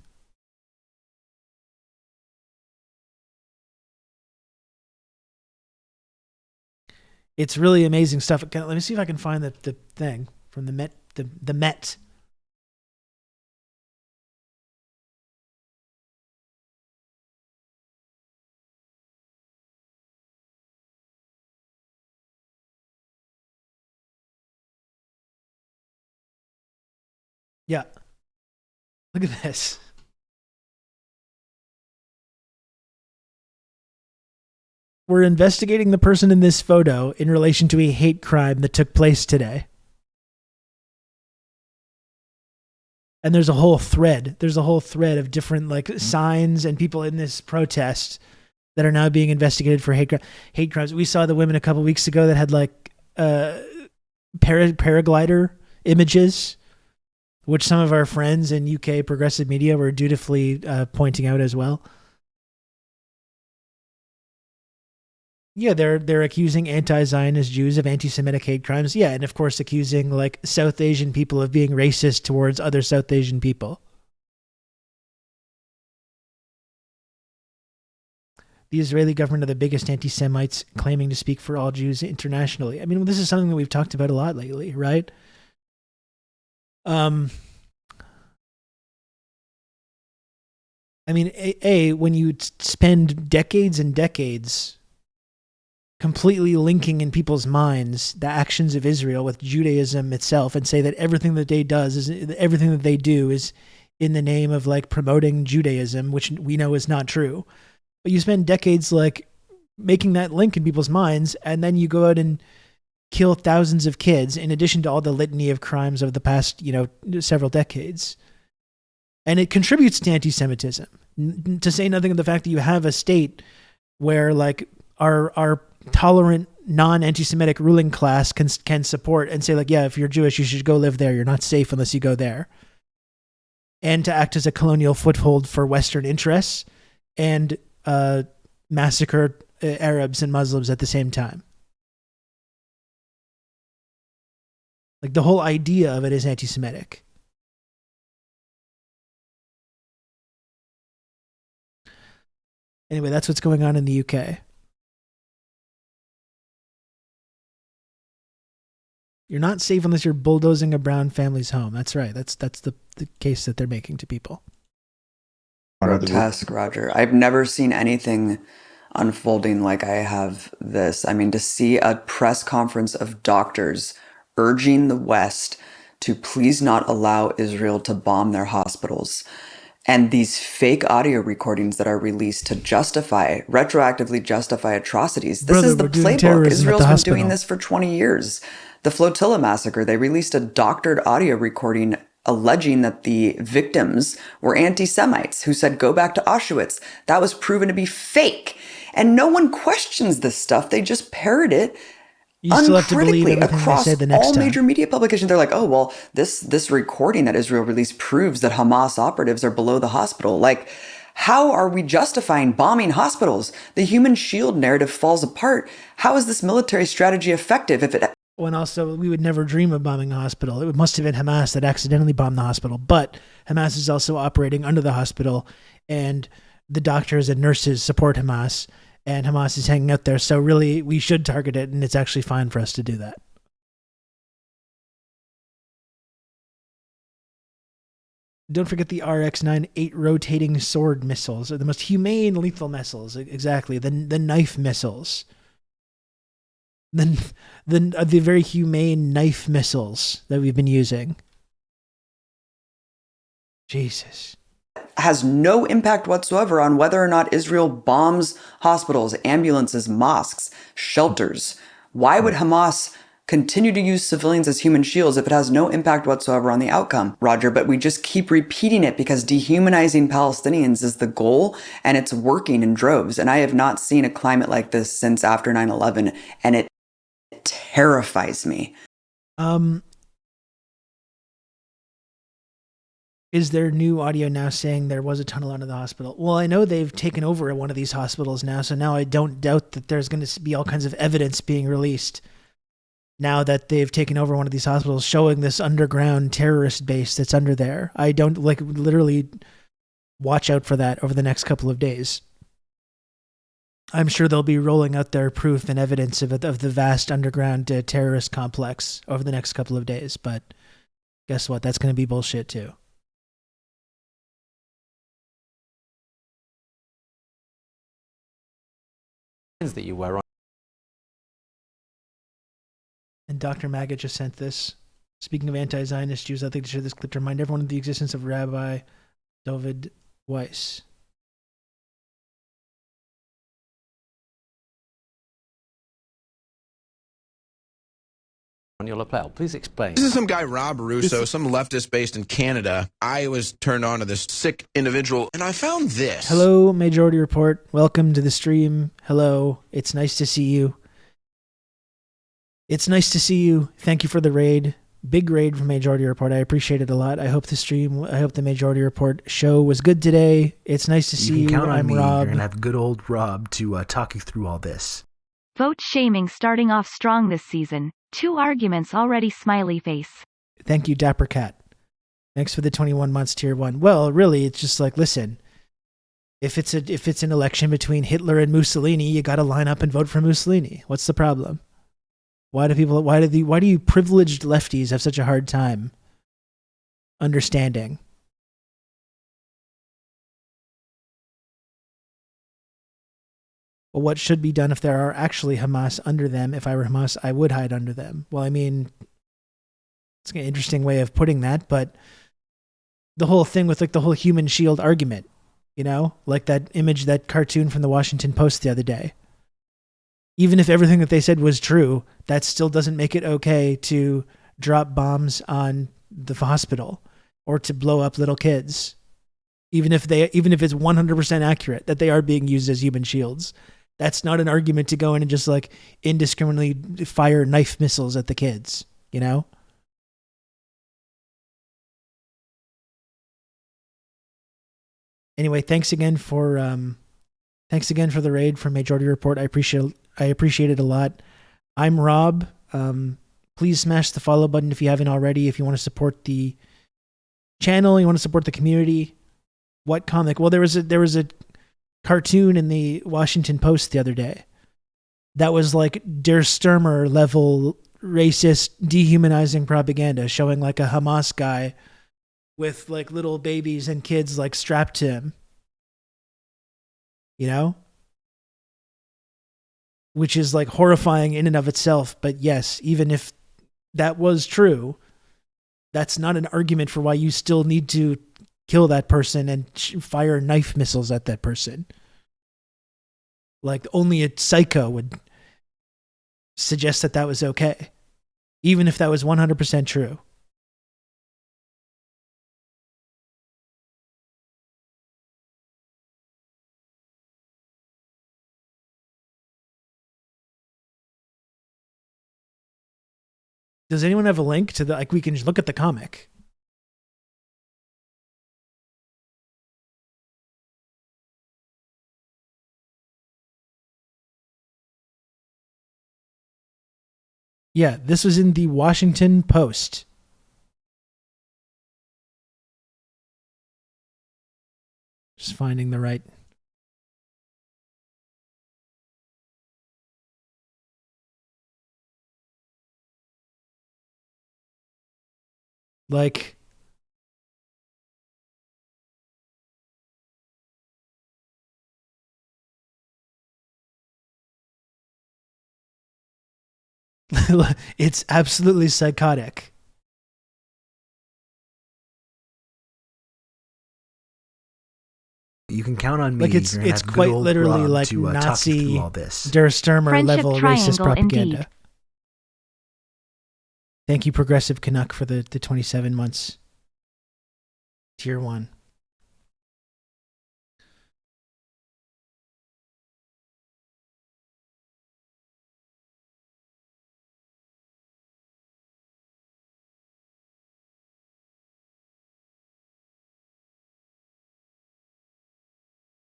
It's really amazing stuff. Let me see if I can find the thing from the Met. The Met. Yeah. Look at this. We're investigating the person in this photo in relation to a hate crime that took place today. And there's a whole thread. There's a whole thread of different like signs and people in this protest that are now being investigated for hate crimes. We saw the women a couple weeks ago that had like paraglider images, which some of our friends in UK progressive media were dutifully pointing out as well. Yeah, they're accusing anti-Zionist Jews of anti-Semitic hate crimes. Yeah, and of course accusing like South Asian people of being racist towards other South Asian people. The Israeli government are the biggest anti-Semites, claiming to speak for all Jews internationally. I mean, this is something that we've talked about a lot lately, right? I mean, when you spend decades and decades completely linking in people's minds the actions of Israel with Judaism itself and say that everything that they do is in the name of like promoting Judaism, which we know is not true. But you spend decades like making that link in people's minds, and then you go out and kill thousands of kids in addition to all the litany of crimes of the past, several decades. And it contributes to anti-Semitism, to say nothing of the fact that you have a state where like our tolerant non-anti-Semitic ruling class can support and say like, yeah, if you're Jewish, you should go live there. You're not safe unless you go there. And to act as a colonial foothold for Western interests and massacre Arabs and Muslims at the same time. Like the whole idea of it is anti-Semitic. Anyway, that's what's going on in the UK. You're not safe unless you're bulldozing a brown family's home. That's right. That's the case that they're making to people. Grotesque, Roger. I've never seen anything unfolding like I have this. I mean, to see a press conference of doctors urging the West to please not allow Israel to bomb their hospitals, and these fake audio recordings that are released to retroactively justify atrocities. This is the playbook. Israel's been doing this for 20 years. The Flotilla massacre, they released a doctored audio recording alleging that the victims were anti-Semites who said, go back to Auschwitz. That was proven to be fake. And no one questions this stuff. They just parrot it uncritically across all major media publications. They're like, oh, well, this recording that Israel released proves that Hamas operatives are below the hospital. Like, how are we justifying bombing hospitals? The human shield narrative falls apart. How is this military strategy effective if it... Well, and also, we would never dream of bombing a hospital. It must have been Hamas that accidentally bombed the hospital. But Hamas is also operating under the hospital, and the doctors and nurses support Hamas, and Hamas is hanging out there. So really, we should target it, and it's actually fine for us to do that. Don't forget the RX-9 8 rotating sword missiles, are the most humane lethal missiles. Exactly, the knife missiles. The very humane knife missiles that we've been using. Jesus. has no impact whatsoever on whether or not Israel bombs hospitals, ambulances, mosques, shelters. Why would Hamas continue to use civilians as human shields if it has no impact whatsoever on the outcome, Roger? But we just keep repeating it because dehumanizing Palestinians is the goal, and it's working in droves. And I have not seen a climate like this since after 9/11, and it terrifies me. Is there new audio now saying there was a tunnel under the hospital? Well, I know they've taken over one of these hospitals now, so now I don't doubt that there's going to be all kinds of evidence being released now that they've taken over one of these hospitals, showing this underground terrorist base that's under there. I don't, like, literally watch out for that over the next couple of days. I'm sure they'll be rolling out their proof and evidence of the vast underground terrorist complex over the next couple of days, but guess what? That's going to be bullshit too. That you were on. And Dr. Maggot just sent this. Speaking of anti-Zionist Jews, I'd like to share this clip to remind everyone of the existence of Rabbi David Weiss. On your lapel. Please explain. This is some guy, Rob Russo, some leftist based in Canada. I was turned on to this sick individual, and I found this. Hello, Majority Report. Welcome to the stream. Hello. It's nice to see you. It's nice to see you. Thank you for the raid. Big raid from Majority Report. I appreciate it a lot. I hope the Majority Report show was good today. It's nice to see you. Count on I'm me. Rob. You're going to have good old Rob to talk you through all this. Vote shaming starting off strong this season. 2 arguments already, smiley face. Thank you, Dapper Cat. Thanks for the 21 months tier 1. Well, really, it's just like, listen, if it's an election between Hitler and Mussolini, you got to line up and vote for Mussolini. What's the problem? Why do you privileged lefties have such a hard time understanding? Well, what should be done if there are actually Hamas under them? If I were Hamas, I would hide under them. Well, I mean, it's an interesting way of putting that, but the whole thing with, like, the whole human shield argument, you know, like that image, that cartoon from the Washington Post the other day. Even if everything that they said was true, that still doesn't make it okay to drop bombs on the hospital or to blow up little kids. Even if it's 100% accurate that they are being used as human shields. That's not an argument to go in and just, like, indiscriminately fire knife missiles at the kids, you know? Anyway, thanks again for the raid from Majority Report. I appreciate it a lot. I'm Rob. Please smash the follow button if you haven't already. If you want to support the channel, you want to support the community. What comic? Well, there was a cartoon in the Washington Post the other day that was like Der Stürmer level racist, dehumanizing propaganda, showing like a Hamas guy with like little babies and kids like strapped to him, you know, which is like horrifying in and of itself. But yes, even if that was true, that's not an argument for why you still need to kill that person and fire knife missiles at that person. Like, only a psycho would suggest that that was okay, even if that was 100% true. Does anyone have a link to the, like, we can just look at the comic? Yeah, this was in the Washington Post. Just finding the right. Like, it's absolutely psychotic. You can count on me. Like it's You're gonna have good quite old literally Rob like to, talk you Nazi through all this. Der Sturmer Friendship level racist triangle propaganda. indeed. Thank you, Progressive Canuck, for the 27 months. Tier 1.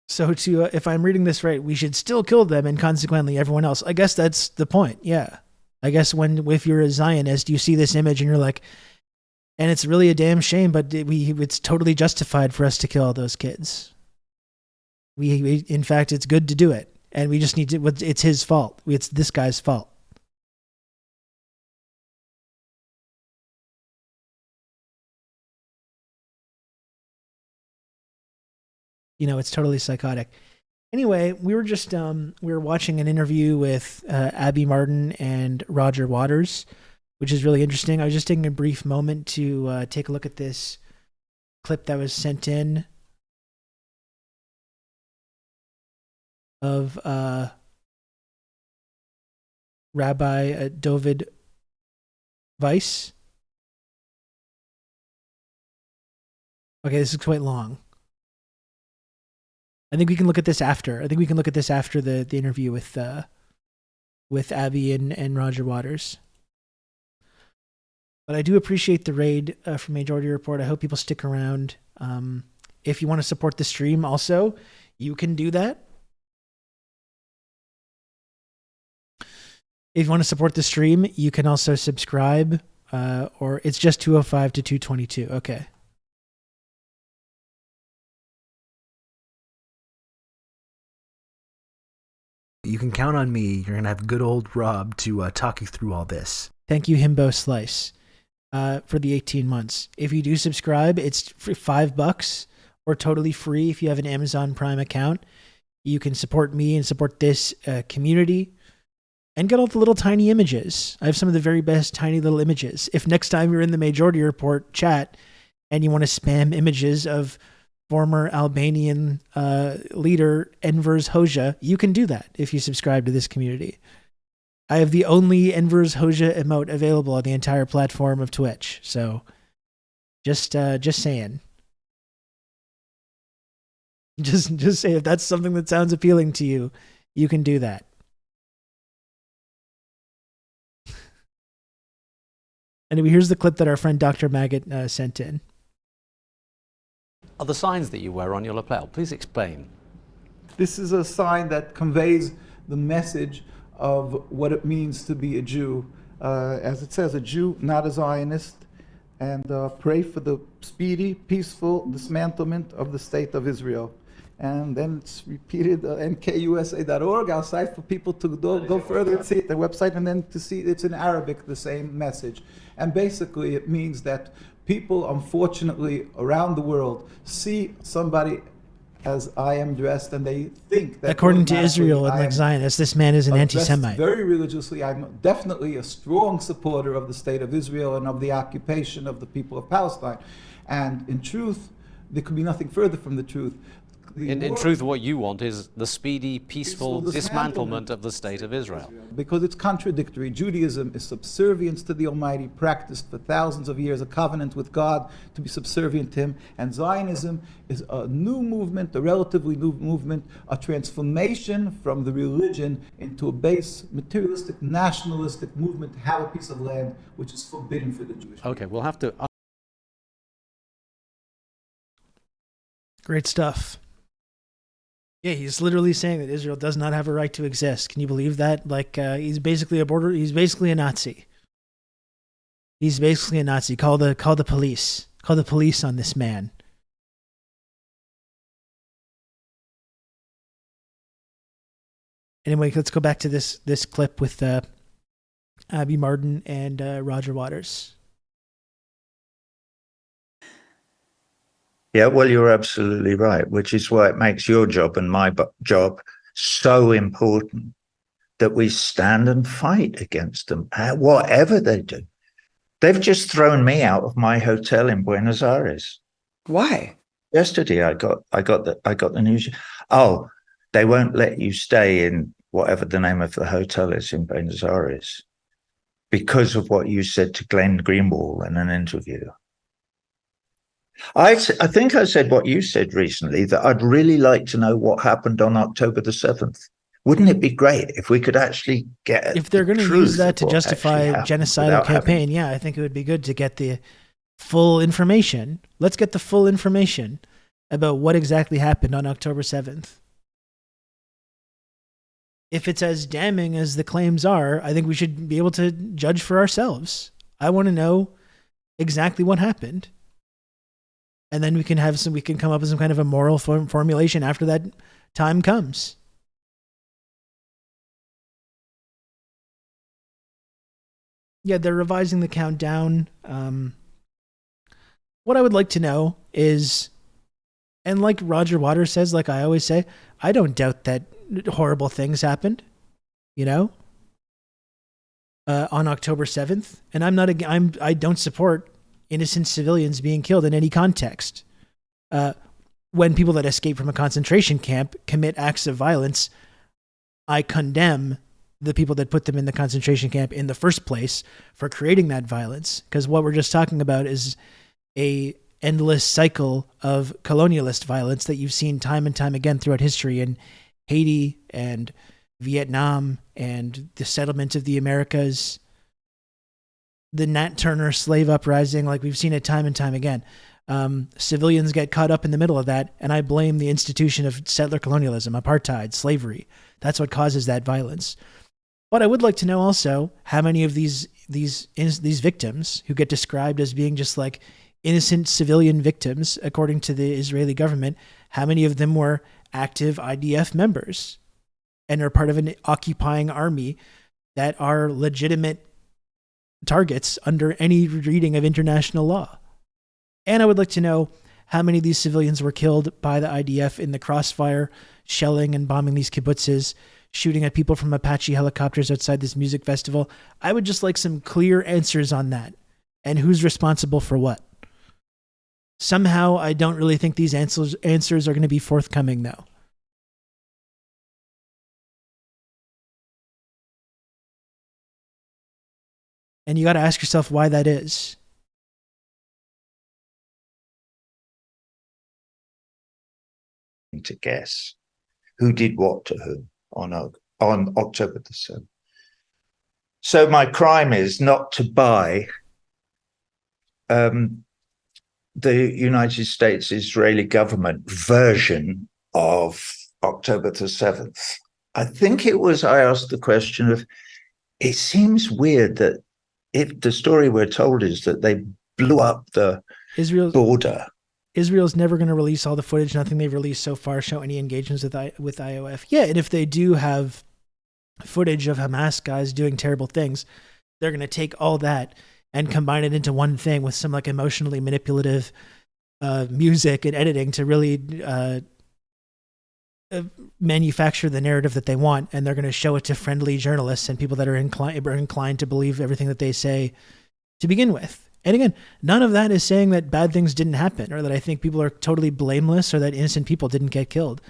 So if I'm reading this right, we should still kill them and consequently everyone else. I guess that's the point. Yeah. I guess if you're a Zionist, you see this image and you're like, and it's really a damn shame, but it's totally justified for us to kill all those kids. We in fact, it's good to do it. And we just need to, it's his fault. It's this guy's fault. It's totally psychotic. Anyway, we were just we were watching an interview with Abby Martin and Roger Waters, which is really interesting. I was just taking a brief moment to take a look at this clip that was sent in of Rabbi David Weiss. Okay, this is quite long. I think we can look at this after. The interview with Abby and Roger Waters. But I do appreciate the raid from Majority Report. I hope people stick around. If you want to support the stream also, you can do that. If you want to support the stream, you can also subscribe, or it's just 205 to 222. Okay. You can count on me. You're going to have good old Rob to talk you through all this. Thank you, Himbo Slice, for the 18 months. If you do subscribe, it's $5 or totally free if you have an Amazon Prime account. You can support me and support this community and get all the little tiny images. I have some of the very best tiny little images. If next time you're in the Majority Report chat and you want to spam images of former Albanian leader Enver's Hoxha, you can do that if you subscribe to this community. I have the only Enver's Hoxha emote available on the entire platform of Twitch. So just saying. Just say if that's something that sounds appealing to you, you can do that. Anyway, here's the clip that our friend Dr. Maggot sent in. Are the signs that you wear on your lapel? Please explain. This is a sign that conveys the message of what it means to be a Jew. As it says, a Jew, not a Zionist, and pray for the speedy, peaceful dismantlement of the state of Israel. And then it's repeated nkusa.org outside for people to go further and see it, the website, and then to see it's in Arabic, the same message. And basically it means that people, unfortunately, around the world see somebody as I am dressed, and they think that according to Israel and like Zionists, this man is an anti-Semite. Very religiously, I'm definitely a strong supporter of the state of Israel and of the occupation of the people of Palestine. And in truth, there could be nothing further from the truth. In truth, what you want is the speedy, peaceful dismantlement of the state of Israel. Because it's contradictory. Judaism is subservience to the Almighty, practiced for thousands of years, a covenant with God to be subservient to Him. And Zionism is a new movement, a relatively new movement, a transformation from the religion into a base, materialistic, nationalistic movement to have a piece of land which is forbidden for the Jewish people. Okay, we'll have to... Great stuff. Yeah, he's literally saying that Israel does not have a right to exist. Can you believe that? Like, he's basically he's basically a Nazi. He's basically a Nazi. Call the police. Call the police on this man. Anyway, let's go back to this clip with Abby Martin and Roger Waters. Yeah, well, you're absolutely right, which is why it makes your job and my job so important that we stand and fight against them, whatever they do. They've just thrown me out of my hotel in Buenos Aires. Why? Yesterday, I got the news. Oh, they won't let you stay in whatever the name of the hotel is in Buenos Aires because of what you said to Glenn Greenwald in an interview. I think I said what you said recently, that I'd really like to know what happened on October the 7th. Wouldn't it be great if we could actually get, if they're going to use that to justify genocidal campaign, I think it would be good to get the full information. Let's get the full information about what exactly happened on October 7th. If it's as damning as the claims are, I think we should be able to judge for ourselves. I want to know exactly what happened. And then we can come up with some kind of a moral formulation after that time comes. Yeah, they're revising the countdown. What I would like to know is, and like Roger Waters says, like I always say, I don't doubt that horrible things happened, on October 7th. And I don't support innocent civilians being killed in any context. When people that escape from a concentration camp commit acts of violence, I condemn the people that put them in the concentration camp in the first place for creating that violence. Because what we're just talking about is a endless cycle of colonialist violence that you've seen time and time again throughout history in Haiti and Vietnam and the settlement of the Americas, the Nat Turner slave uprising, like we've seen it time and time again. Civilians get caught up in the middle of that, and I blame the institution of settler colonialism, apartheid, slavery. That's what causes that violence. But I would like to know also how many of these victims who get described as being just like innocent civilian victims, according to the Israeli government, how many of them were active IDF members and are part of an occupying army that are legitimate targets under any reading of international law. And I would like to know how many of these civilians were killed by the IDF in the crossfire, shelling and bombing these kibbutzes, shooting at people from Apache helicopters outside this music festival. I would just like some clear answers on that and who's responsible for what. Somehow, I don't really think these answers are going to be forthcoming, though. And you got to ask yourself why that is. To guess who did what to whom on October the 7th. So my crime is not to buy the United States Israeli government version of October the 7th. I think it was, I asked the question of, it seems weird that if the story we're told is that they blew up the border. Israel's never going to release all the footage. Nothing they've released so far show any engagements with IOF. Yeah, and if they do have footage of Hamas guys doing terrible things, they're going to take all that and combine it into one thing with some like emotionally manipulative music and editing to really manufacture the narrative that they want. And they're going to show it to friendly journalists and people that are inclined to believe everything that they say to begin with. And again, none of that is saying that bad things didn't happen or that I think people are totally blameless or that innocent people didn't get killed.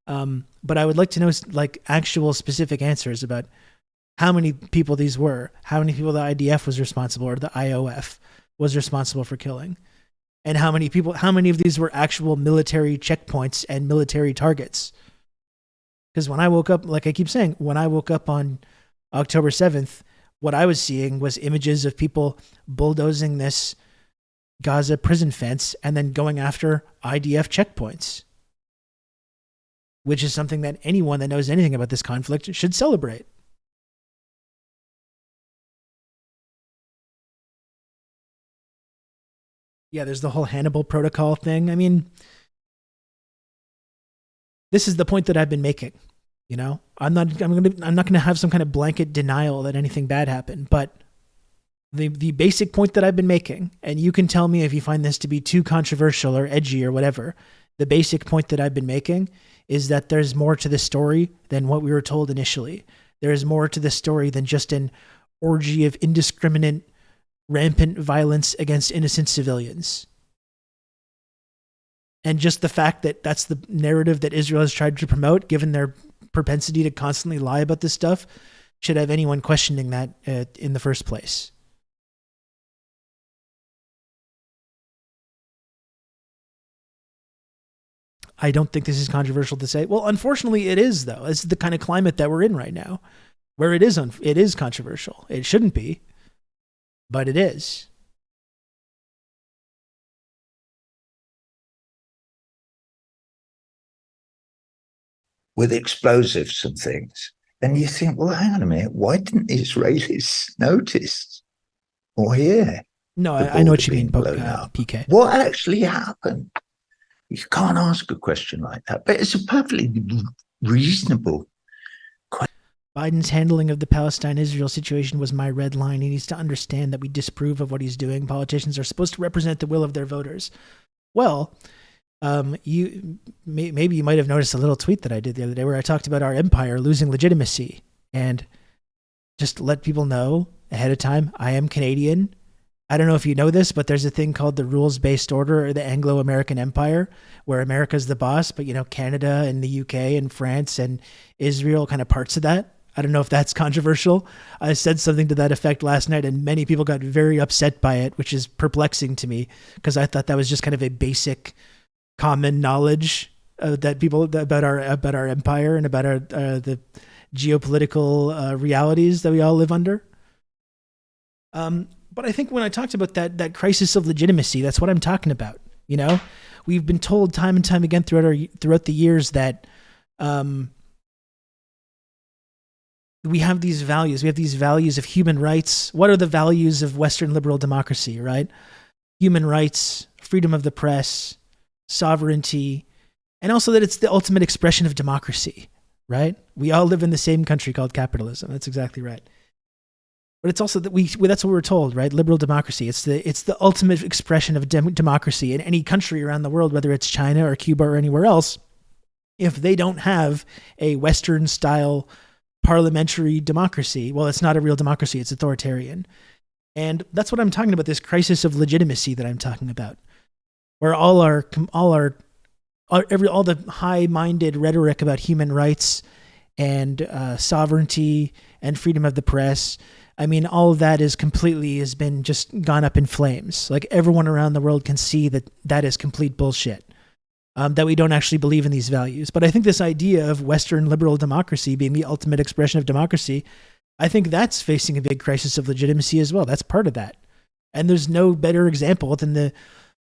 But I would like to know like actual specific answers about how many people these were, how many people the IDF was responsible or the IOF was responsible for killing, and how many of these were actual military checkpoints and military targets. Because when I woke up, like I keep saying, when I woke up on October 7th, what I was seeing was images of people bulldozing this Gaza prison fence and then going after IDF checkpoints, which is something that anyone that knows anything about this conflict should celebrate. Yeah, there's the whole Hannibal Protocol thing. I mean, this is the point that I've been making. You know, I'm not gonna have some kind of blanket denial that anything bad happened, but the basic point that I've been making, and you can tell me if you find this to be too controversial or edgy or whatever, the basic point that I've been making is that there's more to the story than what we were told initially. There is more to the story than just an orgy of indiscriminate, rampant violence against innocent civilians. And just the fact that that's the narrative that Israel has tried to promote, given their propensity to constantly lie about this stuff, should have anyone questioning that in the first place. I don't think this is controversial to say. Well, unfortunately, it is, though. This is the kind of climate that we're in right now, where it is controversial. It shouldn't be, but it is. With explosives and things. And you think, well, hang on a minute, why didn't the Israelis notice or hear? No, I know what you mean, PK. What actually happened? You can't ask a question like that, but it's a perfectly reasonable question. Biden's handling of the Palestine-Israel situation was my red line. He needs to understand that we disapprove of what he's doing. Politicians are supposed to represent the will of their voters. Well, maybe you might have noticed a little tweet that I did the other day where I talked about our empire losing legitimacy, and just to let people know ahead of time, I am Canadian. I don't know if you know this, but there's a thing called the rules-based order, or the Anglo-American Empire, where America's the boss, but Canada and the UK and France and Israel kind of parts of that. I don't know if that's controversial. I said something to that effect last night, and many people got very upset by it, which is perplexing to me because I thought that was just kind of a basic common knowledge that people about our empire and about our the geopolitical realities that we all live under. But I think when I talked about that crisis of legitimacy, that's what I'm talking about. We've been told time and time again throughout the years that we have these values. We have these values of human rights. What are the values of Western liberal democracy, right? Human rights, freedom of the press, sovereignty, and also that it's the ultimate expression of democracy, right? We all live in the same country called capitalism. That's exactly right. But it's also that that's what we're told, right? Liberal democracy. It's the ultimate expression of democracy in any country around the world, whether it's China or Cuba or anywhere else. If they don't have a Western style parliamentary democracy, well, it's not a real democracy. It's authoritarian. And that's what I'm talking about, this crisis of legitimacy that I'm talking about, where all the high-minded rhetoric about human rights and sovereignty and freedom of the press, I mean, all of that has been just gone up in flames. Like, everyone around the world can see that is complete bullshit, that we don't actually believe in these values. But I think this idea of Western liberal democracy being the ultimate expression of democracy, I think that's facing a big crisis of legitimacy as well. That's part of that. And there's no better example than the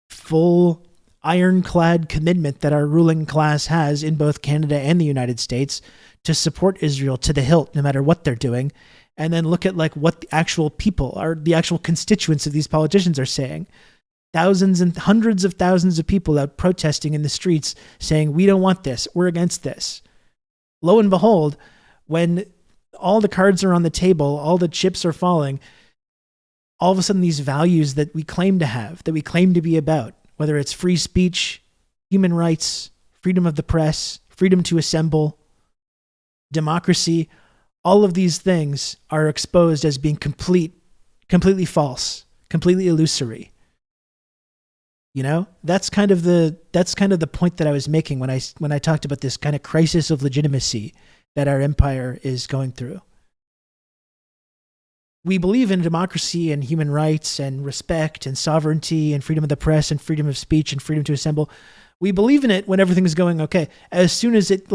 full ironclad commitment that our ruling class has in both Canada and the United States to support Israel to the hilt, no matter what they're doing. And then look at what the actual people are, the actual constituents of these politicians are saying. Thousands and hundreds of thousands of people out protesting in the streets saying, we don't want this, we're against this. Lo and behold, when all the cards are on the table, all the chips are falling, all of a sudden these values that we claim to have, that we claim to be about, whether it's free speech, human rights, freedom of the press, freedom to assemble, democracy, all of these things are exposed as being completely false, completely illusory. That's kind of the point that I was making when I talked about this kind of crisis of legitimacy that our empire is going through. We believe in democracy and human rights and respect and sovereignty and freedom of the press and freedom of speech and freedom to assemble. We believe in it when everything's going okay. As soon as it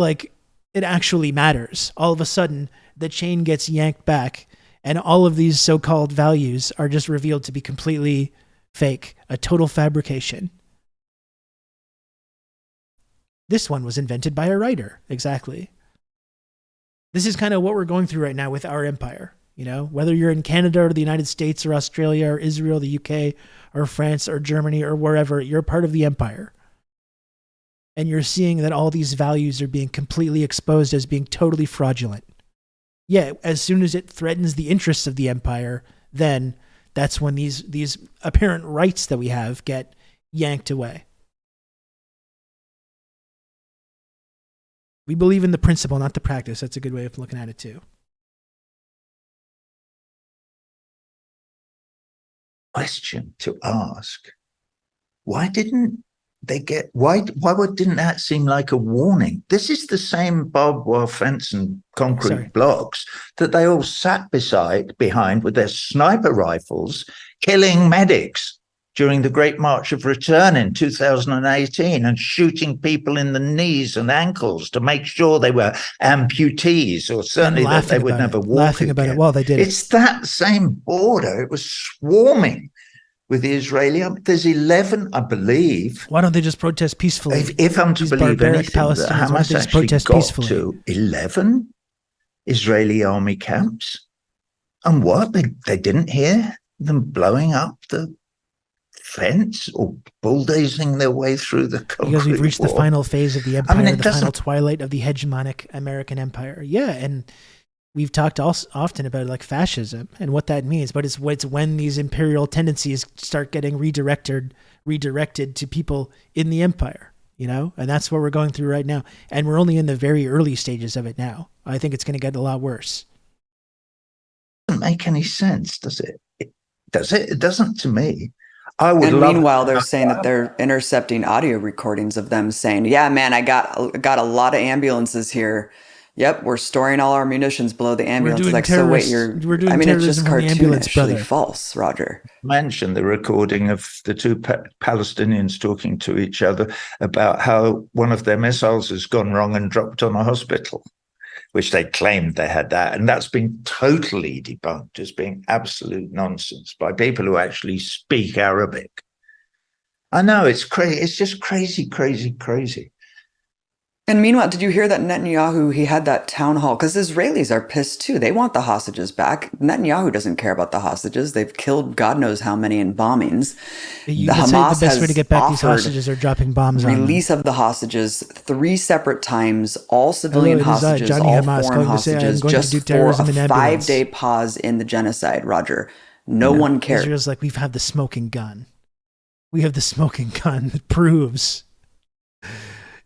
actually matters, all of a sudden the chain gets yanked back and all of these so-called values are just revealed to be completely fake, a total fabrication. This one was invented by a writer. Exactly. This is kind of what we're going through right now with our empire. Whether you're in Canada or the United States or Australia or Israel, the UK or France or Germany or wherever, you're part of the empire. And you're seeing that all these values are being completely exposed as being totally fraudulent. Yeah, as soon as it threatens the interests of the empire, then that's when these apparent rights that we have get yanked away. We believe in the principle, not the practice. That's a good way of looking at it too. Question to ask: why didn't didn't that seem like a warning? This is the same barbed wire fence and concrete blocks that they all sat behind with their sniper rifles, killing medics during the Great March of Return in 2018 and shooting people in the knees and ankles to make sure they were amputees, or certainly that they would never walk laughing about it while they did it. It's that same border. It was swarming with the Israeli. There's 11, I believe. Why don't they just protest peacefully? If I'm to believe anything, that Hamas actually got to 11 Israeli army camps. And what? They didn't hear them blowing up the fence or bulldozing their way through the concrete because we've reached wall. the final phase of the empire, the final twilight of the hegemonic American empire. Yeah, and we've talked often about like fascism and what that means, but it's when these imperial tendencies start getting redirected to people in the empire, you know, and that's what we're going through right now. And we're only in the very early stages of it now. I think it's going to get a lot worse. It doesn't make any sense, does it? Does it? It doesn't to me. And meanwhile, they're saying that they're intercepting audio recordings of them saying, "Yeah, man, I got a lot of ambulances here. Yep, we're storing all our munitions below the ambulance." Like, so wait, I mean, it's just cartoonishly false, Roger. Mentioned the recording of the two Palestinians talking to each other about how one of their missiles has gone wrong and dropped on a hospital, which they claimed they had that. And that's been totally debunked as being absolute nonsense by people who actually speak Arabic. I know, it's crazy. It's just crazy, crazy, crazy. And meanwhile, did you hear that Netanyahu, he had that town hall? Because Israelis are pissed too. They want the hostages back. Netanyahu doesn't care about the hostages. They've killed God knows how many in bombings. The Hamas the best way to get back these hostages are dropping bombs on them. Release of the hostages 3 separate times, all civilian hostages, all Hamas foreign hostages, just for a 5-day pause in the genocide, Roger. No one cares. Israel's like, we've had the smoking gun. We have the smoking gun that proves.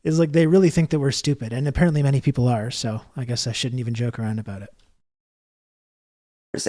It's like they really think that we're stupid, and apparently many people are, so I guess I shouldn't even joke around about it.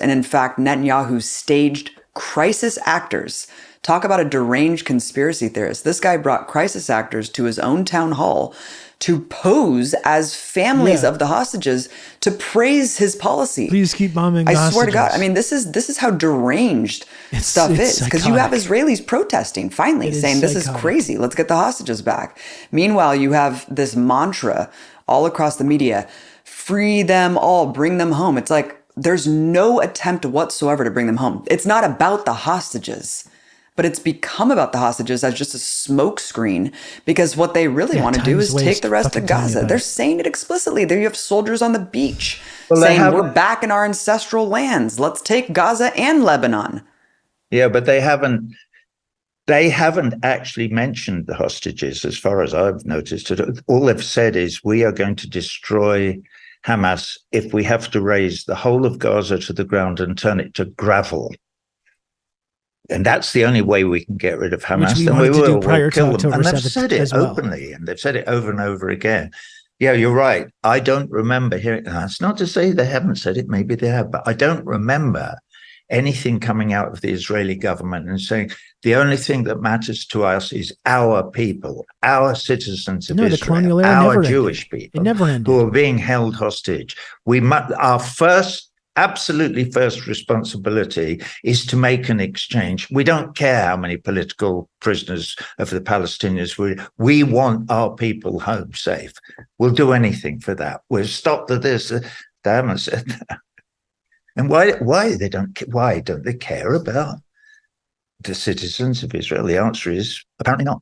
And in fact, Netanyahu staged crisis actors. Talk about a deranged conspiracy theorist. This guy brought crisis actors to his own town hall to pose as families of the hostages to praise his policy. Please keep bombing the hostages. I swear to God. I mean, this is how deranged stuff is. Because you have Israelis protesting, finally, saying this is crazy. Let's get the hostages back. Meanwhile, you have this mantra all across the media, free them all, bring them home. It's like there's no attempt whatsoever to bring them home. It's not about the hostages. But it's become about the hostages as just a smokescreen, because what they really want to do is take the rest of Gaza. They're saying it explicitly. There you have soldiers on the beach saying, we're back in our ancestral lands. Let's take Gaza and Lebanon. Yeah, but they haven't actually mentioned the hostages, as far as I've noticed. All they've said is, we are going to destroy Hamas if we have to raise the whole of Gaza to the ground and turn it to gravel. And that's the only way we can get rid of Hamas. Then we will kill them. And they've said it openly, and they've said it over and over again. Yeah, you're right. I don't remember hearing. That's not to say they haven't said it. Maybe they have, but I don't remember anything coming out of the Israeli government and saying the only thing that matters to us is our people, our citizens of Israel, the colonial era our never Jewish ended. people It never ended. who are being held hostage. Our absolutely first responsibility is to make an exchange. We don't care how many political prisoners of the Palestinians we want our people home safe. We'll do anything for that. We'll stop this. They haven't said that. And why don't they care about the citizens of Israel? The answer is apparently not.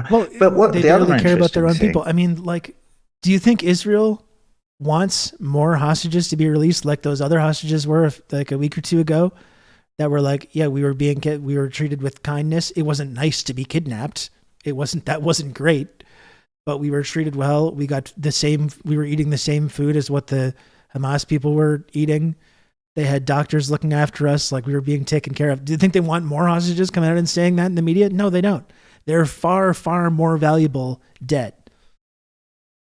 Well, but what they barely care about their own people. I mean, like, do you think Israel wants more hostages to be released like those other hostages were like a week or two ago, that were like, yeah, we were treated with kindness. It wasn't nice to be kidnapped. That wasn't great, but we were treated well. We were eating the same food as what the Hamas people were eating. They had doctors looking after us, like we were being taken care of. Do you think they want more hostages coming out and saying that in the media? No, they don't. They're far, far more valuable dead.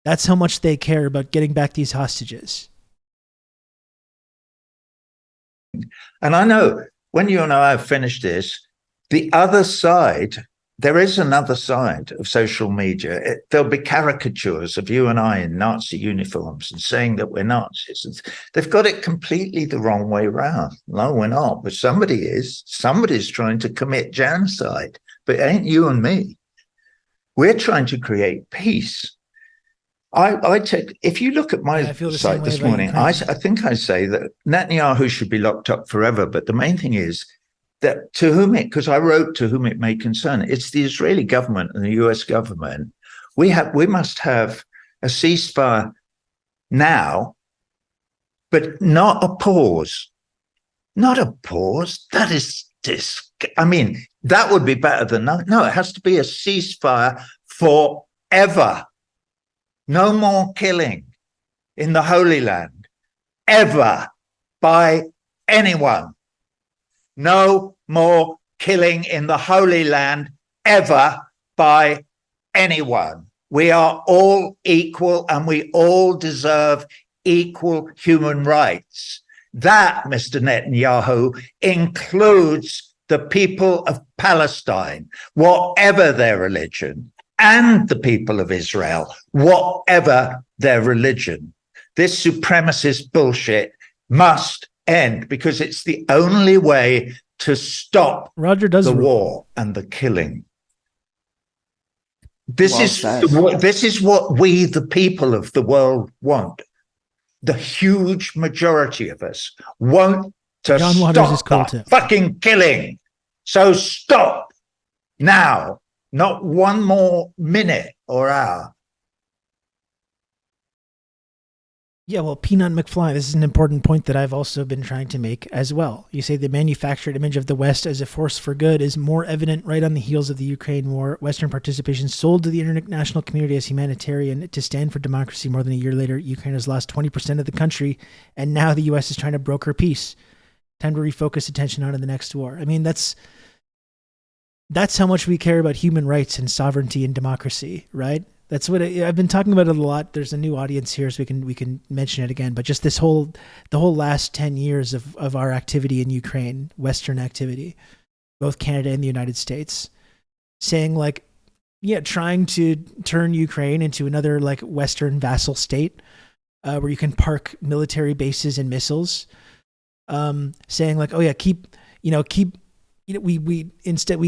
That's how much they care about getting back these hostages. And I know when you and I have finished this, the other side, there is another side of social media. There'll be caricatures of you and I in Nazi uniforms and saying that we're Nazis. They've got it completely the wrong way around. No, we're not, but somebody is. Somebody's trying to commit genocide, but it ain't you and me. We're trying to create peace. I take, if you look at my site this morning, I think I say that Netanyahu should be locked up forever. But the main thing is that to whom it, because I wrote to whom it may concern, it's the Israeli government and the US government. We must have a ceasefire now, but not a pause. Not a pause. That is I mean, that would be better than no, it has to be a ceasefire forever. No more killing in the Holy Land, ever, by anyone. No more killing in the Holy Land, ever, by anyone. We are all equal and we all deserve equal human rights. That, Mr. Netanyahu, includes the people of Palestine, whatever their religion, and the people of Israel, whatever their religion. This supremacist bullshit must end because it's the only way to stop the war and the killing. This is what we, the people of the world, want. The huge majority of us want to stop the fucking killing. So stop now. Not one more minute or hour. Yeah, well, Peanut McFly, this is an important point that I've also been trying to make as well. You say the manufactured image of the West as a force for good is more evident right on the heels of the Ukraine war. Western participation sold to the international community as humanitarian to stand for democracy. More than a year later, Ukraine has lost 20% of the country, and now the U.S. is trying to broker peace. Time to refocus attention on the next war. I mean, that's how much we care about human rights and sovereignty and democracy, right? That's what I've been talking about it a lot. There's a new audience here, so we can mention it again. But just the whole last 10 years of our activity in Ukraine, Western activity, both Canada and the United States, saying trying to turn Ukraine into another Western vassal state, where you can park military bases and missiles, saying we instead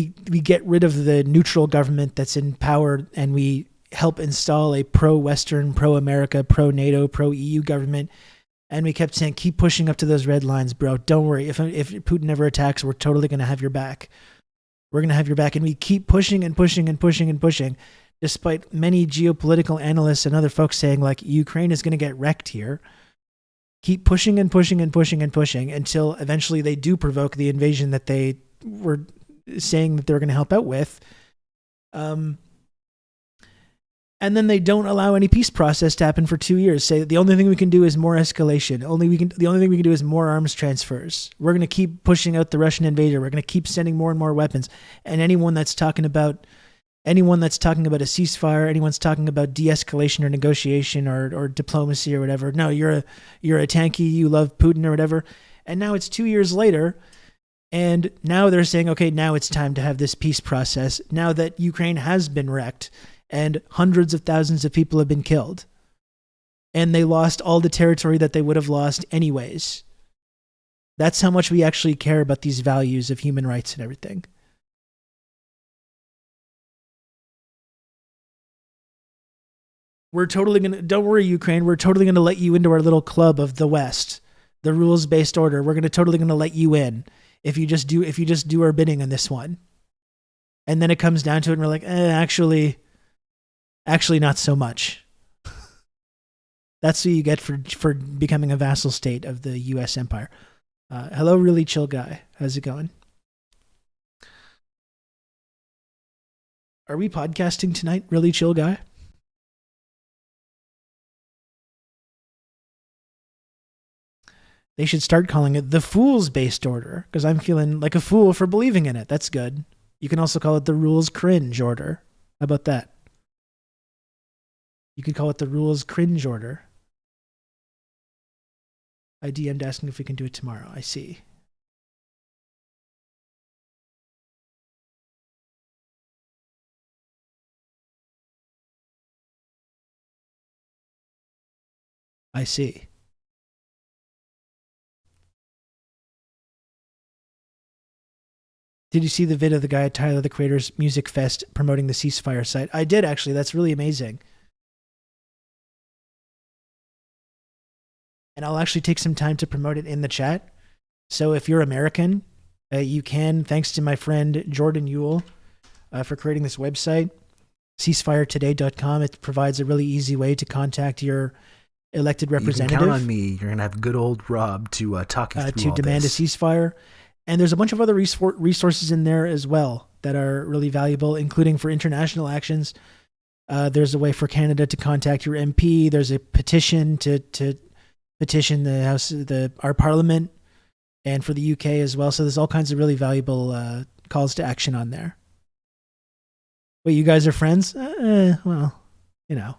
get rid of the neutral government that's in power and we help install a pro-Western, pro-America, pro-NATO, pro-EU government. And we kept saying, keep pushing up to those red lines, bro. Don't worry. If Putin ever attacks, we're totally going to have your back. We're going to have your back. And we keep pushing and pushing and pushing and pushing, despite many geopolitical analysts and other folks saying Ukraine is going to get wrecked here. Keep pushing and pushing and pushing and pushing until eventually they do provoke the invasion that they were saying that they were going to help out with. And then they don't allow any peace process to happen for 2 years. Say the only thing we can do is more escalation. The only thing we can do is more arms transfers. We're going to keep pushing out the Russian invader. We're going to keep sending more and more weapons. And anyone that's talking about a ceasefire, anyone's talking about de-escalation or negotiation or diplomacy or whatever. No, you're a tanky. You love Putin or whatever. And now it's 2 years later. And now they're saying, okay, now it's time to have this peace process. Now that Ukraine has been wrecked and hundreds of thousands of people have been killed. And they lost all the territory that they would have lost anyways. That's how much we actually care about these values of human rights and everything. Don't worry, Ukraine, we're totally going to let you into our little club of the West, the rules-based order. We're totally going to let you in if you just do our bidding on this one. And then it comes down to it and we're like, actually not so much. That's what you get for becoming a vassal state of the U.S. empire. Hello, really chill guy. How's it going? Are we podcasting tonight, really chill guy? They should start calling it the Fools-Based Order, because I'm feeling like a fool for believing in it. That's good. You can also call it the Rules Cringe Order. How about that? You could call it the Rules Cringe Order. I DM'd asking if we can do it tomorrow. I see. I see. Did you see the vid of the guy at Tyler, the Creator's Music Fest promoting the ceasefire site? I did, actually. That's really amazing. And I'll actually take some time to promote it in the chat. So if you're American, you can, thanks to my friend Jordan Ewell for creating this website, ceasefiretoday.com. It provides a really easy way to contact your elected representative. You can count on me. You're going to have good old Rob to talk you through to all demand this. a ceasefire. And there's a bunch of other resources in there as well that are really valuable, including for international actions. There's a way for Canada to contact your MP. There's a petition to petition the House, our Parliament, and for the UK as well. So there's all kinds of really valuable calls to action on there. Wait, you guys are friends? Well, you know.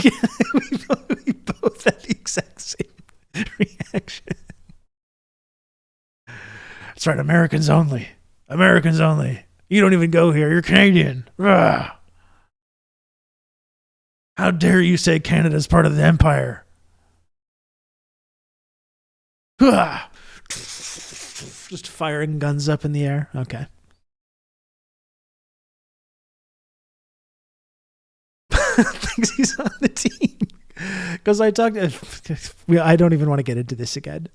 we both had the exact same reaction. That's right, Americans only. Americans only. You don't even go here. You're Canadian. Ugh. How dare you say Canada's part of the empire? Ugh. Just firing guns up in the air. Okay. Thinks he's on the team. Because I talked. I don't even want to get into this again.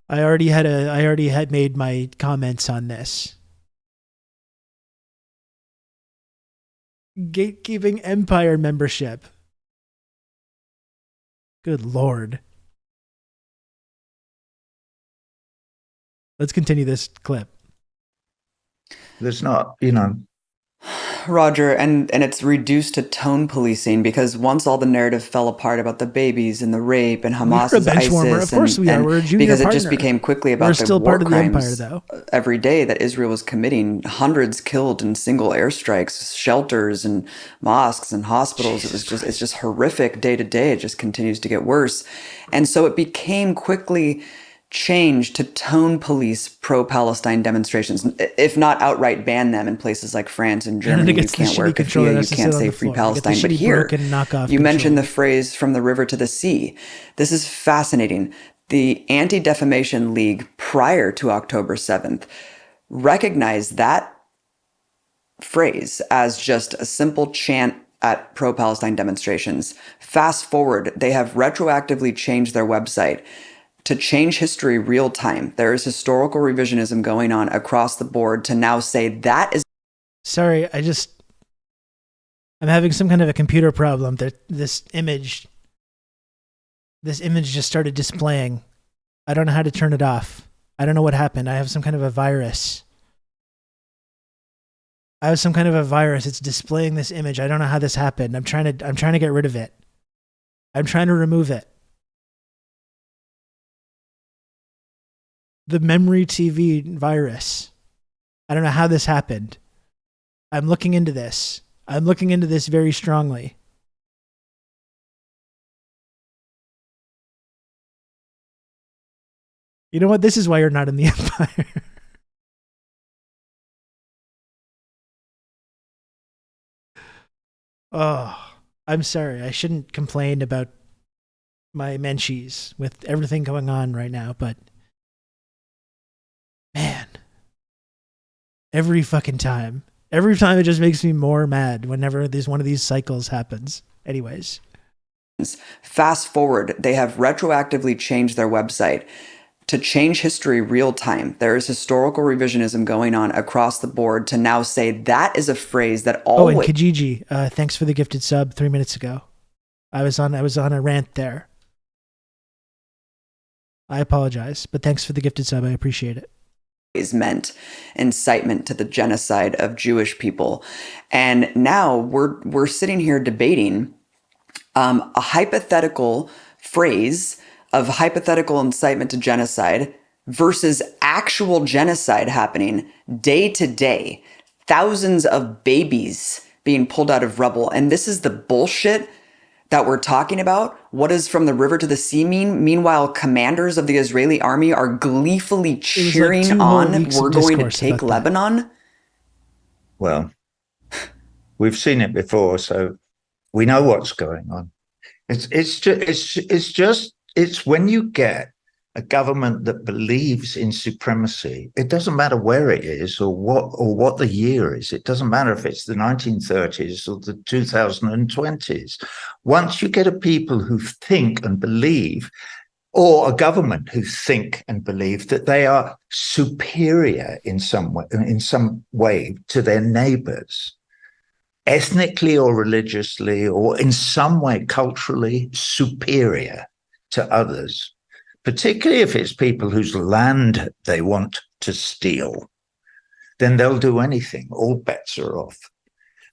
I already had made my comments on this. Gatekeeping empire membership. Good Lord. Let's continue this clip. There's not, you know. Roger, and it's reduced to tone policing because once all the narrative fell apart about the babies and the rape and Hamas's ISIS, of course we are. We're a junior because partner. it just became quickly about We're the still war part of the crimes empire, though. every day that Israel was committing, hundreds killed in single airstrikes, shelters and mosques and hospitals. It's just horrific day to day. It just continues to get worse, and so it became quickly changed to tone police pro-Palestine demonstrations, if not outright ban them in places like France and Germany. You can't wear keffiyeh, you can't say free Palestine. But here, you mentioned the phrase from the river to the sea. This is fascinating. The Anti-Defamation League prior to October 7th recognized that phrase as just a simple chant at pro-Palestine demonstrations. Fast forward, they have retroactively changed their website to change history real time. There is historical revisionism going on across the board to now say that is... Sorry, I'm having some kind of a computer problem that this image just started displaying. I don't know how to turn it off. I don't know what happened. I have some kind of a virus. It's displaying this image. I don't know how this happened. I'm trying to get rid of it. I'm trying to remove it. The memory TV virus. I don't know how this happened. I'm looking into this. Very strongly. You know what? This is why you're not in the empire. Oh, I'm sorry. I shouldn't complain about my menchies with everything going on right now, but man, every time it just makes me more mad whenever one of these cycles happens. Anyways. Fast forward, they have retroactively changed their website to change history real time. There is historical revisionism going on across the board to now say that is a phrase that always... Oh, and Kijiji, thanks for the gifted sub 3 minutes ago. I was on a rant there. I apologize, but thanks for the gifted sub. I appreciate it. Is meant incitement to the genocide of Jewish people. And now we're sitting here debating a hypothetical phrase of hypothetical incitement to genocide versus actual genocide happening day to day. Thousands of babies being pulled out of rubble. And this is the bullshit that we're talking about. What does from the river to the sea mean? Meanwhile, commanders of the Israeli army are gleefully cheering on, we're going to take Lebanon. Well, We've seen it before, so we know what's going on. It's when you get a government that believes in supremacy. It doesn't matter where it is or what the year is. It doesn't matter if it's the 1930s or the 2020s. Once you get a people who think and believe, or a government who think and believe that they are superior in some way to their neighbors, ethnically or religiously, or in some way culturally superior to others, particularly if it's people whose land they want to steal, then they'll do anything. All bets are off.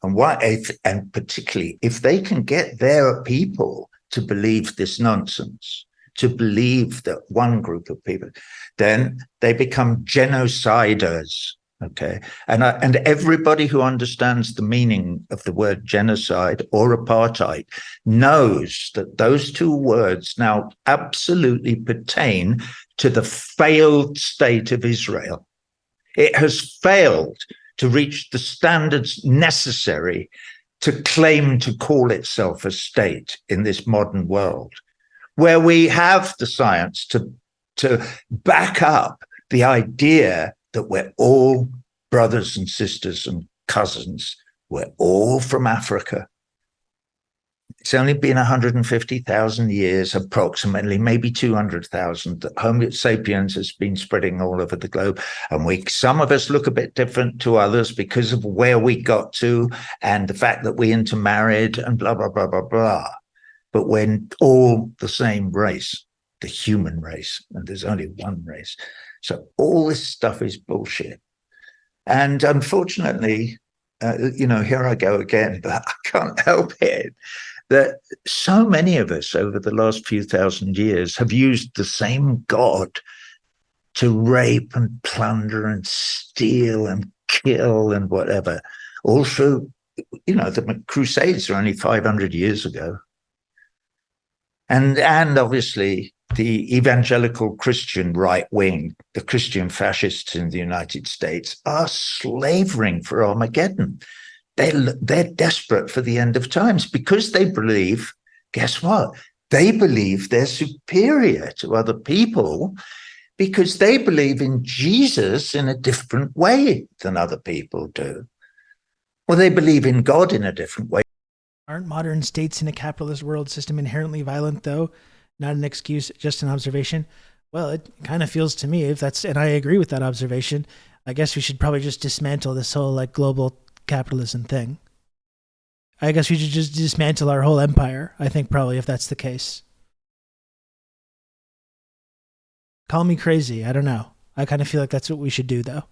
And particularly if they can get their people to believe this nonsense, to believe that one group of people, then they become genociders. Okay. And everybody who understands the meaning of the word genocide or apartheid knows that those two words now absolutely pertain to the failed state of Israel. It has failed to reach the standards necessary to claim to call itself a state in this modern world, where we have the science to back up the idea that we're all brothers and sisters and cousins. We're all from Africa. It's only been 150,000 years, approximately, maybe 200,000, that Homo sapiens has been spreading all over the globe. And some of us look a bit different to others because of where we got to and the fact that we intermarried and blah, blah, blah, blah, blah. But we're all the same race, the human race, and there's only one race. So all this stuff is bullshit. And unfortunately, here I go again, but I can't help it, that so many of us over the last few thousand years have used the same God to rape and plunder and steal and kill and whatever. All through, the Crusades are only 500 years ago. And obviously, the evangelical Christian right wing, the Christian fascists in the United States, are slavering for Armageddon. They're desperate for the end of times because they believe, guess what? They believe they're superior to other people because they believe in Jesus in a different way than other people do. Or they believe in God in a different way. Aren't modern states in a capitalist world system inherently violent, though? Not an excuse, just an observation. Well, it kind of feels to me, and I agree with that observation, I guess we should probably just dismantle this whole global capitalism thing. I guess we should just dismantle our whole empire, I think, probably, if that's the case. Call me crazy, I don't know. I kind of feel like that's what we should do, though.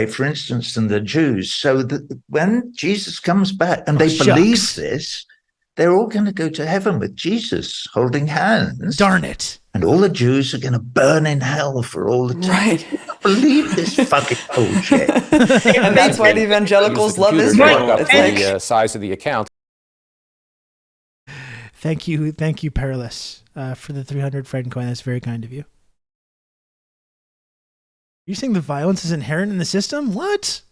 For instance, than the Jews. So that when Jesus comes back and they believe this, they're all going to go to heaven with Jesus holding hands. Darn it. And all the Jews are going to burn in hell for all the time. Right. I can't believe this fucking bullshit. And that's why the evangelicals love Israel. It's the size of the account. Thank you, Perilous, for the 300 friend coin. That's very kind of you. You saying the violence is inherent in the system? What?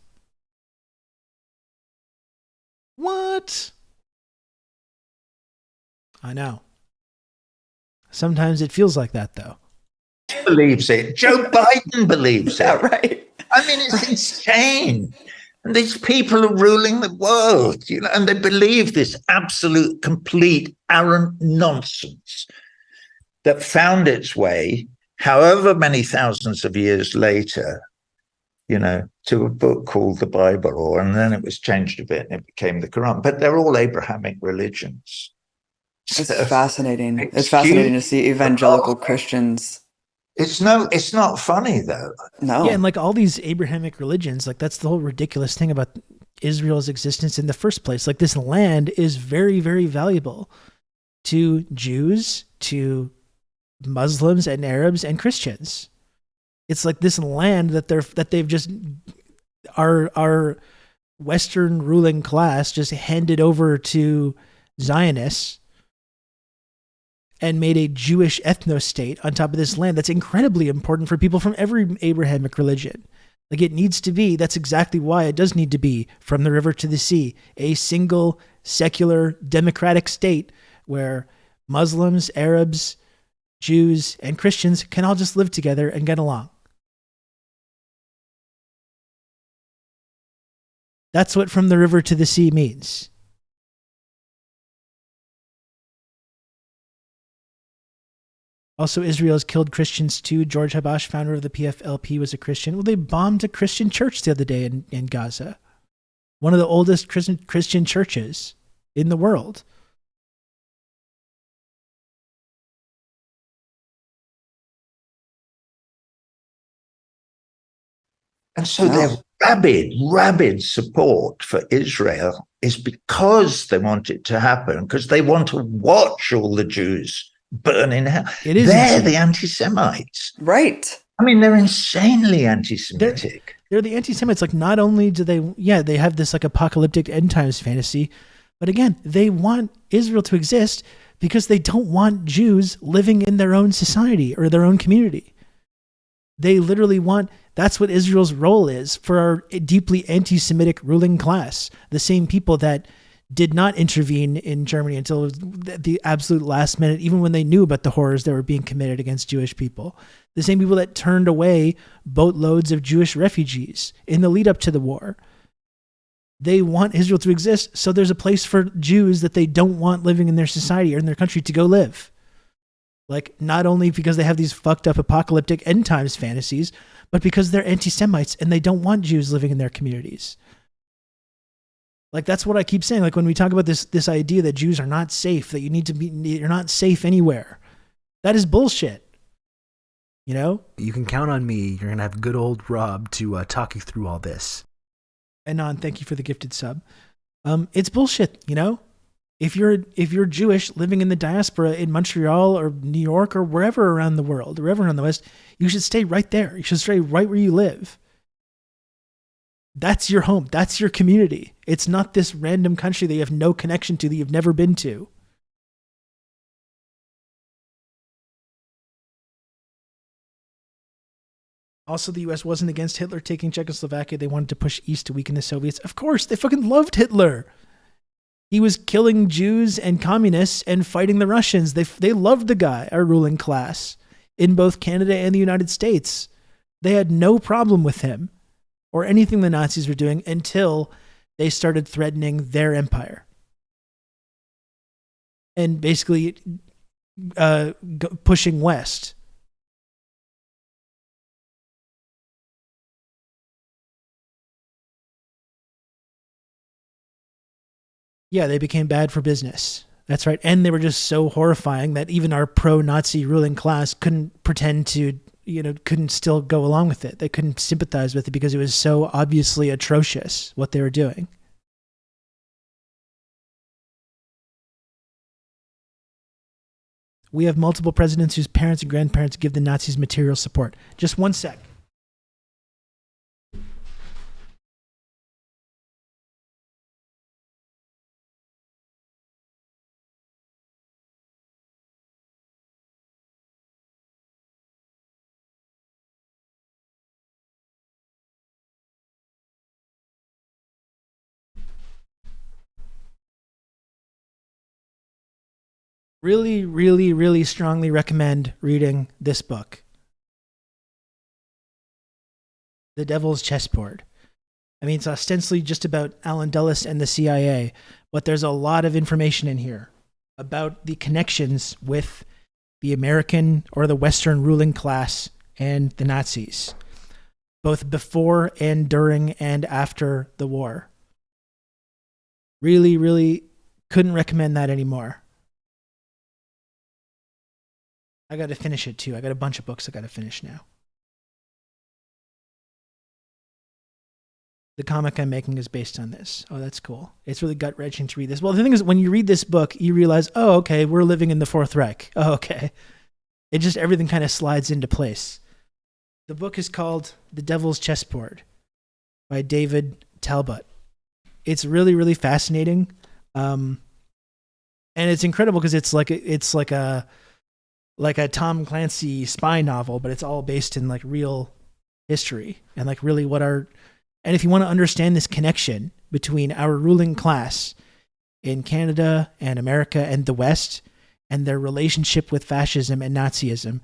I know. Sometimes it feels like that, though. He believes it. Joe Biden believes it. Yeah, right. I mean, it's insane. And these people are ruling the world, and they believe this absolute, complete, arrant nonsense that found its way, however many thousands of years later, to a book called the Bible, and then it was changed a bit and it became the Quran. But they're all Abrahamic religions. It's fascinating. It's fascinating to see evangelical Christians. It's not funny though. No. Yeah, and all these Abrahamic religions, that's the whole ridiculous thing about Israel's existence in the first place. This land is very, very valuable to Jews, to Muslims and Arabs and Christians. It's this land that they've just our Western ruling class just handed over to Zionists and made a Jewish ethno-state on top of this land that's incredibly important for people from every Abrahamic religion. Like it needs to be, that's exactly why it does need to be from the river to the sea, a single secular democratic state where Muslims, Arabs, Jews, and Christians can all just live together and get along. That's what from the river to the sea means. Also, Israel has killed Christians too. George Habash, founder of the PFLP, was a Christian. Well, they bombed a Christian church the other day in Gaza. One of the oldest Christian churches in the world. And so their rabid support for Israel is because they want it to happen, because they want to watch all the Jews burn in hell. They're the anti-Semites. Right. I mean, they're insanely anti-Semitic. They're the anti-Semites. Like, not only do they have this like apocalyptic end times fantasy, but again, they want Israel to exist because they don't want Jews living in their own society or their own community. They literally want, that's what Israel's role is for our deeply anti-Semitic ruling class. The same people that did not intervene in Germany until the absolute last minute, even when they knew about the horrors that were being committed against Jewish people. The same people that turned away boatloads of Jewish refugees in the lead up to the war. They want Israel to exist, so there's a place for Jews that they don't want living in their society or in their country to go live. Like, not only because they have these fucked up apocalyptic end times fantasies, but because they're anti-Semites and they don't want Jews living in their communities. Like, that's what I keep saying. Like, when we talk about this idea that Jews are not safe, that you're not safe anywhere, that is bullshit. You know? You can count on me. You're going to have good old Rob to talk you through all this. Anon, thank you for the gifted sub. It's bullshit, you know? If you're Jewish living in the diaspora in Montreal or New York or wherever around the world, wherever around the West, you should stay right there. You should stay right where you live. That's your home. That's your community. It's not this random country that you have no connection to, that you've never been to. Also, the US wasn't against Hitler taking Czechoslovakia. They wanted to push east to weaken the Soviets. Of course, they fucking loved Hitler. He was killing Jews and communists and fighting the Russians. They loved the guy, our ruling class, in both Canada and the United States. They had no problem with him or anything the Nazis were doing until they started threatening their empire. And basically pushing west. Yeah, they became bad for business. That's right. And they were just so horrifying that even our pro-Nazi ruling class couldn't pretend to, couldn't still go along with it. They couldn't sympathize with it because it was so obviously atrocious what they were doing. We have multiple presidents whose parents and grandparents give the Nazis material support. Just one sec. Really, really, really strongly recommend reading this book. The Devil's Chessboard. I mean, it's ostensibly just about Alan Dulles and the CIA, but there's a lot of information in here about the connections with the American or the Western ruling class and the Nazis, both before and during and after the war. Really, really couldn't recommend that anymore. I got to finish it too. I got a bunch of books I got to finish now. The comic I'm making is based on this. Oh, that's cool. It's really gut-wrenching to read this. Well, the thing is, when you read this book, you realize, oh, okay, we're living in the Fourth Reich. Oh, okay. It just, everything kind of slides into place. The book is called The Devil's Chessboard by David Talbot. It's really, really fascinating. And it's incredible because it's like a Tom Clancy spy novel, but it's all based in like real history and like really what our, and if you want to understand this connection between our ruling class in Canada and America and the West and their relationship with fascism and Nazism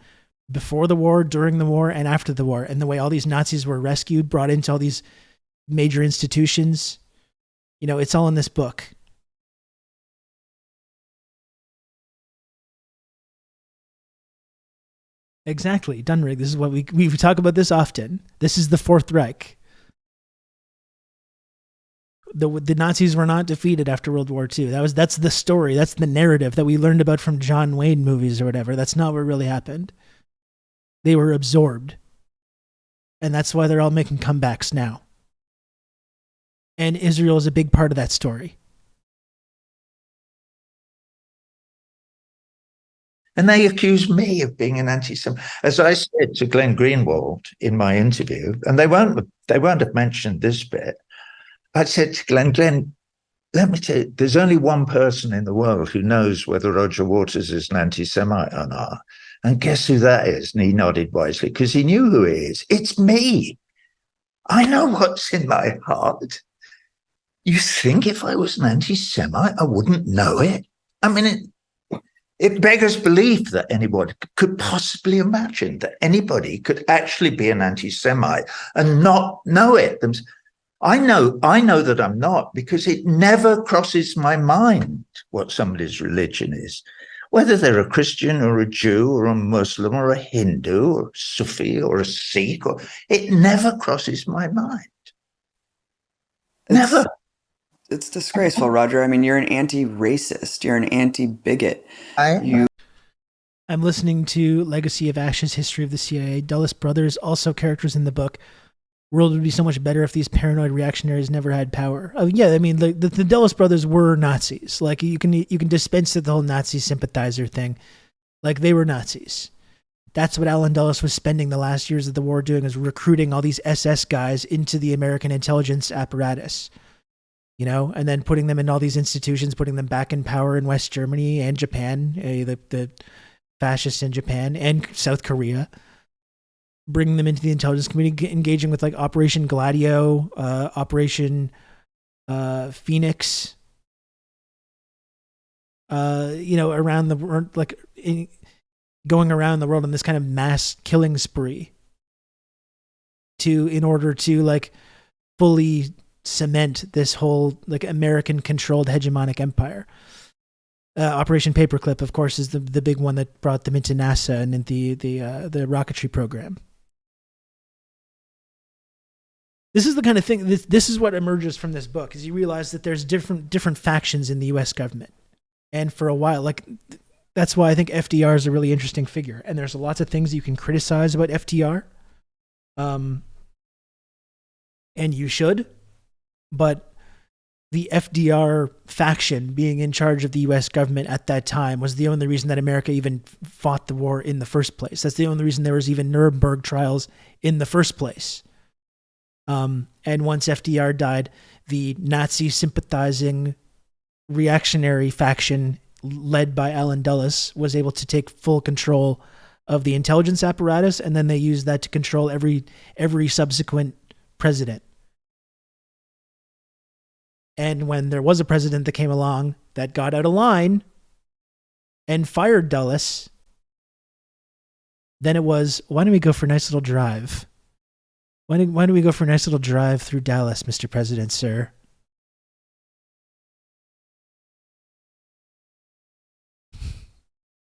before the war, during the war, and after the war, and the way all these Nazis were rescued, brought into all these major institutions, you know, it's all in this book. Exactly, Dunrig. This is what we talk about this often. This is the Fourth Reich. The Nazis were not defeated after World War II. That's the story. That's the narrative that we learned about from John Wayne movies or whatever. That's not what really happened. They were absorbed. And that's why they're all making comebacks now. And Israel is a big part of that story. And they accuse me of being an anti-Semite. As I said to Glenn Greenwald in my interview, and they won't have mentioned this bit, I said to Glenn, let me tell you, there's only one person in the world who knows whether Roger Waters is an anti-Semite or not. And guess who that is? And he nodded wisely because he knew who he is. It's me. I know what's in my heart. You think if I was an anti-Semite, I wouldn't know it? I mean, it beggars belief that anybody could possibly imagine that anybody could actually be an anti-Semite and not know it. I know that I'm not, because it never crosses my mind what somebody's religion is, whether they're a Christian or a Jew or a Muslim or a Hindu or a Sufi or a Sikh, it never crosses my mind. Never. It's disgraceful, Roger. I mean, you're an anti-racist. You're an anti-bigot. I'm listening to Legacy of Ashes, History of the CIA, Dulles Brothers, also characters in the book. World would be so much better if these paranoid reactionaries never had power. Oh yeah, I mean, the Dulles Brothers were Nazis. Like you can dispense with the whole Nazi sympathizer thing. Like they were Nazis. That's what Alan Dulles was spending the last years of the war doing, is recruiting all these SS guys into the American intelligence apparatus. You know, and then putting them in all these institutions, putting them back in power in West Germany and Japan, the fascists in Japan and South Korea, bringing them into the intelligence community, engaging with like Operation Gladio, Operation Phoenix, you know, around the going around the world on this kind of mass killing spree in order to like fully cement this whole like American controlled hegemonic empire. Operation Paperclip, of course, is the big one that brought them into NASA and into the rocketry program. This is the kind of thing. This is what emerges from this book, is you realize that there's different factions in the U.S. government, and for a while, like that's why I think FDR is a really interesting figure. And there's lots of things you can criticize about FDR, and you should. But the FDR faction being in charge of the U.S. government at that time was the only reason that America even fought the war in the first place. That's the only reason there was even Nuremberg trials in the first place. And once FDR died, the Nazi sympathizing reactionary faction led by Alan Dulles was able to take full control of the intelligence apparatus, and then they used that to control every subsequent president. And when there was a president that came along that got out of line and fired Dulles, then it was, why don't we go for a nice little drive? Why don't we go for a nice little drive through Dallas, Mr. President, sir?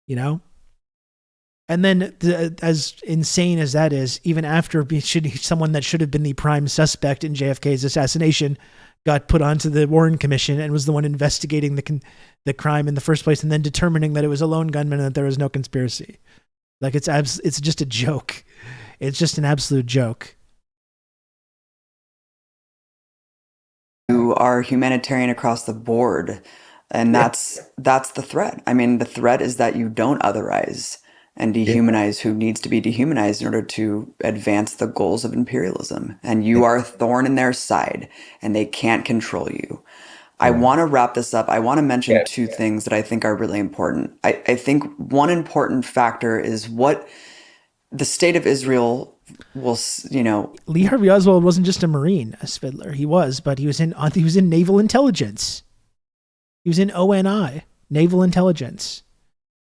You know? And then, as insane as that is, even after someone that should have been the prime suspect in JFK's assassination got put onto the Warren Commission and was the one investigating the crime in the first place, and then determining that it was a lone gunman and that there was no conspiracy. Like it's just a joke. It's just an absolute joke. You are humanitarian across the board, and that's the threat. I mean, the threat is that you don't otherize and dehumanize who needs to be dehumanized in order to advance the goals of imperialism. And you are a thorn in their side, and they can't control you. I want to wrap this up. I want to mention two things that I think are really important. I think one important factor is what the state of Israel Lee Harvey Oswald wasn't just a Marine, a Spidler. He was, but he was in naval intelligence. He was in ONI, naval intelligence.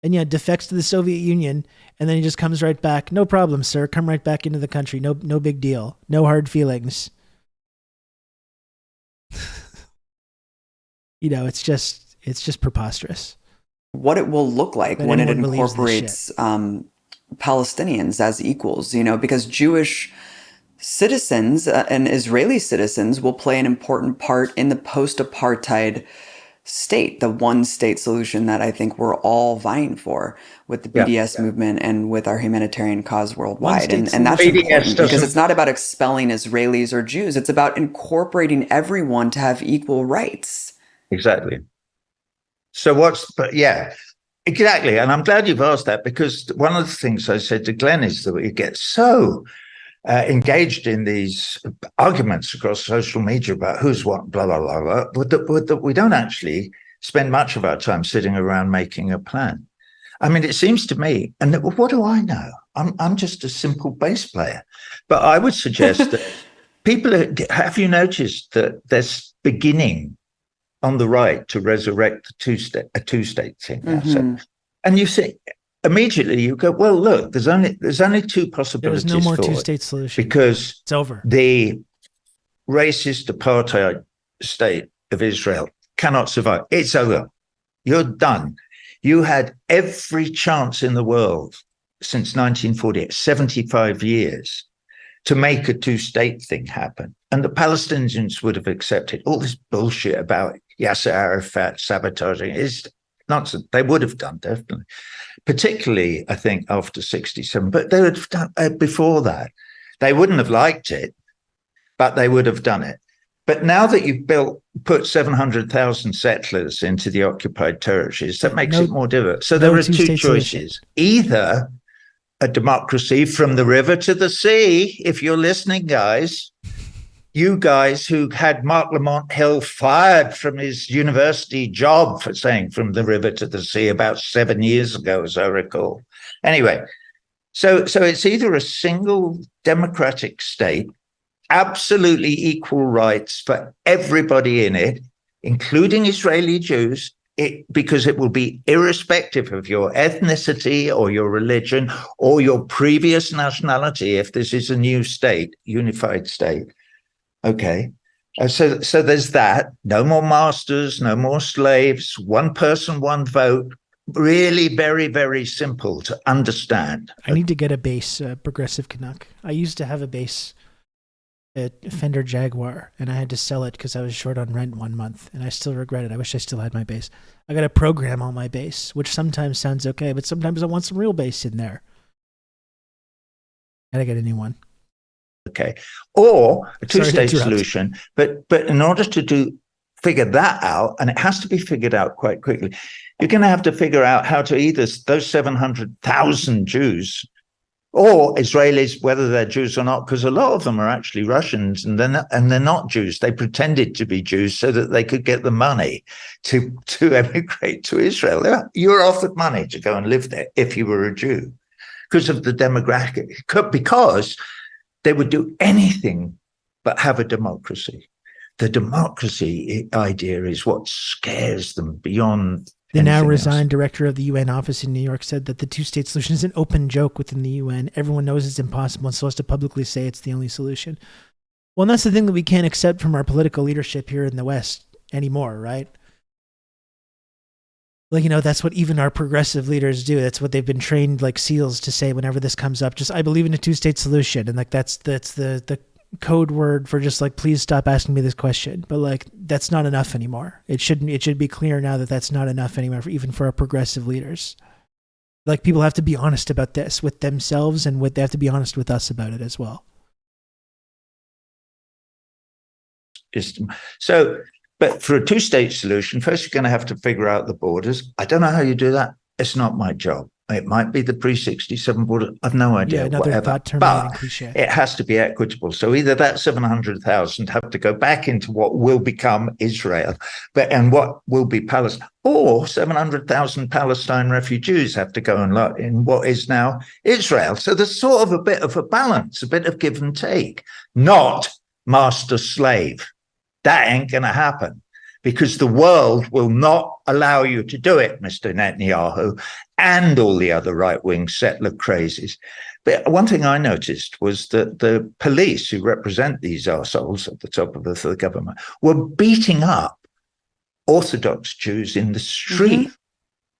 And yeah, defects to the Soviet Union, and then he just comes right back. No problem, sir. Come right back into the country. No big deal. No hard feelings. It's just preposterous. What it will look like when it incorporates Palestinians as equals, because Jewish citizens and Israeli citizens will play an important part in the post-apartheid state, the one state solution that I think we're all vying for with the BDS movement and with our humanitarian cause worldwide. And that's important because it's not about expelling Israelis or Jews. It's about incorporating everyone to have equal rights. Exactly. So exactly. And I'm glad you've asked that, because one of the things I said to Glenn is that we get so engaged in these arguments across social media about who's what, blah, blah, blah, blah, but we don't actually spend much of our time sitting around making a plan. I mean, it seems to me, and what do I know? I'm just a simple bass player. But I would suggest that have you noticed that there's beginning on the right to resurrect a two-state thing? Mm-hmm. So, and you see, immediately you go, well, look, there's only two possibilities. There's no more two-state solution because it's over. The racist apartheid state of Israel cannot survive. It's over. You're done. You had every chance in the world since 1948, 75 years, to make a two-state thing happen. And the Palestinians would have accepted all this bullshit about Yasser Arafat sabotaging. It's nonsense. They would have done, definitely. Particularly, I think, after 67. But they would have done before that. They wouldn't have liked it, but they would have done it. But now that you've put 700,000 settlers into the occupied territories, that makes it more difficult. So there are two choices. Either a democracy from the river to the sea, if you're listening, guys. You guys who had Mark Lamont Hill fired from his university job for saying from the river to the sea about 7 years ago, as I recall. Anyway, so it's either a single democratic state, absolutely equal rights for everybody in it, including Israeli Jews, because it will be irrespective of your ethnicity or your religion or your previous nationality if this is a new state, unified state. Okay, so there's that. No more masters, no more slaves, one person, one vote. Really very, very simple to understand. I need to get a bass, Progressive Canuck. I used to have a bass at Fender Jaguar, and I had to sell it because I was short on rent 1 month, and I still regret it. I wish I still had my bass. I got to program all my bass, which sometimes sounds okay, but sometimes I want some real bass in there. Gotta get a new one. Okay, or a two-state solution, but in order to figure that out, and it has to be figured out quite quickly, you're going to have to figure out how to either those 700,000 Jews or Israelis, whether they're Jews or not, because a lot of them are actually Russians and they're not Jews. They pretended to be Jews so that they could get the money to emigrate to Israel. You were offered money to go and live there if you were a Jew because of the demographic, because they would do anything but have a democracy. The democracy idea is what scares them beyond. The now resigned director of the UN office in New York said that the two-state solution is an open joke within the UN. Everyone knows it's impossible and so as to publicly say it's the only solution. Well, and that's the thing that we can't accept from our political leadership here in the West anymore, right? Like, that's what even our progressive leaders do. That's what they've been trained like SEALs to say whenever this comes up. Just, I believe in a two-state solution. And like, that's the code word for just like, please stop asking me this question. But like, that's not enough anymore. It should be clear now that that's not enough anymore, even for our progressive leaders. Like, people have to be honest about this with themselves, and they have to be honest with us about it as well. So, but for a two-state solution, first you're going to have to figure out the borders. I don't know how you do that. It's not my job. It might be the pre-67 border. I've no idea. Yeah, another whatever. thought-terminating But cliche. it has to be equitable. So either that 700,000 have to go back into what will become Israel, and what will be Palestine, or 700,000 Palestine refugees have to go in what is now Israel. So there's sort of a bit of a balance, a bit of give and take, not master-slave. That ain't going to happen, because the world will not allow you to do it, Mr. Netanyahu, and all the other right-wing settler crazies. But one thing I noticed was that the police who represent these arseholes at the top of the government were beating up Orthodox Jews in the street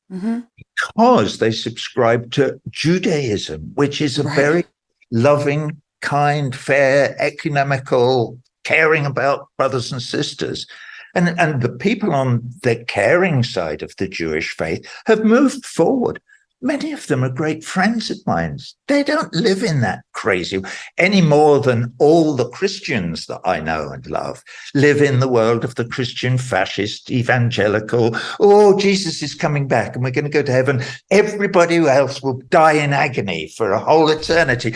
because they subscribe to Judaism, which is a very loving, kind, fair, economical, caring about brothers and sisters. And the people on the caring side of the Jewish faith have moved forward. Many of them are great friends of mine. They don't live in that crazy any more than all the Christians that I know and love live in the world of the Christian fascist evangelical. Oh, Jesus is coming back and we're going to go to heaven. Everybody else will die in agony for a whole eternity.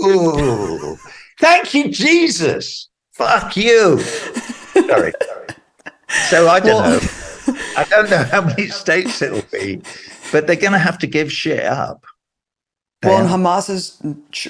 Ooh, thank you, Jesus. Fuck you. Sorry. So I don't know. I don't know how many states it'll be, but they're going to have to give shit up. Well, and Hamas's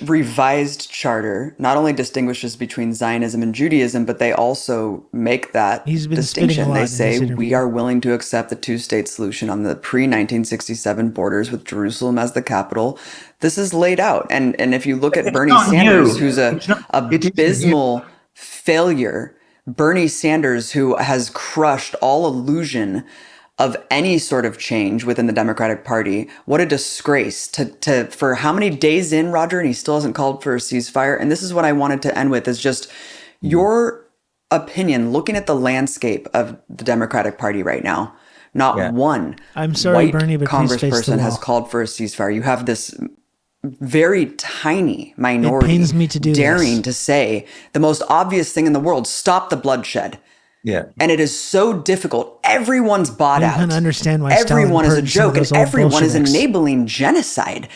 revised charter not only distinguishes between Zionism and Judaism, but they also make that distinction. They say we are willing to accept the two-state solution on the pre-1967 borders with Jerusalem as the capital. This is laid out. And if you look at Bernie Sanders, who's a abysmal failure, Bernie Sanders, who has crushed all illusion of any sort of change within the Democratic Party. What a disgrace to for how many days in, Roger, and he still hasn't called for a ceasefire. And this is what I wanted to end with, is just your opinion, looking at the landscape of the Democratic Party right now. Not one white Bernie, but congressperson has called for a ceasefire. You have this very tiny minority pains me to do daring to say the most obvious thing in the world: stop the bloodshed. Yeah. And it is so difficult. Everyone's bought out. I can understand why everyone is a joke, and everyone is Bolsheviks. enabling genocide.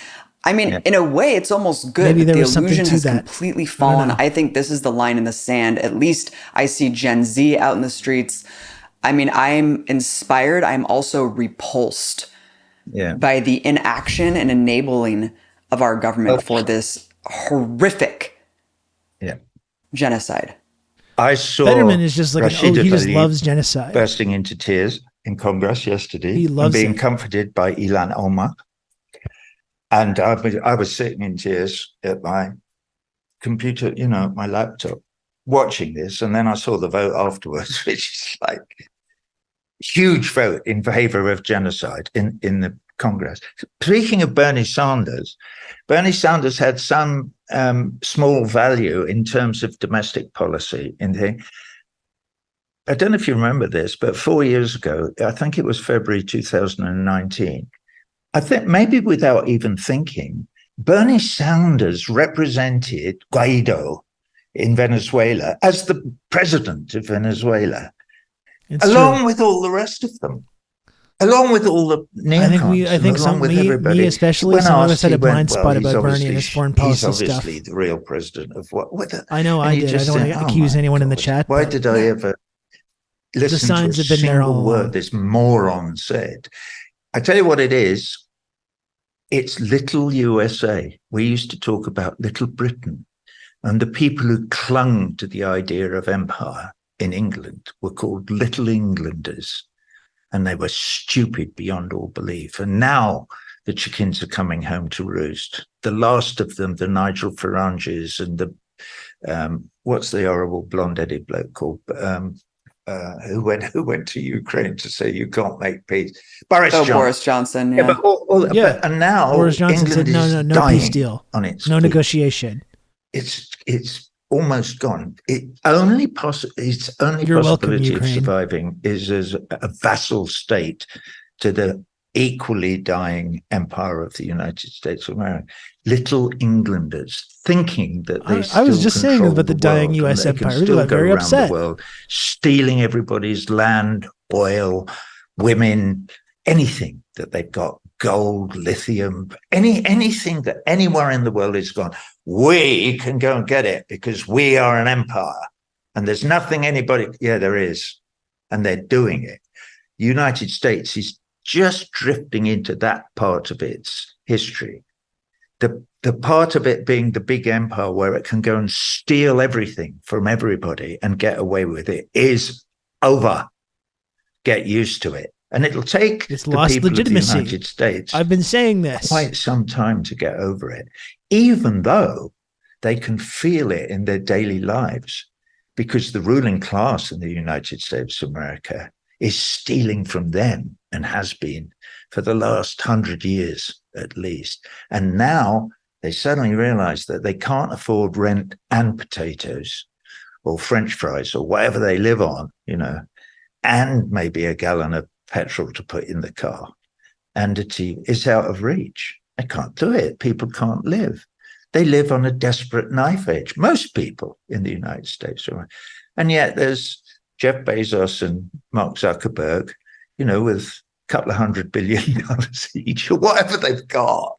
I mean, in a way, it's almost good that the illusion has completely fallen. I think this is the line in the sand. At least I see Gen Z out in the streets. I mean, I'm inspired. I'm also repulsed by the inaction and enabling of our government for this horrific genocide. I saw Fetterman is just like he just Tlaib loves genocide. bursting into tears in Congress yesterday. He loves being it. comforted by Ilhan Omar. And I was sitting in tears at my computer, my laptop, watching this. And then I saw the vote afterwards, which is like huge vote in favor of genocide in the Congress. Speaking of Bernie Sanders had some small value in terms of domestic policy. I don't know if you remember this, but 4 years ago, I think it was February 2019, I think maybe without even thinking, Bernie Sanders represented Guaido in Venezuela as the president of Venezuela, along with all the rest of them. Along with all the neocons, I think me especially, some of us had a blind spot about Bernie and his foreign policy he's stuff. obviously the real president of what? I know I did. I don't want to accuse anyone in the chat. Why did I ever listen to a single word this moron said? I tell you what it is. It's little USA. We used to talk about little Britain, and the people who clung to the idea of empire in England were called Little Englanders. And they were stupid beyond all belief. And now the chickens are coming home to roost. The last of them, the Nigel Farages and the, what's the horrible blonde-headed bloke called, who went to Ukraine to say you can't make peace? Boris Johnson. Yeah, but and now Boris Johnson England said no peace deal, on its no negotiation. It's almost gone. Its only possibility of surviving is as a vassal state to the equally dying empire of the United States of America. Little Englanders thinking that they I was just saying about the dying U.S. empire. We got very upset. The world, stealing everybody's land, oil, women, anything that they've got, gold, lithium, anything that anywhere in the world is gone. We can go and get it because we are an empire. And there's nothing anybody, yeah, there is. And they're doing it. United States is just drifting into that part of its history. The part of it being the big empire where it can go and steal everything from everybody and get away with it is over. Get used to it. And it'll take It's the lost people legitimacy. of the United States I've been saying this. quite some time to get over it, even though they can feel it in their daily lives, because the ruling class in the United States of America is stealing from them and has been for the last 100 years at least. And now they suddenly realize that they can't afford rent and potatoes or French fries or whatever they live on, and maybe a gallon of petrol to put in the car. And it's out of reach. They can't do it. People can't live. They live on a desperate knife edge. Most people in the United States. And yet there's Jeff Bezos and Mark Zuckerberg, with a couple of $100 billion each or whatever they've got.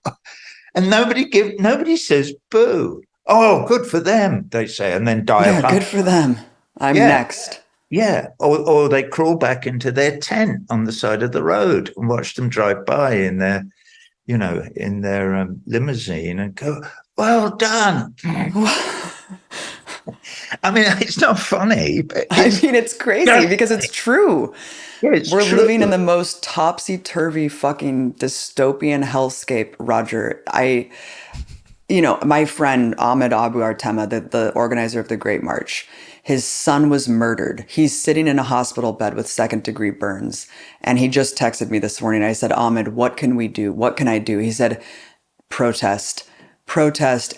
And nobody says boo. Oh, good for them, they say, and then die. Yeah, good for them. I'm next. Yeah, or they crawl back into their tent on the side of the road and watch them drive by in their, limousine and go, well done. I mean, it's not funny. But it's crazy because it's true. Yeah, it's We're true. living in the most topsy-turvy fucking dystopian hellscape, Roger. My friend Ahmed Abu Artema, the organizer of the Great March, his son was murdered. He's sitting in a hospital bed with second-degree burns. And he just texted me this morning. I said, Ahmed, what can we do? What can I do? He said, protest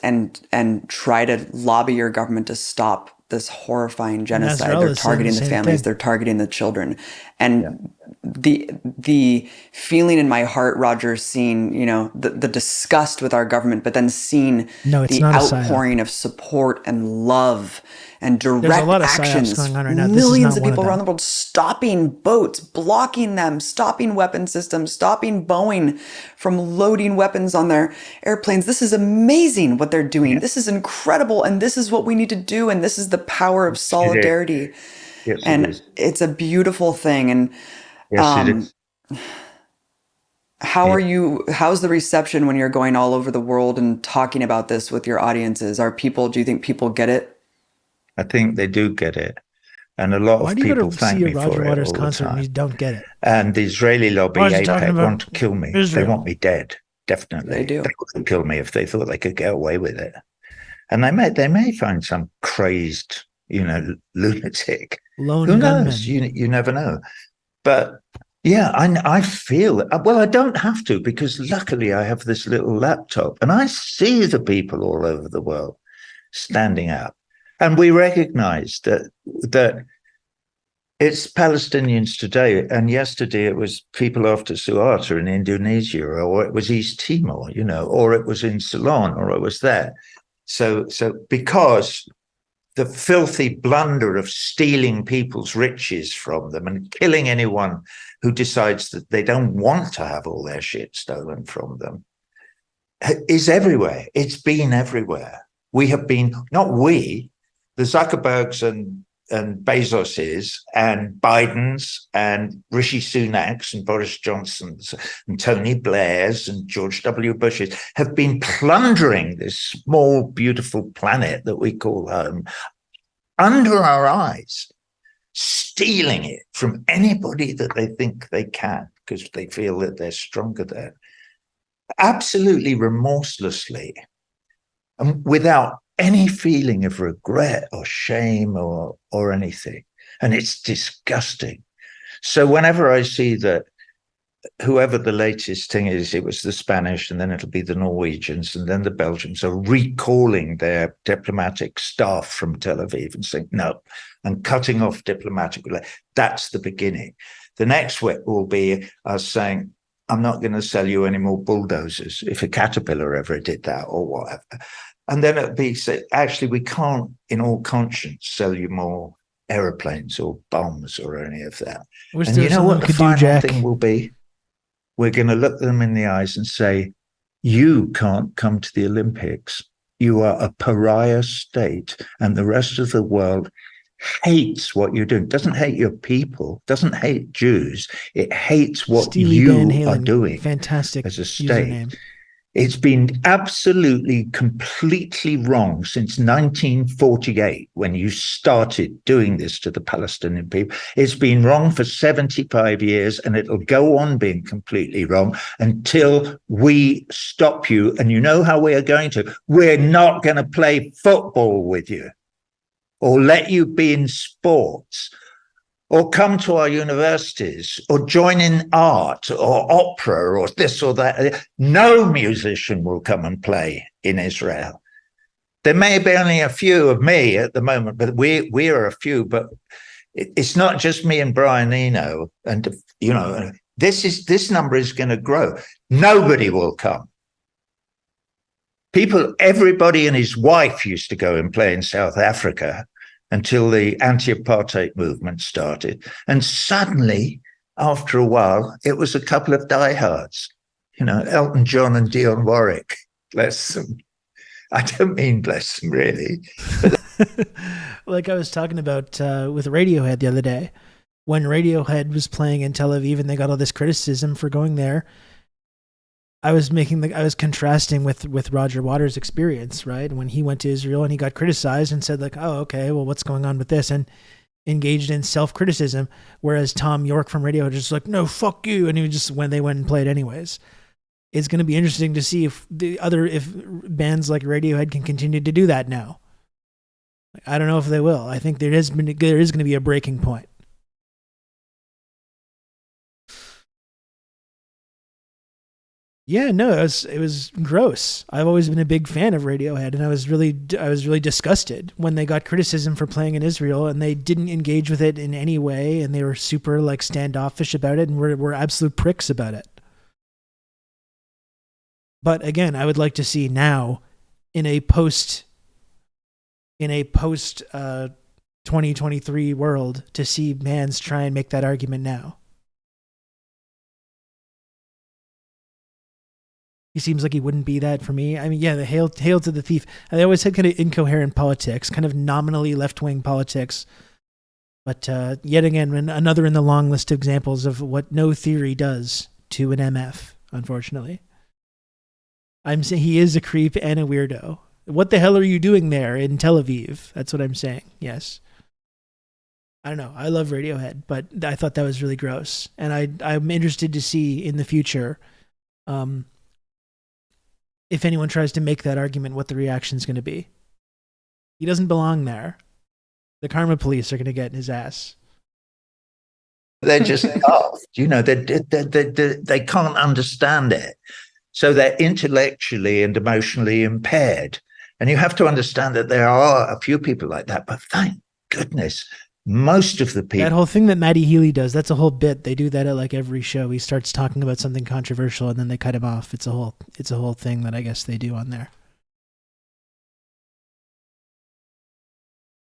and try to lobby your government to stop this horrifying genocide. They're targeting the families. They're targeting the children. And the feeling in my heart, Roger, seeing, the disgust with our government, but then seeing the outpouring of support and love and direct actions. Going on right now. Millions of people around the world stopping boats, blocking them, stopping weapon systems, stopping Boeing from loading weapons on their airplanes. This is amazing what they're doing. Yeah. This is incredible. And this is what we need to do. And this is the power of solidarity. Yes, and it's a beautiful thing. And yes, it is. How's the reception when you're going all over the world and talking about this with your audiences? Do you think people get it? I think they do get it. And a lot of people thank me for it all the time. Why do you go to see a Roger Waters concert and you don't get it? And the Israeli lobby, AIPAC, want to kill me. Israel. They want me dead, definitely. They do. They would kill me if they thought they could get away with it. And they may find some crazed, lunatic. Lone Who gunman. knows? You never know. But yeah, I feel it. Well, I don't have to, because luckily I have this little laptop and I see the people all over the world standing up. And we recognize that it's Palestinians today, and yesterday it was people after Suharto in Indonesia, or it was East Timor, or it was in Ceylon, or it was there. So because the filthy blunder of stealing people's riches from them and killing anyone who decides that they don't want to have all their shit stolen from them is everywhere. It's been everywhere. We have been, not we, the Zuckerbergs and Bezoses and Bidens and Rishi Sunaks and Boris Johnsons and Tony Blairs and George W. Bushes have been plundering this small, beautiful planet that we call home under our eyes, stealing it from anybody that they think they can because they feel that they're stronger there. Absolutely remorselessly and without any feeling of regret or shame or anything. And it's disgusting. So whenever I see that whoever the latest thing is, it was the Spanish and then it'll be the Norwegians and then the Belgians are recalling their diplomatic staff from Tel Aviv and saying, no, and cutting off diplomatic relations. That's the beginning. The next will be us saying, I'm not going to sell you any more bulldozers if a Caterpillar ever did that or whatever. And then it'd be say, actually, we can't, in all conscience, sell you more aeroplanes or bombs or any of that. And you know what the final thing will be? we're going to look them in the eyes and say, you can't come to the Olympics. You are a pariah state, and the rest of the world hates what you're doing. Doesn't hate your people, doesn't hate Jews. It hates what Steely Dan you are Halen, doing fantastic as a state. username. It's been absolutely, completely wrong since 1948 when you started doing this to the Palestinian people. It's been wrong for 75 years, and it'll go on being completely wrong until we stop you. And you know how we are going to? We're not going to play football with you or let you be in sports, or come to our universities, or join in art or opera or this or that. No musician will come and play in Israel. There may be only a few of me at the moment, but we are a few. But it's not just me and Brian Eno. And, you know, this number is going to grow. Nobody will come. Everybody and his wife used to go and play in South Africa until the anti-apartheid movement started. And suddenly, after a while, it was a couple of diehards, you know, Elton John and Dionne Warwick, bless them. I don't mean bless them, really. Like I was talking about with Radiohead the other day, when Radiohead was playing in Tel Aviv and they got all this criticism for going there, I was contrasting with Roger Waters' experience, right? When he went to Israel and he got criticized and said like, oh, okay, well, what's going on with this? And engaged in self-criticism, whereas Tom York from Radiohead just like, no, fuck you. And he just, when they went and played anyways. It's going to be interesting to see if bands like Radiohead can continue to do that now. I don't know if they will. I think there is going to be a breaking point. Yeah, no, it was gross. I've always been a big fan of Radiohead, and I was really disgusted when they got criticism for playing in Israel, and they didn't engage with it in any way, and they were super like standoffish about it, and were absolute pricks about it. But again, I would like to see now, in a post 2023 world, to see bands try and make that argument now. He seems like he wouldn't be that for me. I mean, yeah, the hail to the thief. They always had kind of incoherent politics, kind of nominally left-wing politics. But yet again, another in the long list of examples of what no theory does to an MF, unfortunately. I'm saying he is a creep and a weirdo. What the hell are you doing there in Tel Aviv? That's what I'm saying, yes. I don't know. I love Radiohead, but I thought that was really gross. And I'm interested to see in the future if anyone tries to make that argument, what the reaction's going to be. He doesn't belong there. The karma police are going to get in his ass. They're just daft, you know. They can't understand it, so they're intellectually and emotionally impaired. And you have to understand that there are a few people like that. But thank goodness, most of the people. That whole thing that Matty Healy does, that's a whole bit. They do that at like every show. He starts talking about something controversial and then they cut him off. It's a whole thing that I guess they do on there.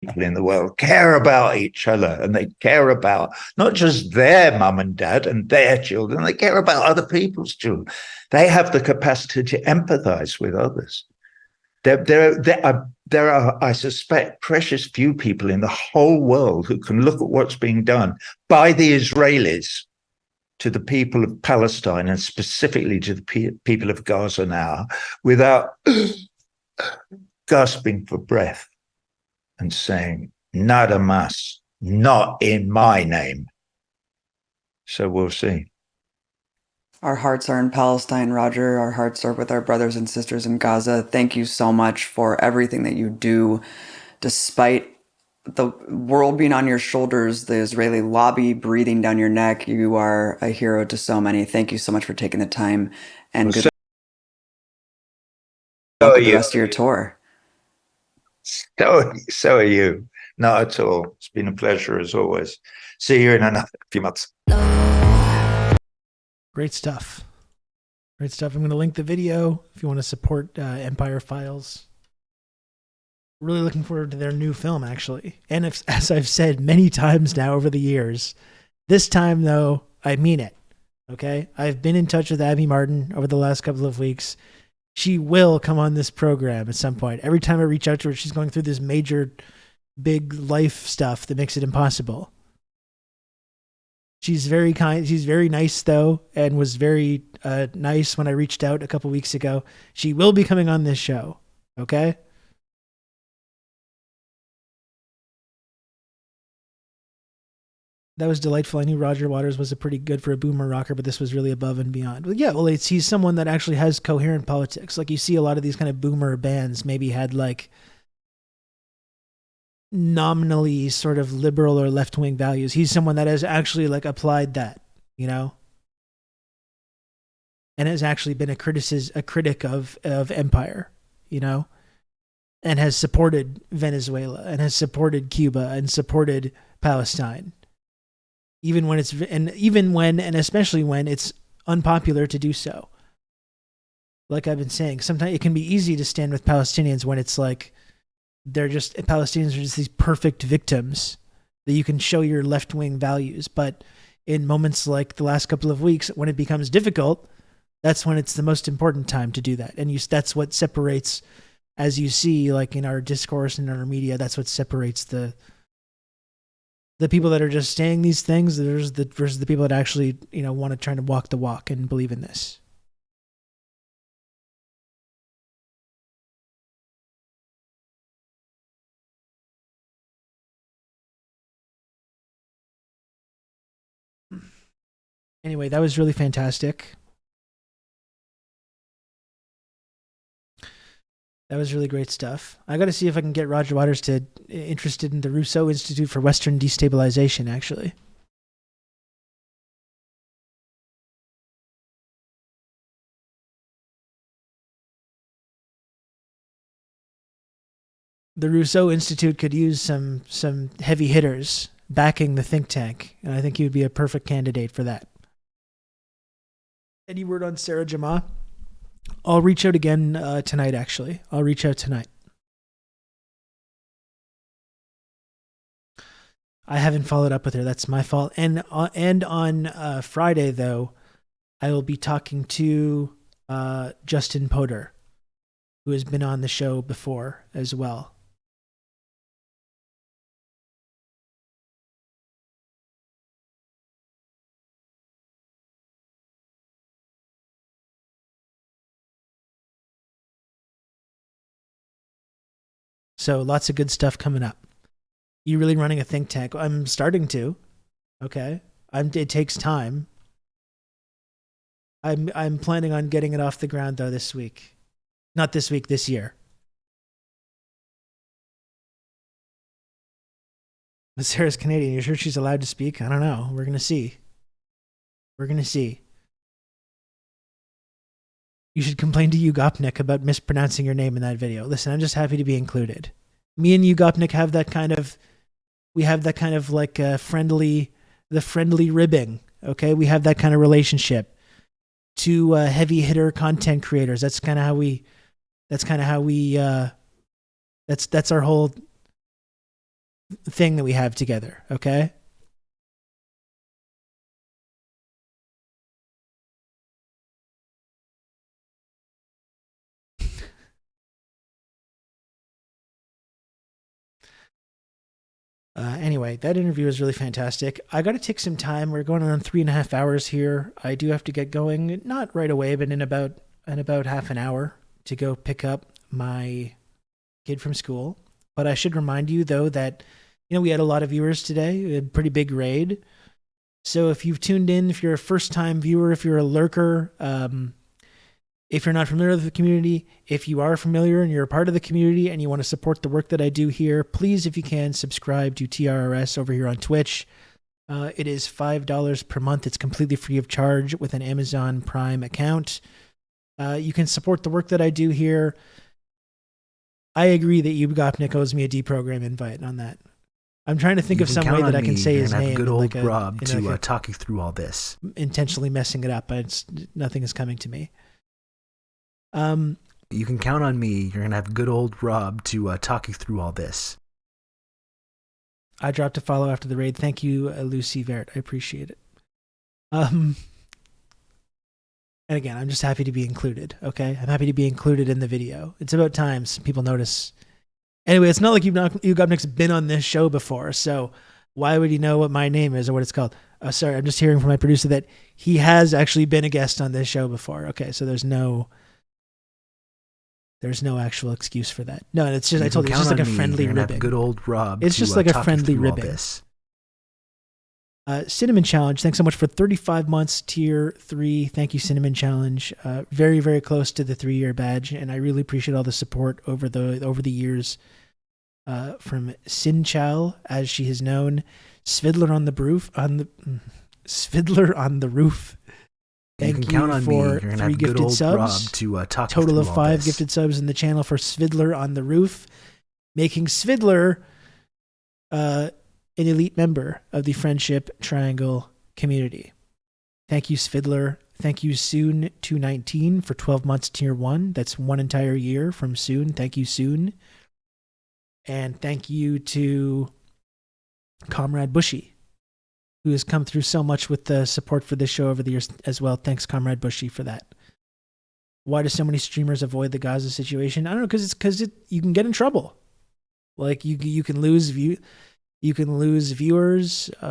People in the world care about each other, and they care about not just their mum and dad and their children. They care about other people's children. They have the capacity to empathize with others. There are, I suspect, precious few people in the whole world who can look at what's being done by the Israelis to the people of Palestine, and specifically to the people of Gaza now, without gasping for breath and saying, nada más, not in my name. So we'll see. Our hearts are in Palestine, Roger. Our hearts are with our brothers and sisters in Gaza. Thank you so much for everything that you do. Despite the world being on your shoulders, the Israeli lobby breathing down your neck, you are a hero to so many. Thank you so much for taking the time, and good luck with the rest of your tour. So are you. Not at all. It's been a pleasure as always. See you in another few months. Great stuff. Great stuff. I'm going to link the video if you want to support Empire Files. Really looking forward to their new film, actually. And as I've said many times now over the years, this time, though, I mean it. Okay, I've been in touch with Abby Martin over the last couple of weeks. She will come on this program at some point. Every time I reach out to her, she's going through this major, big life stuff that makes it impossible. She's very kind. She's very nice, though, and was very nice when I reached out a couple weeks ago. She will be coming on this show. Okay? That was delightful. I knew Roger Waters was a pretty good for a boomer rocker, but this was really above and beyond. But yeah, well, he's someone that actually has coherent politics. Like you see a lot of these kind of boomer bands maybe had like nominally sort of liberal or left-wing values. He's someone that has actually like applied that, you know, and has actually been a critic of empire, you know, and has supported Venezuela and has supported Cuba and supported Palestine. Even when and especially when it's unpopular to do so. Like I've been saying, sometimes it can be easy to stand with Palestinians when it's like Palestinians are just these perfect victims that you can show your left-wing values. But in moments like the last couple of weeks, when it becomes difficult, that's when it's the most important time to do that. And that's what separates, as you see, like in our discourse and in our media, that's what separates the people that are just saying these things versus the people that actually, you know, want to try to walk the walk and believe in this. Anyway, that was really fantastic. That was really great stuff. I got to see if I can get Roger Waters interested in the Rousseau Institute for Western Destabilization, actually. The Rousseau Institute could use some heavy hitters backing the think tank, and I think he would be a perfect candidate for that. Any word on Sarah Jama? I'll reach out again tonight, actually. I'll reach out tonight. I haven't followed up with her. That's my fault. And on Friday, though, I will be talking to Justin Potter, who has been on the show before as well. So lots of good stuff coming up. You really running a think tank? I'm starting to. Okay. It takes time. I'm planning on getting it off the ground though this week. Not this week, this year. But Sarah's Canadian. You sure she's allowed to speak? I don't know. We're gonna see. We're gonna see. You should complain to Ugopnik about mispronouncing your name in that video. Listen, I'm just happy to be included. Me and Ugopnik have that kind of like friendly ribbing. Okay, we have that kind of relationship. Two heavy hitter content creators. That's our whole thing that we have together. Okay. Anyway, that interview was really fantastic. I got to take some time. We're going on 3.5 hours here. I do have to get going, not right away, but in about half an hour to go pick up my kid from school. But I should remind you, though, that we had a lot of viewers today. We had a pretty big raid. So if you've tuned in, if you're a first-time viewer, if you're a lurker, if you're not familiar with the community, if you are familiar and you're a part of the community and you want to support the work that I do here, please, if you can, subscribe to TRRS over here on Twitch. It is $5 per month. It's completely free of charge with an Amazon Prime account. You can support the work that I do here. I agree that Ugopnik owes me a deprogram invite on that. I'm trying to think of some way that I can say his name. Good old Rob to talk you through all this. Intentionally messing it up, but nothing is coming to me. You can count on me. You're gonna have good old Rob to talk you through all this. I dropped a follow after the raid. Thank you, Lucy Vert. I appreciate it. And again, I'm just happy to be included. Okay, I'm happy to be included in the video. It's about time people notice. Anyway, it's not like Ugobnik's been on this show before, so why would he know what my name is or what it's called? Sorry, I'm just hearing from my producer that he has actually been a guest on this show before. Okay, so there's no actual excuse for that. No, it's just, I told you, it's just like a friendly ribbing. Good old Rob. It's just like a friendly ribbing. Cinnamon Challenge, thanks so much for 35 months, tier 3. Thank you, Cinnamon Challenge. Very, very close to the 3-year badge, and I really appreciate all the support over the years from Sin Chow, as she is known, Svidler on the roof. Thank you count on for me. You're 3 gifted subs. To talk Total of 5 this. gifted subs in the channel for Svidler on the roof, making Svidler an elite member of the Friendship Triangle community. Thank you, Svidler. Thank you, Soon219, for 12 months, tier 1. That's 1 entire year from Soon. Thank you, Soon. And thank you to Comrade Bushy, who has come through so much with the support for this show over the years as well. Thanks, Comrade Bushy, for that. Why do so many streamers avoid the Gaza situation? I don't know, because you can get in trouble. Like you can lose viewers.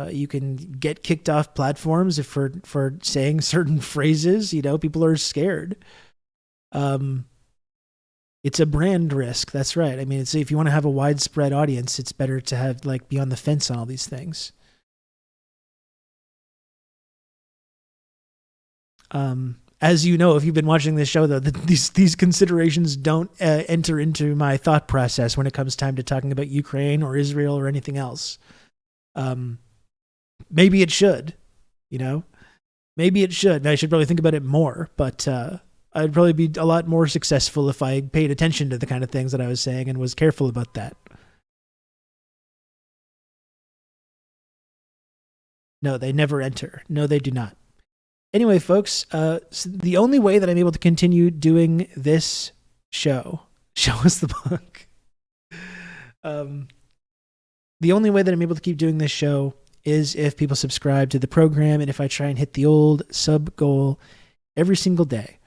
You can get kicked off platforms for saying certain phrases. People are scared. It's a brand risk. That's right. I mean, if you want to have a widespread audience, it's better to have be on the fence on all these things. As you know, if you've been watching this show, though, these considerations don't enter into my thought process when it comes time to talking about Ukraine or Israel or anything else. Maybe it should, maybe it should. I should probably think about it more, but I'd probably be a lot more successful if I paid attention to the kind of things that I was saying and was careful about that. No, they never enter. No, they do not. Anyway, folks, so the only way that I'm able to continue doing this show us the book. The only way that I'm able to keep doing this show is if people subscribe to the program and if I try and hit the old sub goal every single day.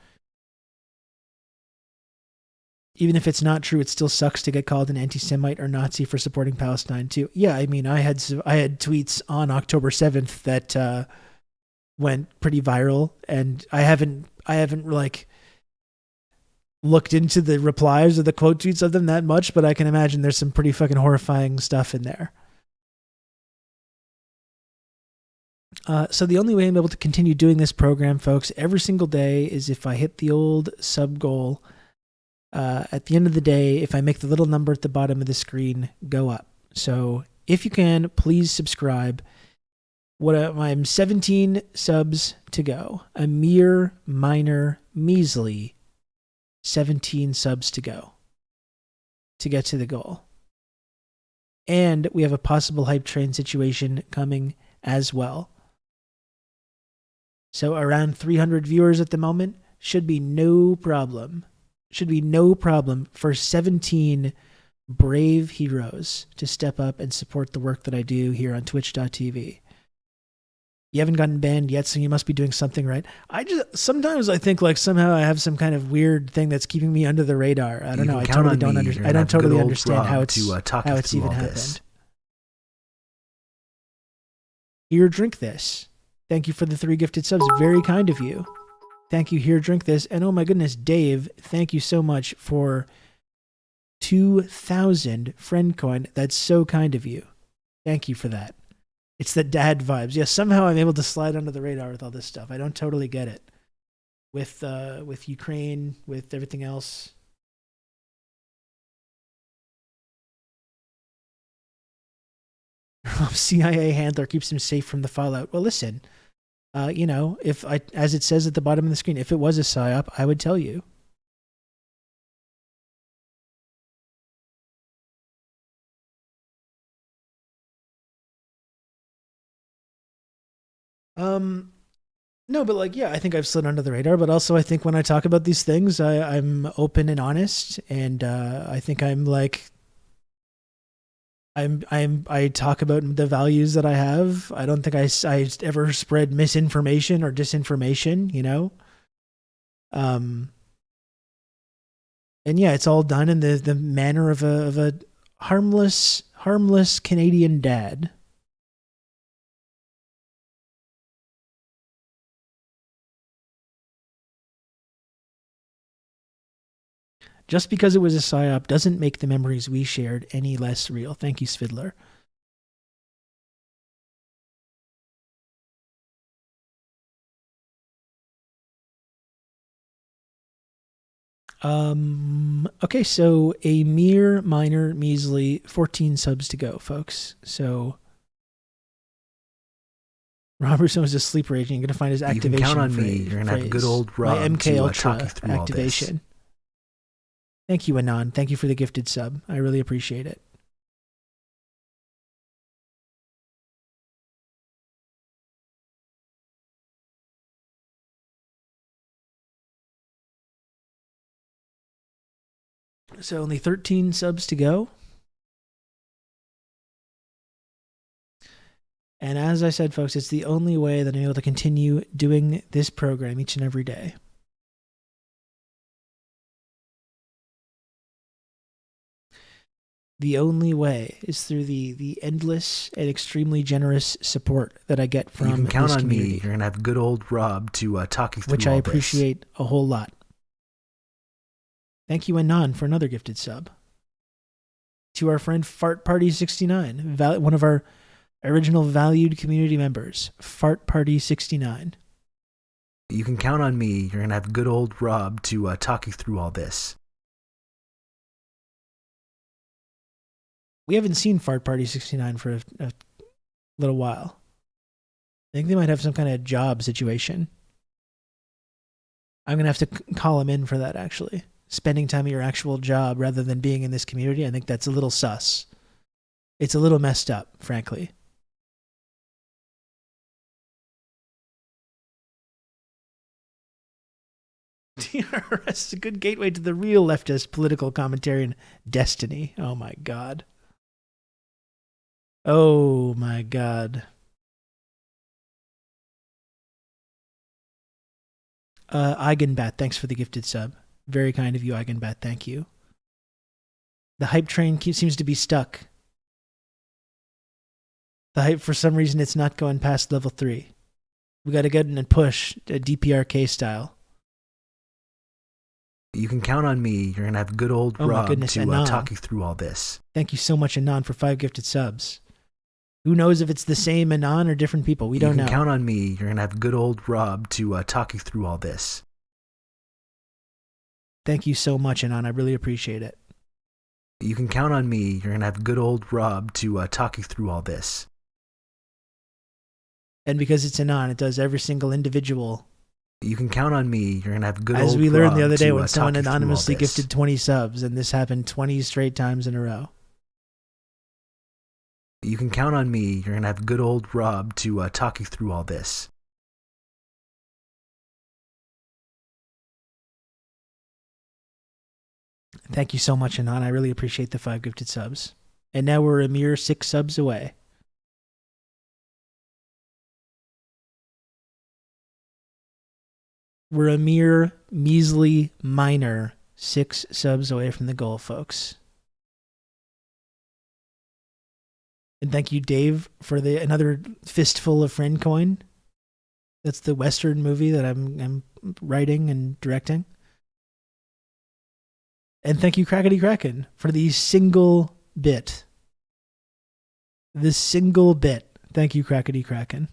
Even if it's not true, it still sucks to get called an anti-Semite or Nazi for supporting Palestine too. Yeah, I mean, I had tweets on October 7th that went pretty viral, and I haven't looked into the replies or the quote tweets of them that much, but I can imagine there's some pretty fucking horrifying stuff in there. So the only way I'm able to continue doing this program, folks, every single day is if I hit the old sub goal. At the end of the day, if I make the little number at the bottom of the screen go up. So if you can, please subscribe. I'm 17 subs to go. A mere minor, measly 17 subs to go to get to the goal. And we have a possible hype train situation coming as well. So around 300 viewers at the moment should be no problem. Should be no problem for 17 brave heroes to step up and support the work that I do here on twitch.tv. You haven't gotten banned yet, so you must be doing something right. Sometimes I think somehow I have some kind of weird thing that's keeping me under the radar. I don't know. I don't totally understand how it's even happened. Here, drink this. Thank you for the 3 gifted subs. Very kind of you. Thank you, here, drink this. And oh my goodness, Dave, thank you so much for 2,000 friend coin. That's so kind of you. Thank you for that. It's the dad vibes. Yes, somehow I'm able to slide under the radar with all this stuff. I don't totally get it. With Ukraine, with everything else. CIA handler keeps him safe from the fallout. Well, listen. As it says at the bottom of the screen, if it was a psyop, I would tell you. No, but I think I've slid under the radar, but also I think when I talk about these things, I'm open and honest, and I think I talk about the values that I have. I don't think I ever spread misinformation or disinformation, And yeah, it's all done in the manner of a harmless Canadian dad. Just because it was a psyop doesn't make the memories we shared any less real. Thank you, Svidler. Okay, so a mere minor measly 14 subs to go, folks. So Robertson was a sleeper agent. You're gonna find his activation. You can count on phrase, me. You're gonna have good old Rob my MK to Ultra talk you through activation. all this. Thank you, Anon. Thank you for the gifted sub. I really appreciate it. So only 13 subs to go. And as I said, folks, it's the only way that I'm able to continue doing this program each and every day. The only way is through the endless and extremely generous support that I get from you can count this on community, me. You're gonna have good old Rob to talk you through which all I this. appreciate a whole lot. Thank you, Anon, for another gifted sub. To our friend Fart Party 69, one of our original valued community members, Fart Party 69. You can count on me. You're gonna have good old Rob to talk you through all this. We haven't seen Fart Party 69 for a little while. I think they might have some kind of job situation. I'm going to have to call him in for that, actually. Spending time at your actual job rather than being in this community, I think that's a little sus. It's a little messed up, frankly. TRRS is a good gateway to the real leftist political commentary and destiny. Oh my god. Oh my god. Eigenbat, thanks for the gifted sub. Very kind of you, Eigenbat. Thank you. The hype train seems to be stuck. The hype, for some reason, it's not going past level 3. We got to get in and push DPRK style. You can count on me. You're gonna have good old Oh my Rob goodness, to Anon. talk you through all this. Thank you so much, Anon, for 5 gifted subs. Who knows if it's the same Anon or different people? We don't know. You can count on me. You're gonna have good old Rob to talk you through all this. Thank you so much, Anon. I really appreciate it. You can count on me. You're gonna have good old Rob to talk you through all this. And because it's Anon, it does every single individual. You can count on me. You're gonna have good old As we learned the Rob other day to, when someone talk you through all anonymously this. gifted 20 subs, and this happened 20 straight times in a row. You can count on me. You're gonna have good old Rob to talk you through all this. Thank you so much, Anon. I really appreciate the 5 gifted subs. And now we're a mere 6 subs away. We're a mere measly minor 6 subs away from the goal, folks. And thank you, Dave, for another fistful of friend coin. That's the Western movie that I'm writing and directing. And thank you, Crackety Kraken, for the single bit. The single bit. Thank you, Crackety Kraken.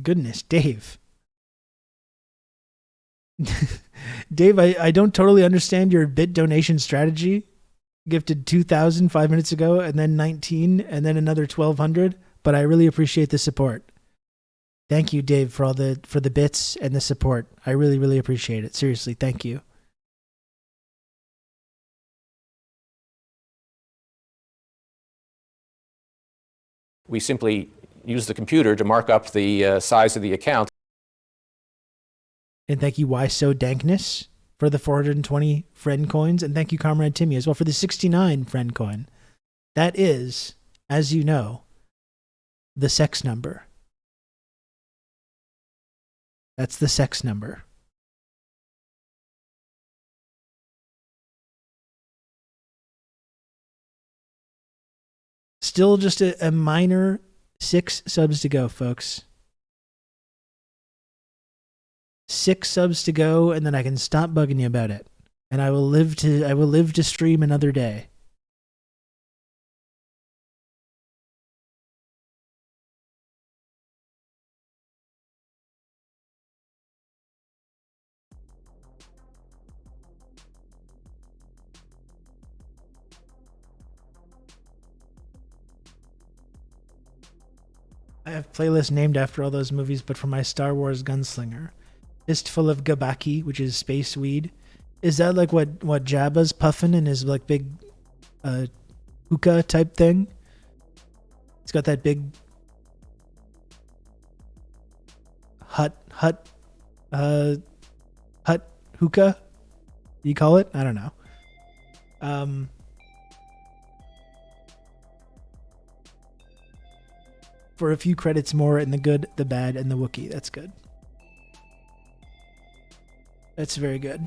Goodness, Dave. Dave, I don't totally understand your bit donation strategy. Gifted 2,000 5 minutes ago, and then 19, and then another 1,200. But I really appreciate the support. Thank you, Dave, for the bits and the support. I really, really appreciate it. Seriously, thank you. We simply use the computer to mark up the size of the account. And thank you, Why So Dankness, for the 420 friend coins. And thank you, Comrade Timmy, as well, for the 69 friend coin. That is, as you know, the sex number. That's the sex number. Still just a minor 6 subs to go, folks. 6 subs to go, and then I can stop bugging you about it. And I will live to stream another day. I have playlists named after all those movies, but for my Star Wars gunslinger. Fistful of Gabaki, which is space weed. Is that like what Jabba's puffing in his like big hookah type thing? He's got that big hut hookah? Do you call it? I don't know. For a few credits more in the good, the bad, and the Wookiee. That's good. That's very good.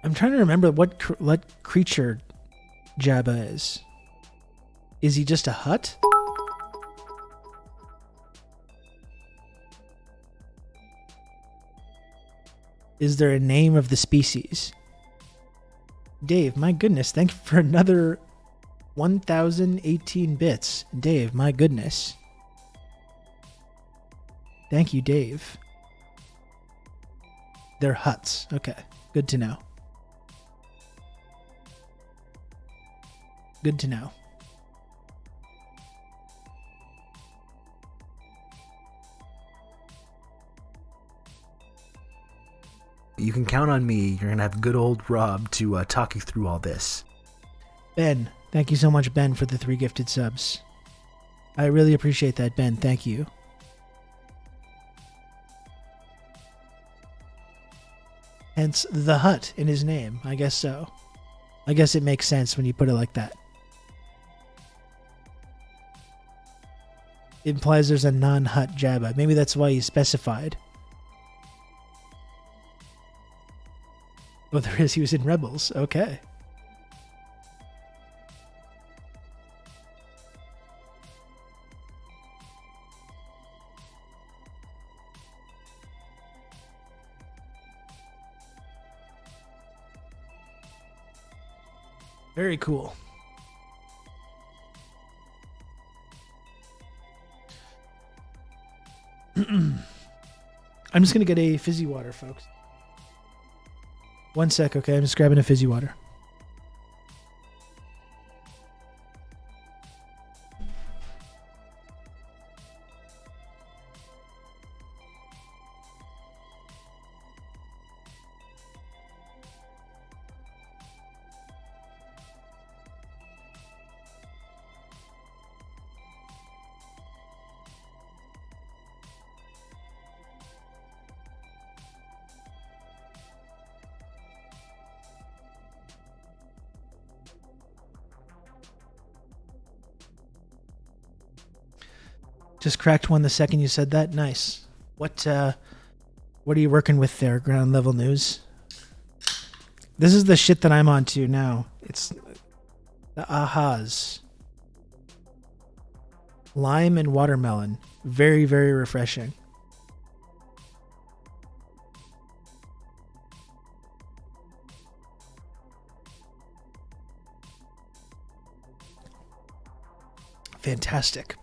I'm trying to remember what creature Jabba is. Is he just a hut? Is there a name of the species? Dave, my goodness, thank you for another 1,018 bits. Dave, my goodness. Thank you, Dave. They're huts. Okay, good to know. Good to know. You can count on me. You're going to have good old Rob to talk you through all this. Ben, thank you so much, Ben, for the 3 gifted subs. I really appreciate that, Ben. Thank you. Hence the hut in his name. I guess so. I guess it makes sense when you put it like that. It implies there's a non-hut Jabba. Maybe that's why you specified. Oh, there is. He was in Rebels. Okay. Very cool. I'm just going to get a fizzy water, folks. One sec, okay? I'm just grabbing a fizzy water. Just cracked one the second you said that. Nice. What are you working with there, Ground Level News? This is the shit that I'm on to now. It's the ahas. Lime and watermelon. Very, very refreshing. Fantastic.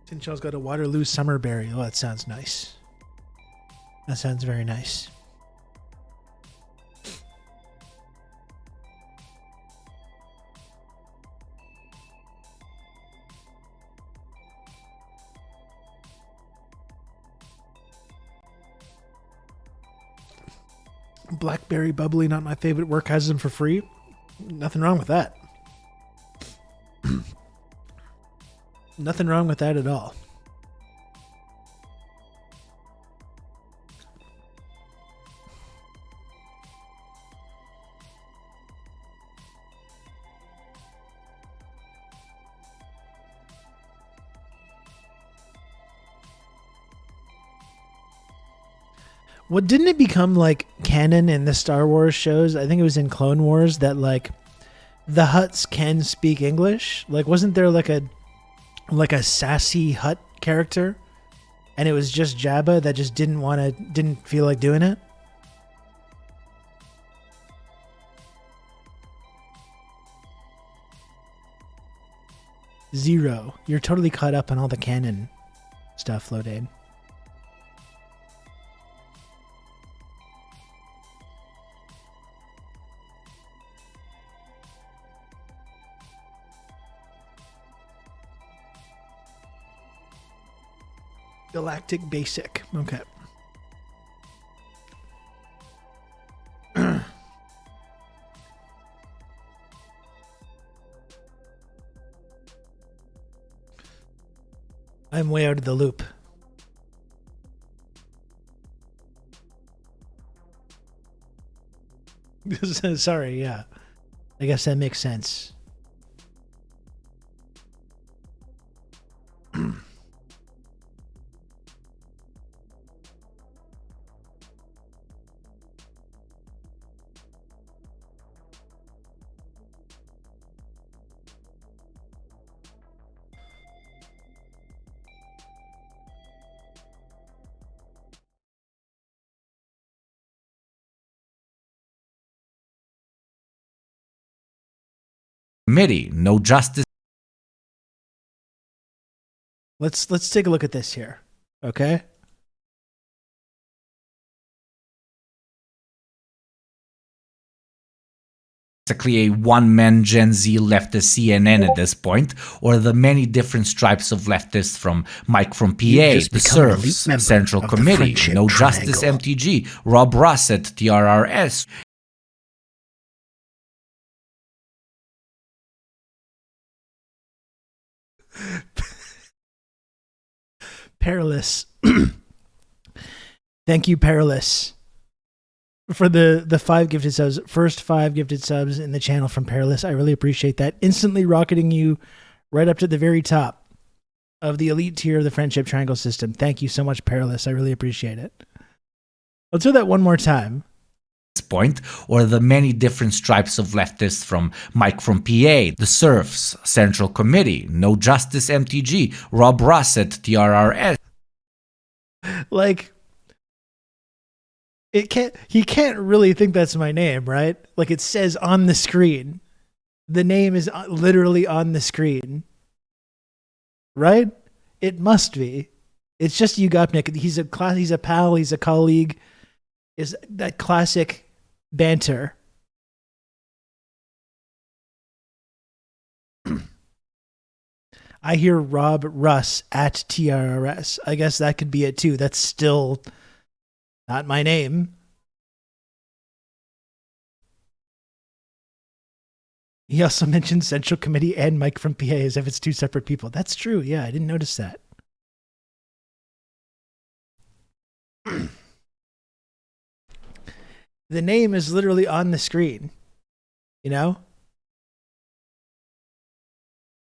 Tinchel's got a Waterloo summer berry. Oh, that sounds nice. That sounds very nice. Blackberry bubbly, not my favorite work, has them for free. Nothing wrong with that. Nothing wrong with that at all. What didn't it become like canon in the Star Wars shows? I think it was in Clone Wars that like the Hutts can speak English. Like, wasn't there like a sassy Hutt character, and it was just Jabba that just didn't feel like doing it? Zero. You're totally caught up on all the canon stuff, Lodade. Galactic Basic. Okay. I'm way out of the loop. Sorry, yeah. I guess that makes sense. Committee, no justice. Let's take a look at this here. Okay? Basically a one-man Gen Z leftist CNN at this point, or the many different stripes of leftists from Mike from PA, the SURFs, Central Committee, No Justice MTG, Rob Ross at TRRS. Perilous. Thank you, Perilous, for the 5 gifted subs. First 5 gifted subs in the channel from Perilous. I really appreciate that. Instantly rocketing you right up to the very top of the elite tier of the Friendship Triangle system. Thank you so much, Perilous. I really appreciate it. Let's do that one more time. Point, or the many different stripes of leftists from Mike from PA, the SURFs, Central Committee, No Justice MTG, Rob Ross at TRRS. Like, he can't really think that's my name, right? Like, it says on the screen. The name is literally on the screen. Right? It must be. It's just Ugopnik. He's a pal, he's a colleague. Is that classic banter. I hear Rob Russ at TRRS. I guess that could be it too. That's still not my name. He also mentioned Central Committee and Mike from PA as if it's 2 separate people. That's true. Yeah, I didn't notice that. The name is literally on the screen, you know?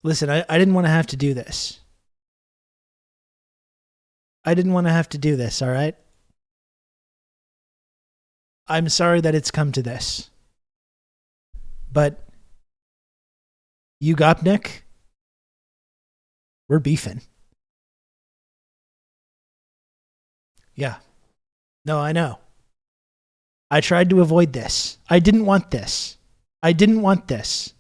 Listen, I didn't want to have to do this. I didn't want to have to do this, all right? I'm sorry that it's come to this. But Ugopnik, we're beefing. Yeah. No, I know. I tried to avoid this. I didn't want this. I didn't want this.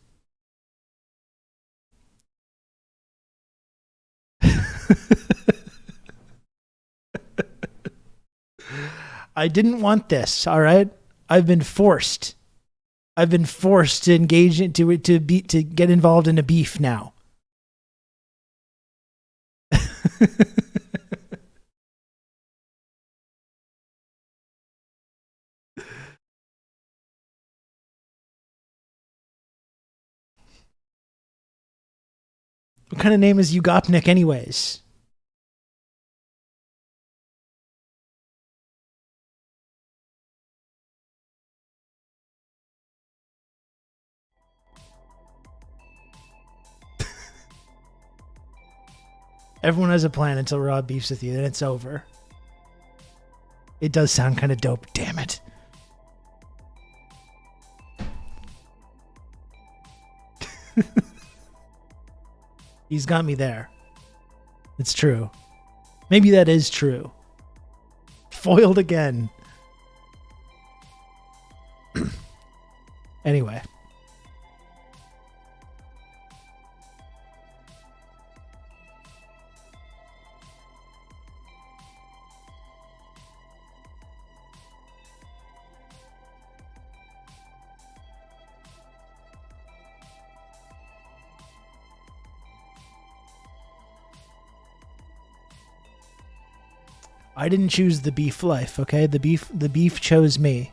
I didn't want this, all right? I've been forced. I've been forced to engage into it, to get involved in a beef now. What kind of name is Ugopnik anyways? Everyone has a plan until Rob beefs with you, then it's over. It does sound kind of dope, damn it. He's got me there. It's true. Maybe that is true. Foiled again. Anyway. I didn't choose the beef life, okay? The beef chose me.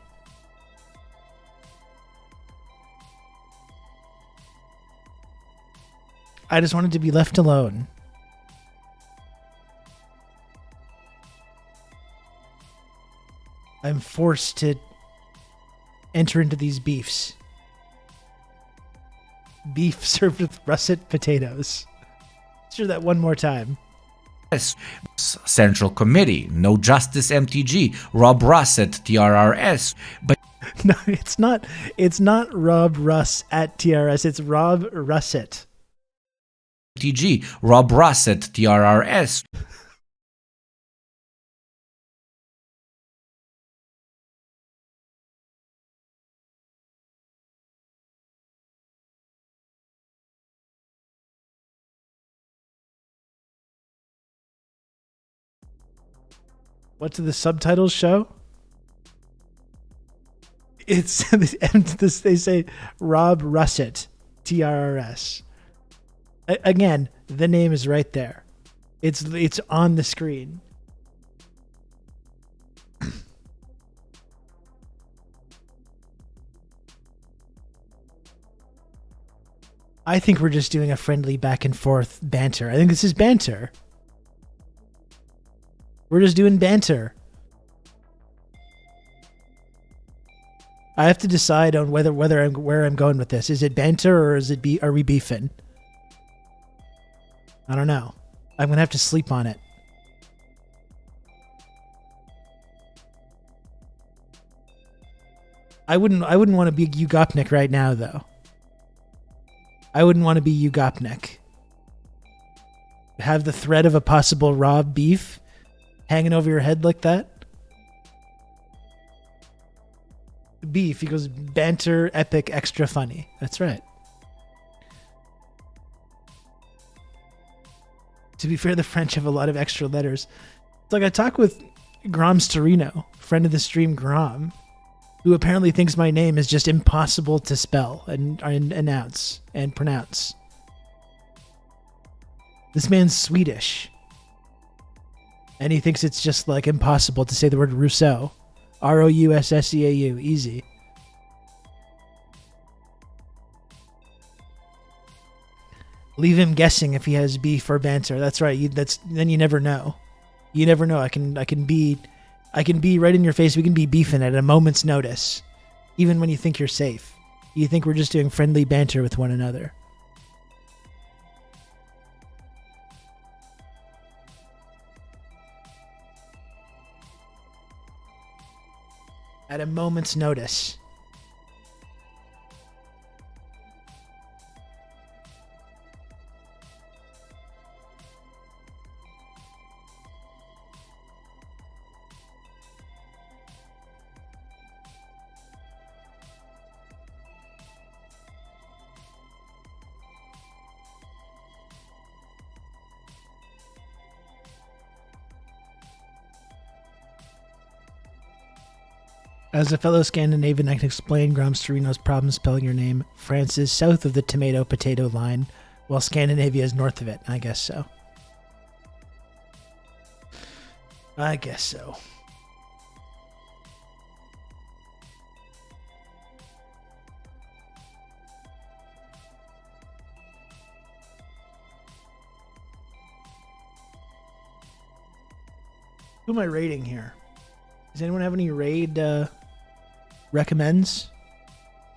I just wanted to be left alone. I'm forced to enter into these beefs. Beef served with russet potatoes. Let's do that one more time. Central Committee, No Justice MTG, Rob Russ at TRRS. But no, it's not. It's not Rob Russ at TRS. It's Rob Russet. MTG, Rob Russ at TRRS. What do the subtitles show? It's they say Rob Russet, TRRS. Again, the name is right there. It's on the screen. I think we're just doing a friendly back and forth banter. I think this is banter. We're just doing banter. I have to decide on where I'm going with this. Is it banter or are we beefing? I don't know. I'm gonna have to sleep on it. I wouldn't want to be Ugopnik right now though. I wouldn't want to be Ugopnik. Have the threat of a possible Rob beef hanging over your head like that? Beef equals banter, epic, extra funny. That's right. To be fair, the French have a lot of extra letters. It's like I talk with Grom Storino, friend of the stream Grom, who apparently thinks my name is just impossible to spell and announce and pronounce. This man's Swedish. And he thinks it's just like impossible to say the word Rousseau. Roussseau. Easy. Leave him guessing if he has beef or banter. That's right. Then you never know. You never know. I can be right in your face. We can be beefing at a moment's notice. Even when you think you're safe. You think we're just doing friendly banter with one another. At a moment's notice. As a fellow Scandinavian, I can explain Grom Storino's problem spelling your name. France is south of the tomato-potato line, while Scandinavia is north of it. I guess so. I guess so. Who am I raiding here? Does anyone have any raid recommends?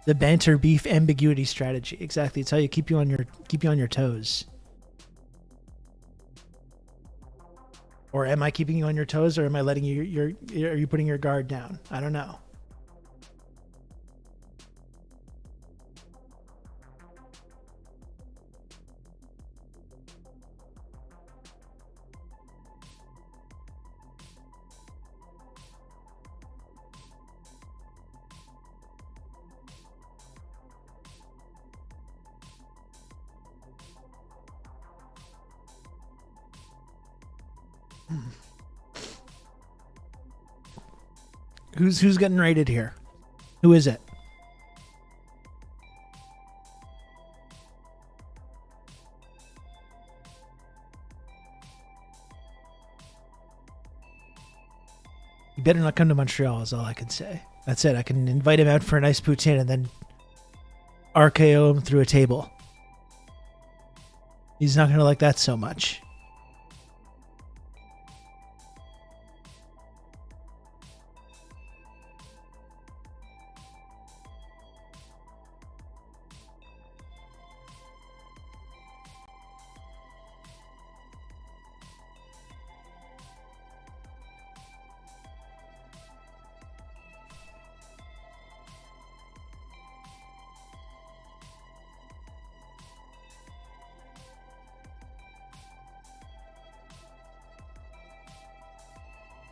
The banter beef ambiguity strategy. Exactly. It's how you keep you on your toes. Or am I keeping you on your toes, or am I letting you are you putting your guard down? I don't know. Who's getting raided here? Who is it? You better not come to Montreal is all I can say. That's it. I can invite him out for a nice poutine and then RKO him through a table. He's not going to like that so much.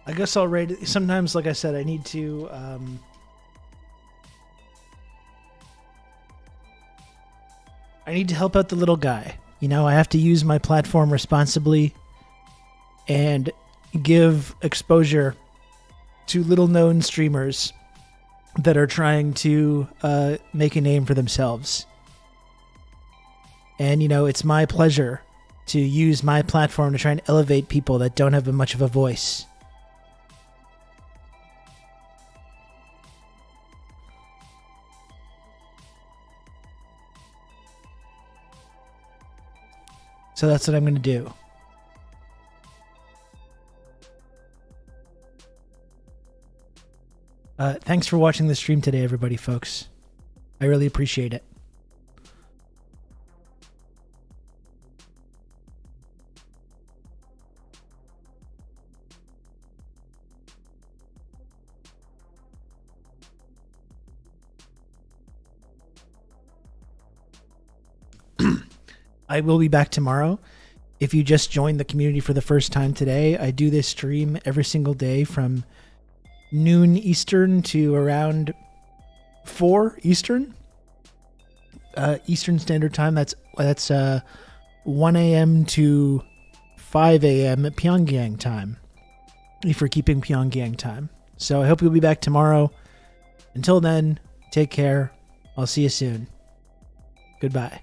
I guess I'll rate it. Sometimes, like I said, I need to help out the little guy. You know, I have to use my platform responsibly and give exposure to little known streamers that are trying to make a name for themselves. And, you know, it's my pleasure to use my platform to try and elevate people that don't have much of a voice. So that's what I'm going to do. Thanks for watching the stream today, everybody, folks. I really appreciate it. I will be back tomorrow. If you just joined the community for the first time today, I do this stream every single day from noon Eastern to around 4 Eastern. Eastern Standard Time. That's 1 a.m. to 5 a.m. at Pyongyang time. If we're keeping Pyongyang time. So I hope you'll be back tomorrow. Until then, take care. I'll see you soon. Goodbye.